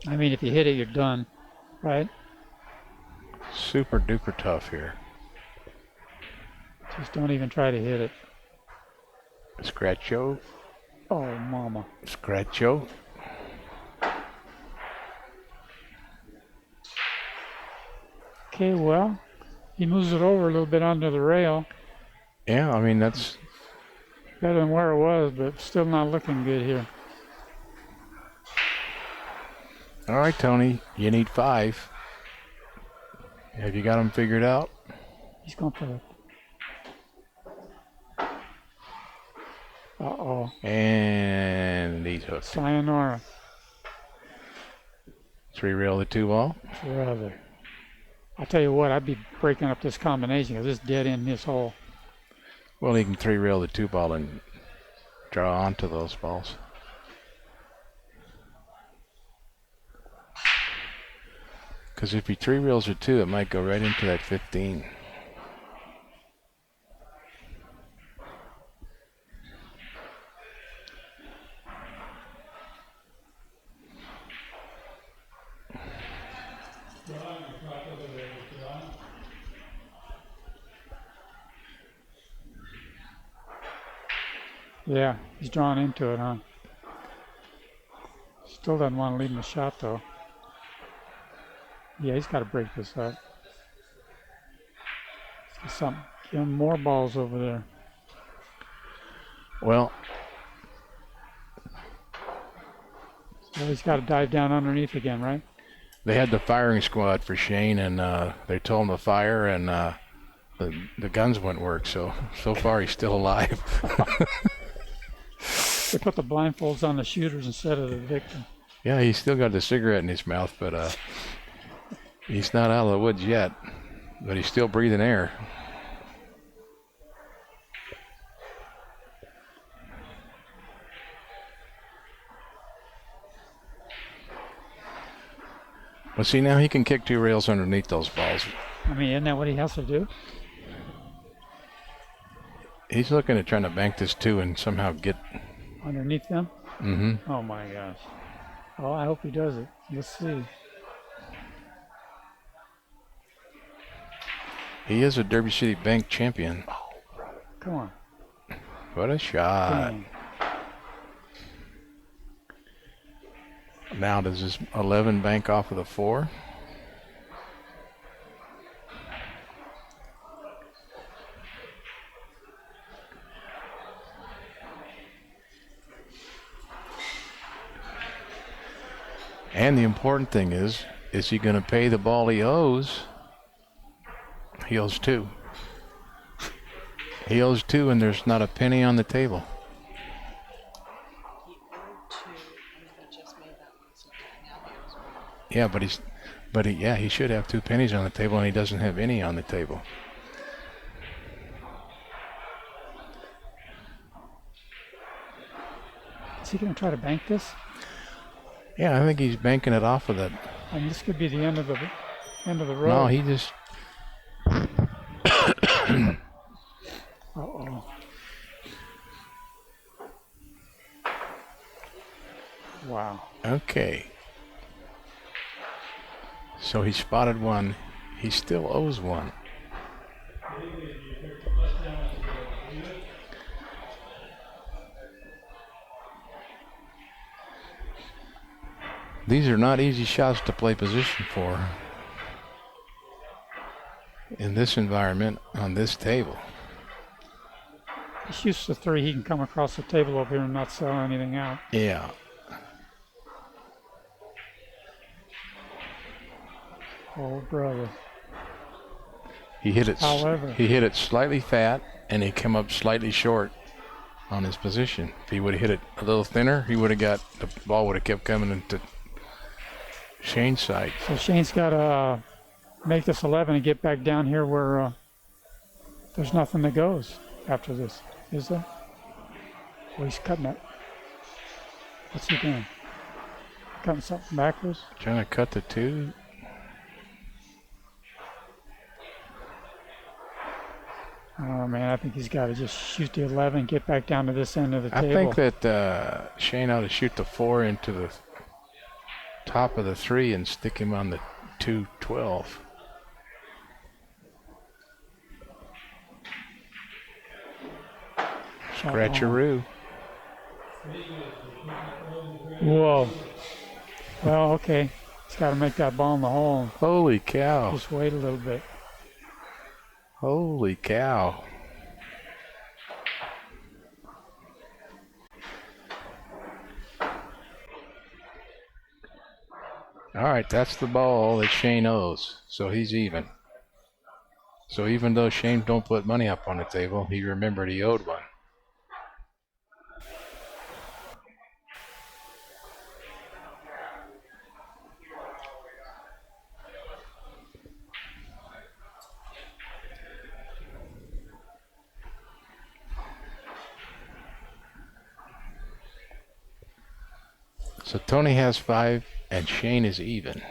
I mean, if you hit it, you're done, right? Super duper tough here. Just don't even try to hit it. Scratcho, Oh, mama. scratcho. Okay, well, he moves it over a little bit onto the rail. Yeah, I mean that's. Better than where it was, but still not looking good here. All right, Tony, you need 5. Have you got them figured out? He's going for it. Uh-oh. And he's hooked. Sayonara. 3 reel the 2-ball. Brother. I'll tell you what, I'd be breaking up this combination because it's dead in this hole. Well, he can 3 reel the 2-ball and draw onto those balls. Because if he 3 reels a 2, it might go right into that 15. Yeah, he's drawn into it, huh? Still doesn't want to leave him a shot, though. Yeah, he's got to break this up. Give him more balls over there. Well, So he's got to dive down underneath again, right? they had the firing squad for Shane, and they told him to fire, and the guns wouldn't work. So far, he's still alive. They put the blindfolds on the shooters instead of the victim. Yeah, he's still got the cigarette in his mouth, but he's not out of the woods yet. But he's still breathing air. Well, see, now he can kick 2 rails underneath those balls. I mean, isn't that what he has to do? He's looking at trying to bank this 2 and somehow get. Underneath them? Mm-hmm. Oh, my gosh. Well, I hope he does it. You'll see. He is a Derby City Bank champion. Come on. What a shot. Dang. Now does this 11 bank off of the 4? And the important thing is he going to pay the ball he owes? He owes 2. He owes 2, and there's not a penny on the table. Yeah, he should have 2 pennies on the table, and he doesn't have any on the table. Is he going to try to bank this? Yeah, I think he's banking it off of that. And this could be the end of the road. No, he just. Uh-oh. Wow. Okay. So he spotted 1. He still owes 1. These are not easy shots to play position for. in this environment on this table. He shoots the 3, he can come across the table over here and not sell anything out. Yeah. Oh, brother. He hit it. However. He hit it slightly fat, and he came up slightly short on his position. If he would have hit it a little thinner, he would have got the ball. Would have kept coming into Shane's side. So Shane's got to make this 11 and get back down here where there's nothing that goes after this, is there? Oh, he's cutting it. What's he doing? Cutting something backwards? Trying to cut the 2. Oh man, I think he's got to just shoot the 11, get back down to this end of the I table. think that Shane ought to shoot the 4 into the top of the 3 and stick him on the 2-12. Scratcheroo. Whoa. Well, okay. He's got to make that ball in the hole. Holy cow. Just wait a little bit. Holy cow. All right, that's the ball that Shane owes, so he's even. So even though Shane don't put money up on the table, he remembered he owed one. So Tony has 5 and Shane is even.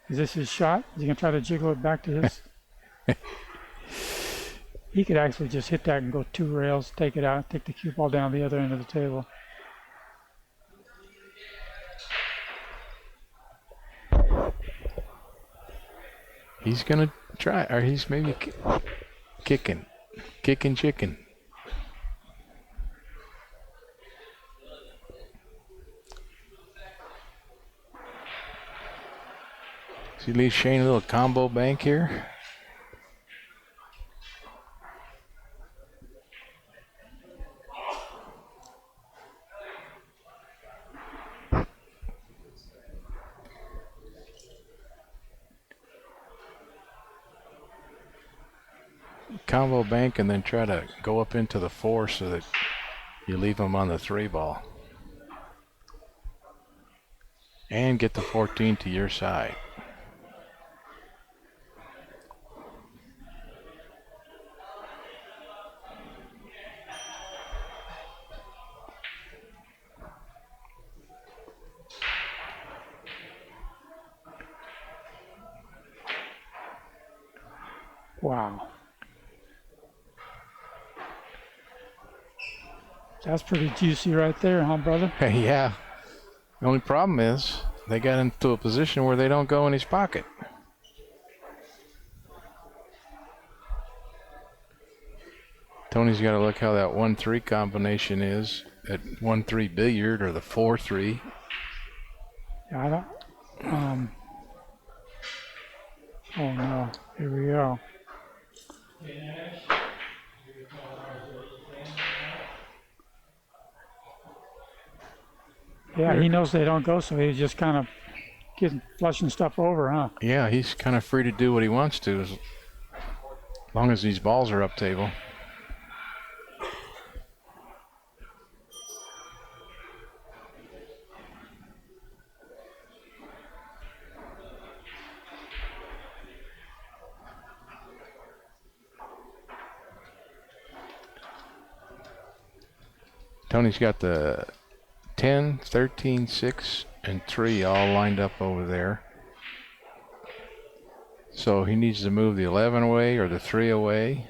Is this his shot? Is he going to try to jiggle it back to his? He could actually just hit that and go 2 rails, take it out, take the cue ball down the other end of the table. He's going to try, or he's maybe kicking chicken. So he leaves Shane a little combo bank here. Combo bank and then try to go up into the 4 so that you leave him on the 3 ball. And get the 14 to your side. Wow. That's pretty juicy right there, huh, brother? Yeah. The only problem is they got into a position where they don't go in his pocket. Tony's got to look how that 1-3 combination is at 1-3 billiard or the 4-3. Yeah, I don't. Oh no! Here we go. Yeah, he knows they don't go, so he's just kind of flushing stuff over, huh? Yeah, he's kind of free to do what he wants to as long as these balls are up table. Tony's got the 10, 13, 6, and 3 all lined up over there. So he needs to move the 11 away or the 3 away.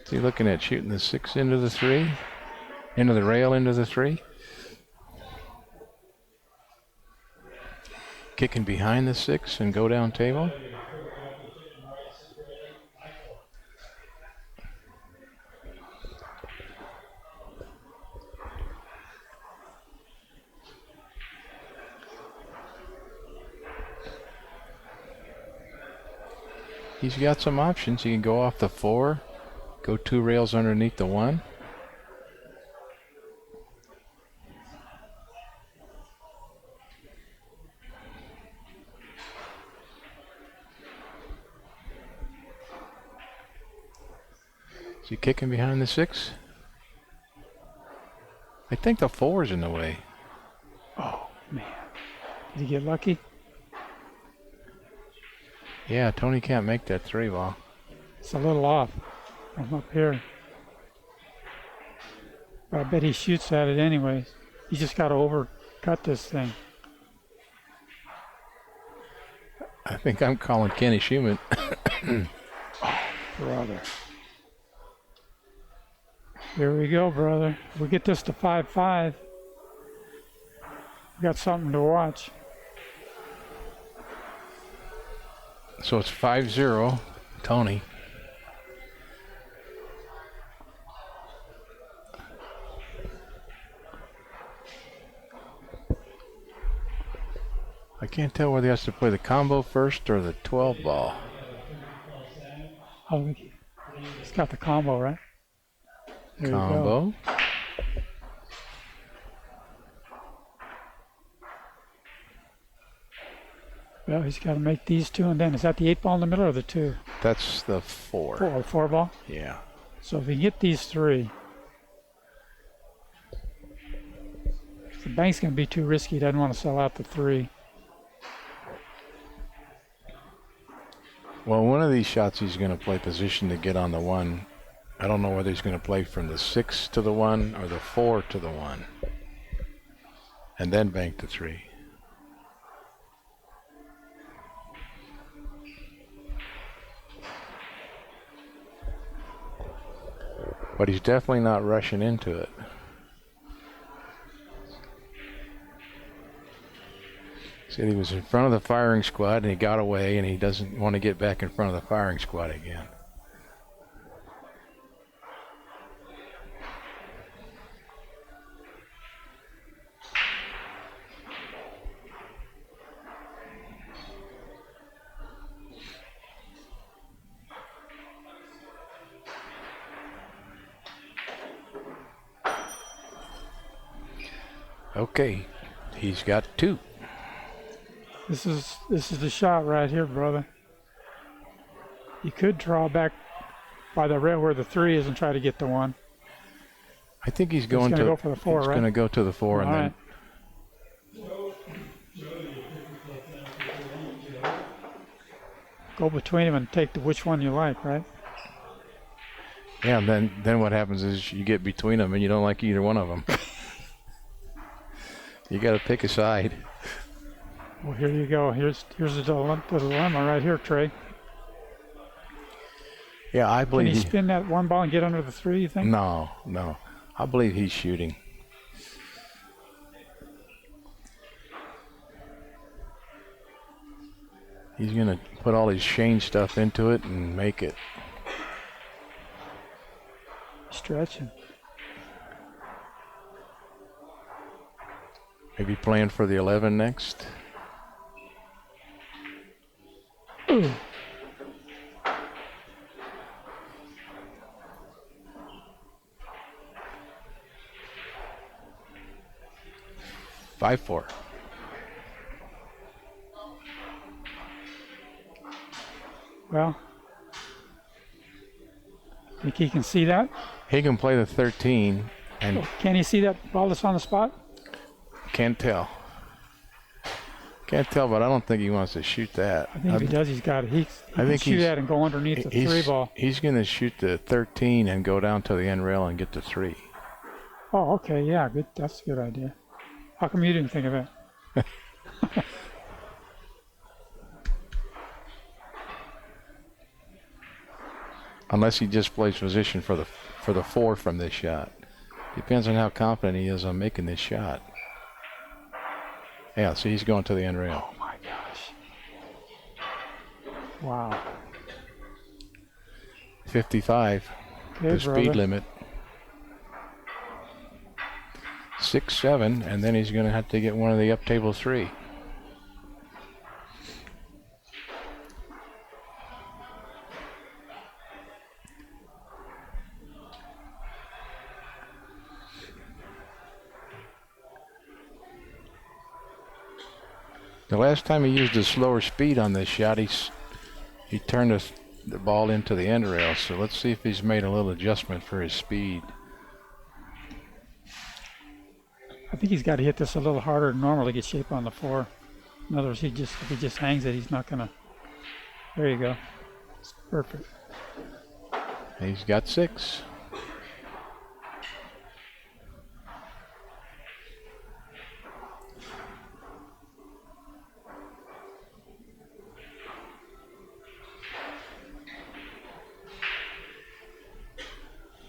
Is he looking at shooting the 6 into the 3? Into the rail into the 3? Kicking behind the 6 and go down table? He's got some options. He can go off the 4, go 2 rails underneath the 1. Is he kicking behind the 6? I think the 4 is in the way. Oh, man. Did he get lucky? Yeah, Tony can't make that 3 ball. It's a little off from up here. But I bet he shoots at it anyways. He just got to overcut this thing. I think I'm calling Kenny Schumann. Brother. Here we go, brother. If we get this to 5-5, we got something to watch. So it's 5-0, Tony. I can't tell whether he has to play the combo first or the 12 ball. Oh, he's got the combo, right? There you go. Combo. Well, he's got to make these 2, and then is that the 8 ball in the middle or the 2? That's the 4. 4 ball? Yeah. So if he can get these 3, the bank's going to be too risky. He doesn't want to sell out the 3. Well, one of these shots he's going to play position to get on the 1. I don't know whether he's going to play from the 6 to the 1 or the 4 to the 1. And then bank the 3. But he's definitely not rushing into it. Said he was in front of the firing squad and he got away, and he doesn't want to get back in front of the firing squad again. Okay, he's got 2. This is the shot right here, brother. You could draw back by the rail where the 3 is and try to get the 1. I think he's going to go for the 4, he's right? going to go to the 4 and All then go between them and take which one you like, right? yeah, and then what happens is you get between them and you don't like either one of them. You got to pick a side. Well, here you go. Here's the dilemma right here, Trey. Yeah, I Can believe he spin that 1 ball and get under the 3, you think? No. I believe he's shooting. He's going to put all his Shane stuff into it and make it. Stretching. Maybe playing for the 11 next. Ooh. Five, 4. Well, think he can see that? He can play the 13 and Can he see that ball that's on the spot? can't tell. Can't tell, but I don't think he wants to shoot that. I think if he does, he's got it. He can think shoot he's- that and go underneath the 3 ball. He's going to shoot the 13 and go down to the end rail and get the 3. Oh, okay, yeah, good. That's a good idea. How come you didn't think of that? Unless he just plays position for the 4 from this shot. Depends on how confident he is on making this shot. Yeah, see, he's going to the end rail. Oh my gosh. Wow. 55, Okay, the speed brother. limit. 6-7, and then he's going to have to get one of the up table 3. The last time he used a slower speed on this shot, he turned the ball into the end rail. So let's see if he's made a little adjustment for his speed. I think he's got to hit this a little harder than normal to get shape on the floor. In other words, if he just hangs it, he's not gonna. There you go. It's perfect. He's got 6.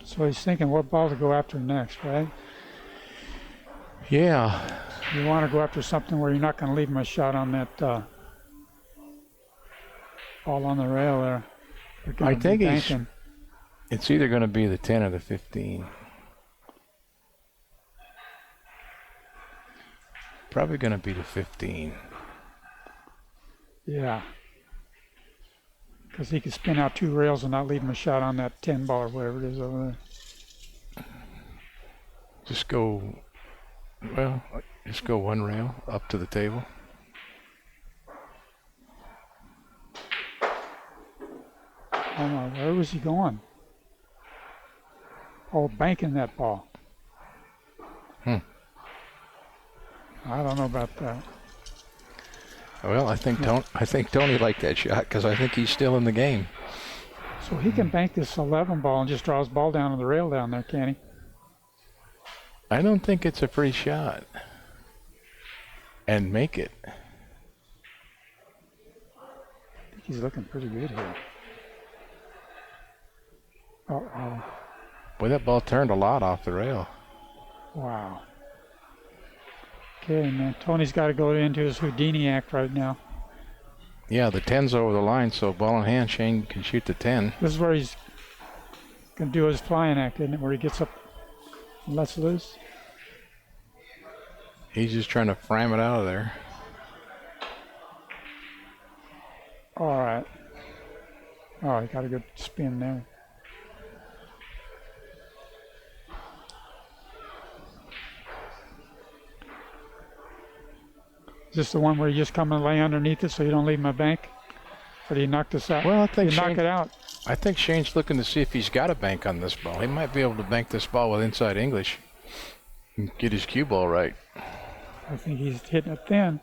So he's thinking what ball to go after next, right? Yeah. You want to go after something where you're not going to leave him a shot on that ball on the rail there. I think it's either going to be the 10 or the 15. Probably going to be the 15. Yeah. Because he could spin out 2 rails and not leave him a shot on that 10 ball or whatever it is over there. Just go 1 rail up to the table. Oh no, where was he going? Oh, banking that ball. I don't know about that. Well, I think Tony liked that shot because I think he's still in the game. So he can bank this 11 ball and just draw his ball down on the rail down there, can he? I don't think it's a free shot. And make it. I think he's looking pretty good here. Uh-oh. Boy, that ball turned a lot off the rail. Wow. Okay, man. Tony's got to go into his Houdini act right now. Yeah, the 10's over the line, so ball in hand, Shane can shoot the 10. This is where he's going to do his flying act, isn't it? Where he gets up and lets loose. He's just trying to fram it out of there. All right. Oh, he got a good spin there. Is this the one where you just come and lay underneath it so you don't leave him a bank? Or do you knock this out? Well, I think you knock it out. I think Shane's looking to see if he's got a bank on this ball. He might be able to bank this ball with inside English and get his cue ball right. I think he's hitting it thin.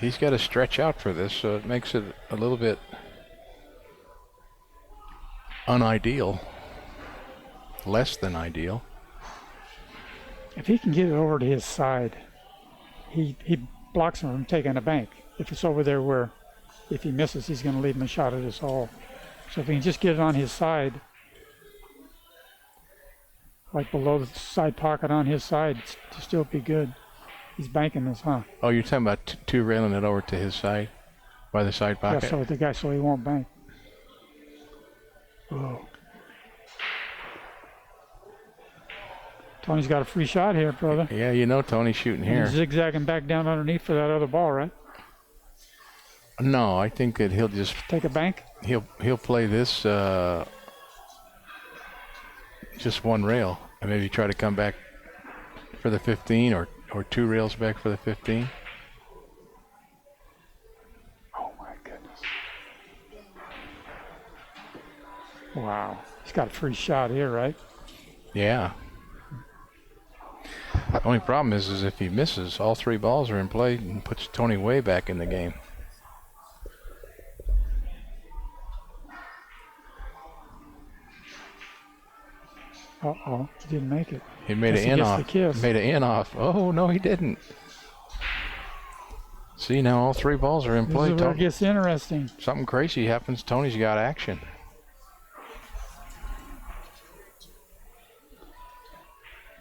He's got to stretch out for this, so it makes it a little bit unideal. Less than ideal. If he can get it over to his side, he blocks him from taking a bank. If it's over there where if he misses, he's going to leave him a shot at his hole. So if he can just get it on his side, like below the side pocket on his side, to still be good. He's banking this, huh? Oh, you're talking about 2 railing it over to his side, by the side pocket? Yeah, so the guy, so he won't bank. Oh. Tony's got a free shot here, brother. Yeah, you know Tony's shooting here. He's zigzagging back down underneath for that other ball, right? No, I think that he'll just take a bank. He'll play this just 1 rail and maybe try to come back for the 15 or 2 rails back for the 15. Oh my goodness! Wow, he's got a free shot here, right? Yeah. The only problem is if he misses, all 3 balls are in play and puts Tony way back in the game. Uh-oh, he didn't make it. He made an in off. Made an in off. Oh, no, he didn't. See, now all 3 balls are in play. This is where it gets interesting. Something crazy happens. Tony's got action.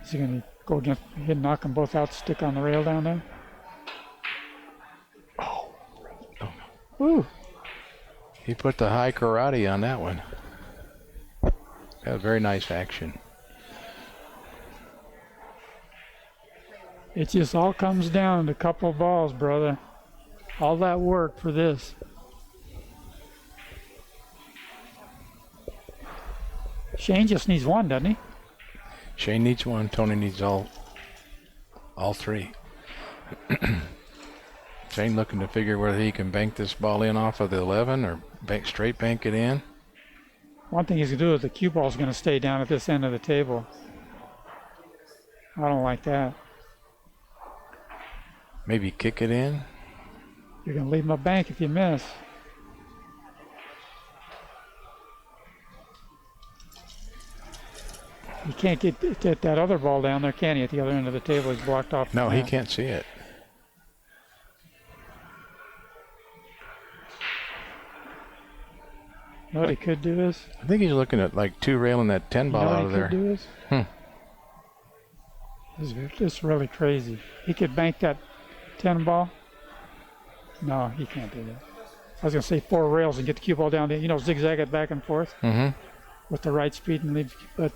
Is he going to go against him, knock them both out, stick on the rail down there? Oh. Woo. He put the high karate on that one. Got very nice action. It just all comes down to a couple of balls, brother. All that work for this. Shane just needs 1, doesn't he? Shane needs one. Tony needs all three. Shane looking to figure whether he can bank this ball in off of the 11 or straight bank it in. One thing he's going to do is the cue ball is going to stay down at this end of the table. I don't like that. Maybe kick it in. You're going to leave him a bank if you miss. You can't get that other ball down there, can you? At the other end of the table, he's blocked off. No, he can't see it. You know what he could do is? I think he's looking at like two railing that 10 ball out of there. What he could do is? This is really crazy. He could bank that 10 ball. No, he can't do that. I was going to say 4 rails and get the cue ball down there. You know, zigzag it back and forth with the right speed and leave. But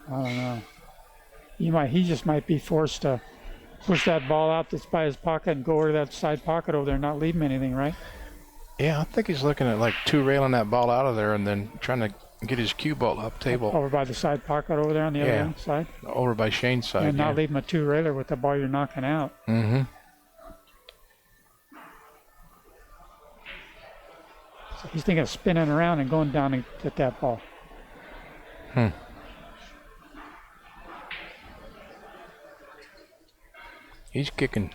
I don't know. He just might be forced to push that ball out that's by his pocket and go over to that side pocket over there and not leave him anything, right? Yeah, I think he's looking at like two railing that ball out of there and then trying to get his cue ball up table. Over by the side pocket over there on the other side? Over by Shane's side. And not leave him a 2-railer with the ball you're knocking out. Mm-hmm. So he's thinking of spinning around and going down and get that ball. He's kicking.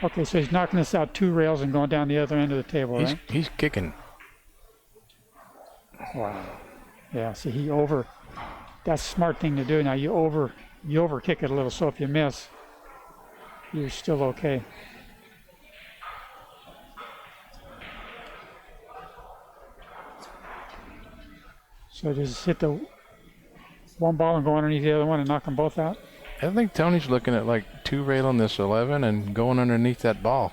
Okay, so he's knocking this out 2 rails and going down the other end of the table, right? He's kicking. Wow. Yeah, see, that's a smart thing to do. Now you over kick it a little, so if you miss, you're still okay. So just hit the one ball and go underneath the other one and knock them both out? I think Tony's looking at like two railing this 11 and going underneath that ball.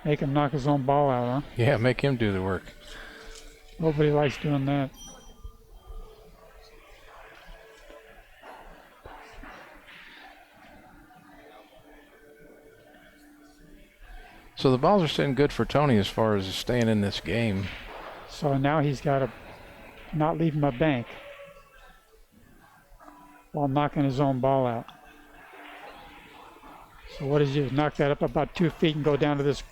Make him knock his own ball out, huh? Yeah, make him do the work. Nobody likes doing that. So the balls are sitting good for Tony as far as staying in this game. So now he's got to not leave him a bank while knocking his own ball out. So what does he do? Knock that up about 2 feet and go down to this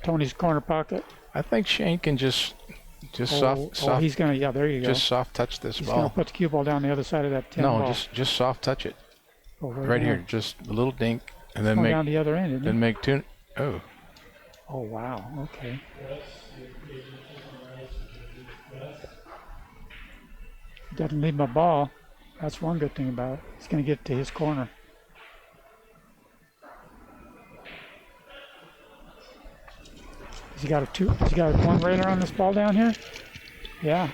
Tony's corner pocket. I think Shane can just soft. He's gonna. Yeah, there you go. Just soft touch this he's ball. He's gonna put the cue ball down the other side of that 10 ball. No, just soft touch it. Oh, right here, just a little dink, and then go make down the other end. Then make two. Oh. Oh wow. Okay. Doesn't leave my ball. That's one good thing about it. He's gonna get to his corner. Has he got a 1 railer on this ball down here? Yeah.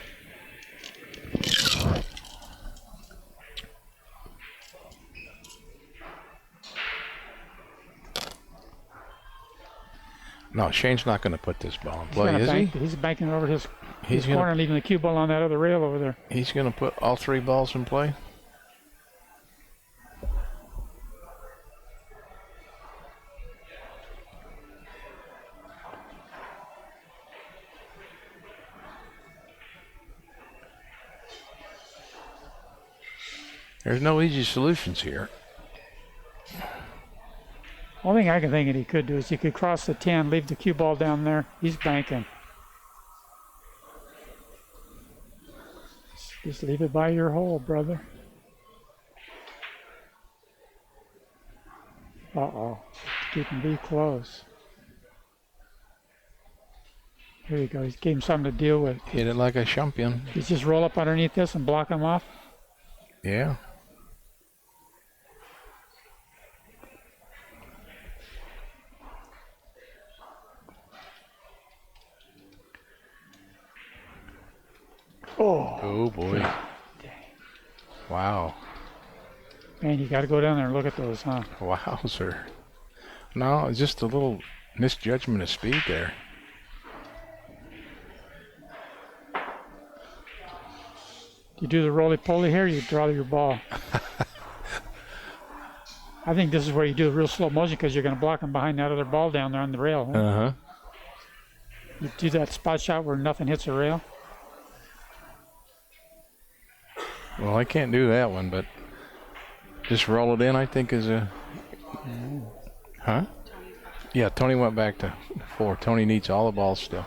No, Shane's not going to put this ball in play, is he? He's banking over his corner, leaving the cue ball on that other rail over there. He's going to put all 3 balls in play? There's no easy solutions here. Only thing I can think that he could do is he could cross the 10, leave the cue ball down there. He's banking. Just leave it by your hole, brother. Uh-oh. Keep him be close. Here you go. He gave him something to deal with. Hit it like a champion. He's just roll up underneath this and block him off. Yeah. Oh boy. Dang. Wow. Man, you got to go down there and look at those, huh? Wowzer. No, it's just a little misjudgment of speed there. You do the roly-poly here, you draw your ball. I think this is where you do the real slow motion because you're going to block him behind that other ball down there on the rail. Huh? Uh-huh. You do that spot shot where nothing hits the rail. Well, I can't do that one, but just roll it in, I think, is a... Huh? Yeah, Tony went back to 4. Tony needs all the balls still.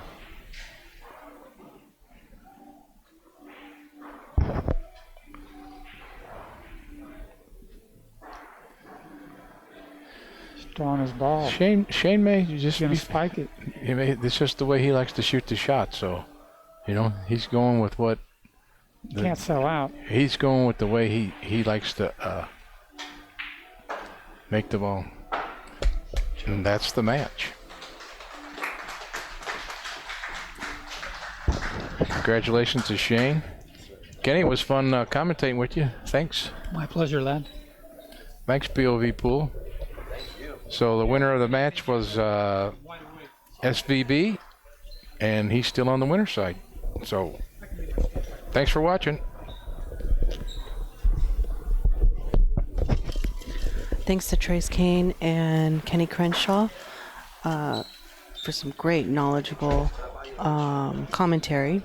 He's drawing his ball. Shane may just He's going be... to spike it. It's just the way he likes to shoot the shot, so, you know, he's going with what... Can't sell out. He's going with the way he likes to make the ball. And that's the match. Congratulations to Shane. Kenny, it was fun commentating with you. Thanks. My pleasure, lad. Thanks, POVPOOL. So the winner of the match was SVB, and he's still on the winner's side. So thanks for watching. Thanks to Trace Kane and Kenny Crenshaw for some great knowledgeable commentary.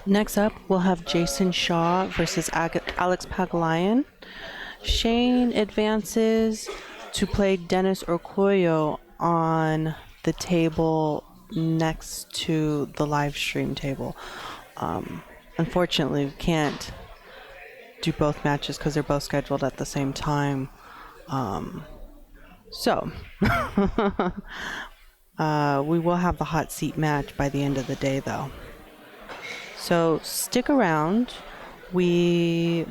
Next up, we'll have Jason Shaw versus Alex Paglayan. Shane advances to play Dennis Orcoyo on the table next to the live stream table. Unfortunately, we can't do both matches because they're both scheduled at the same time. So we will have the hot seat match by the end of the day, though. So stick around. We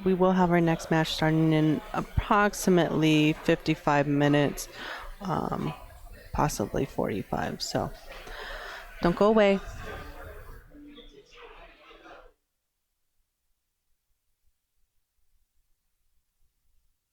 will have our next match starting in approximately 55 minutes, possibly 45. So don't go away.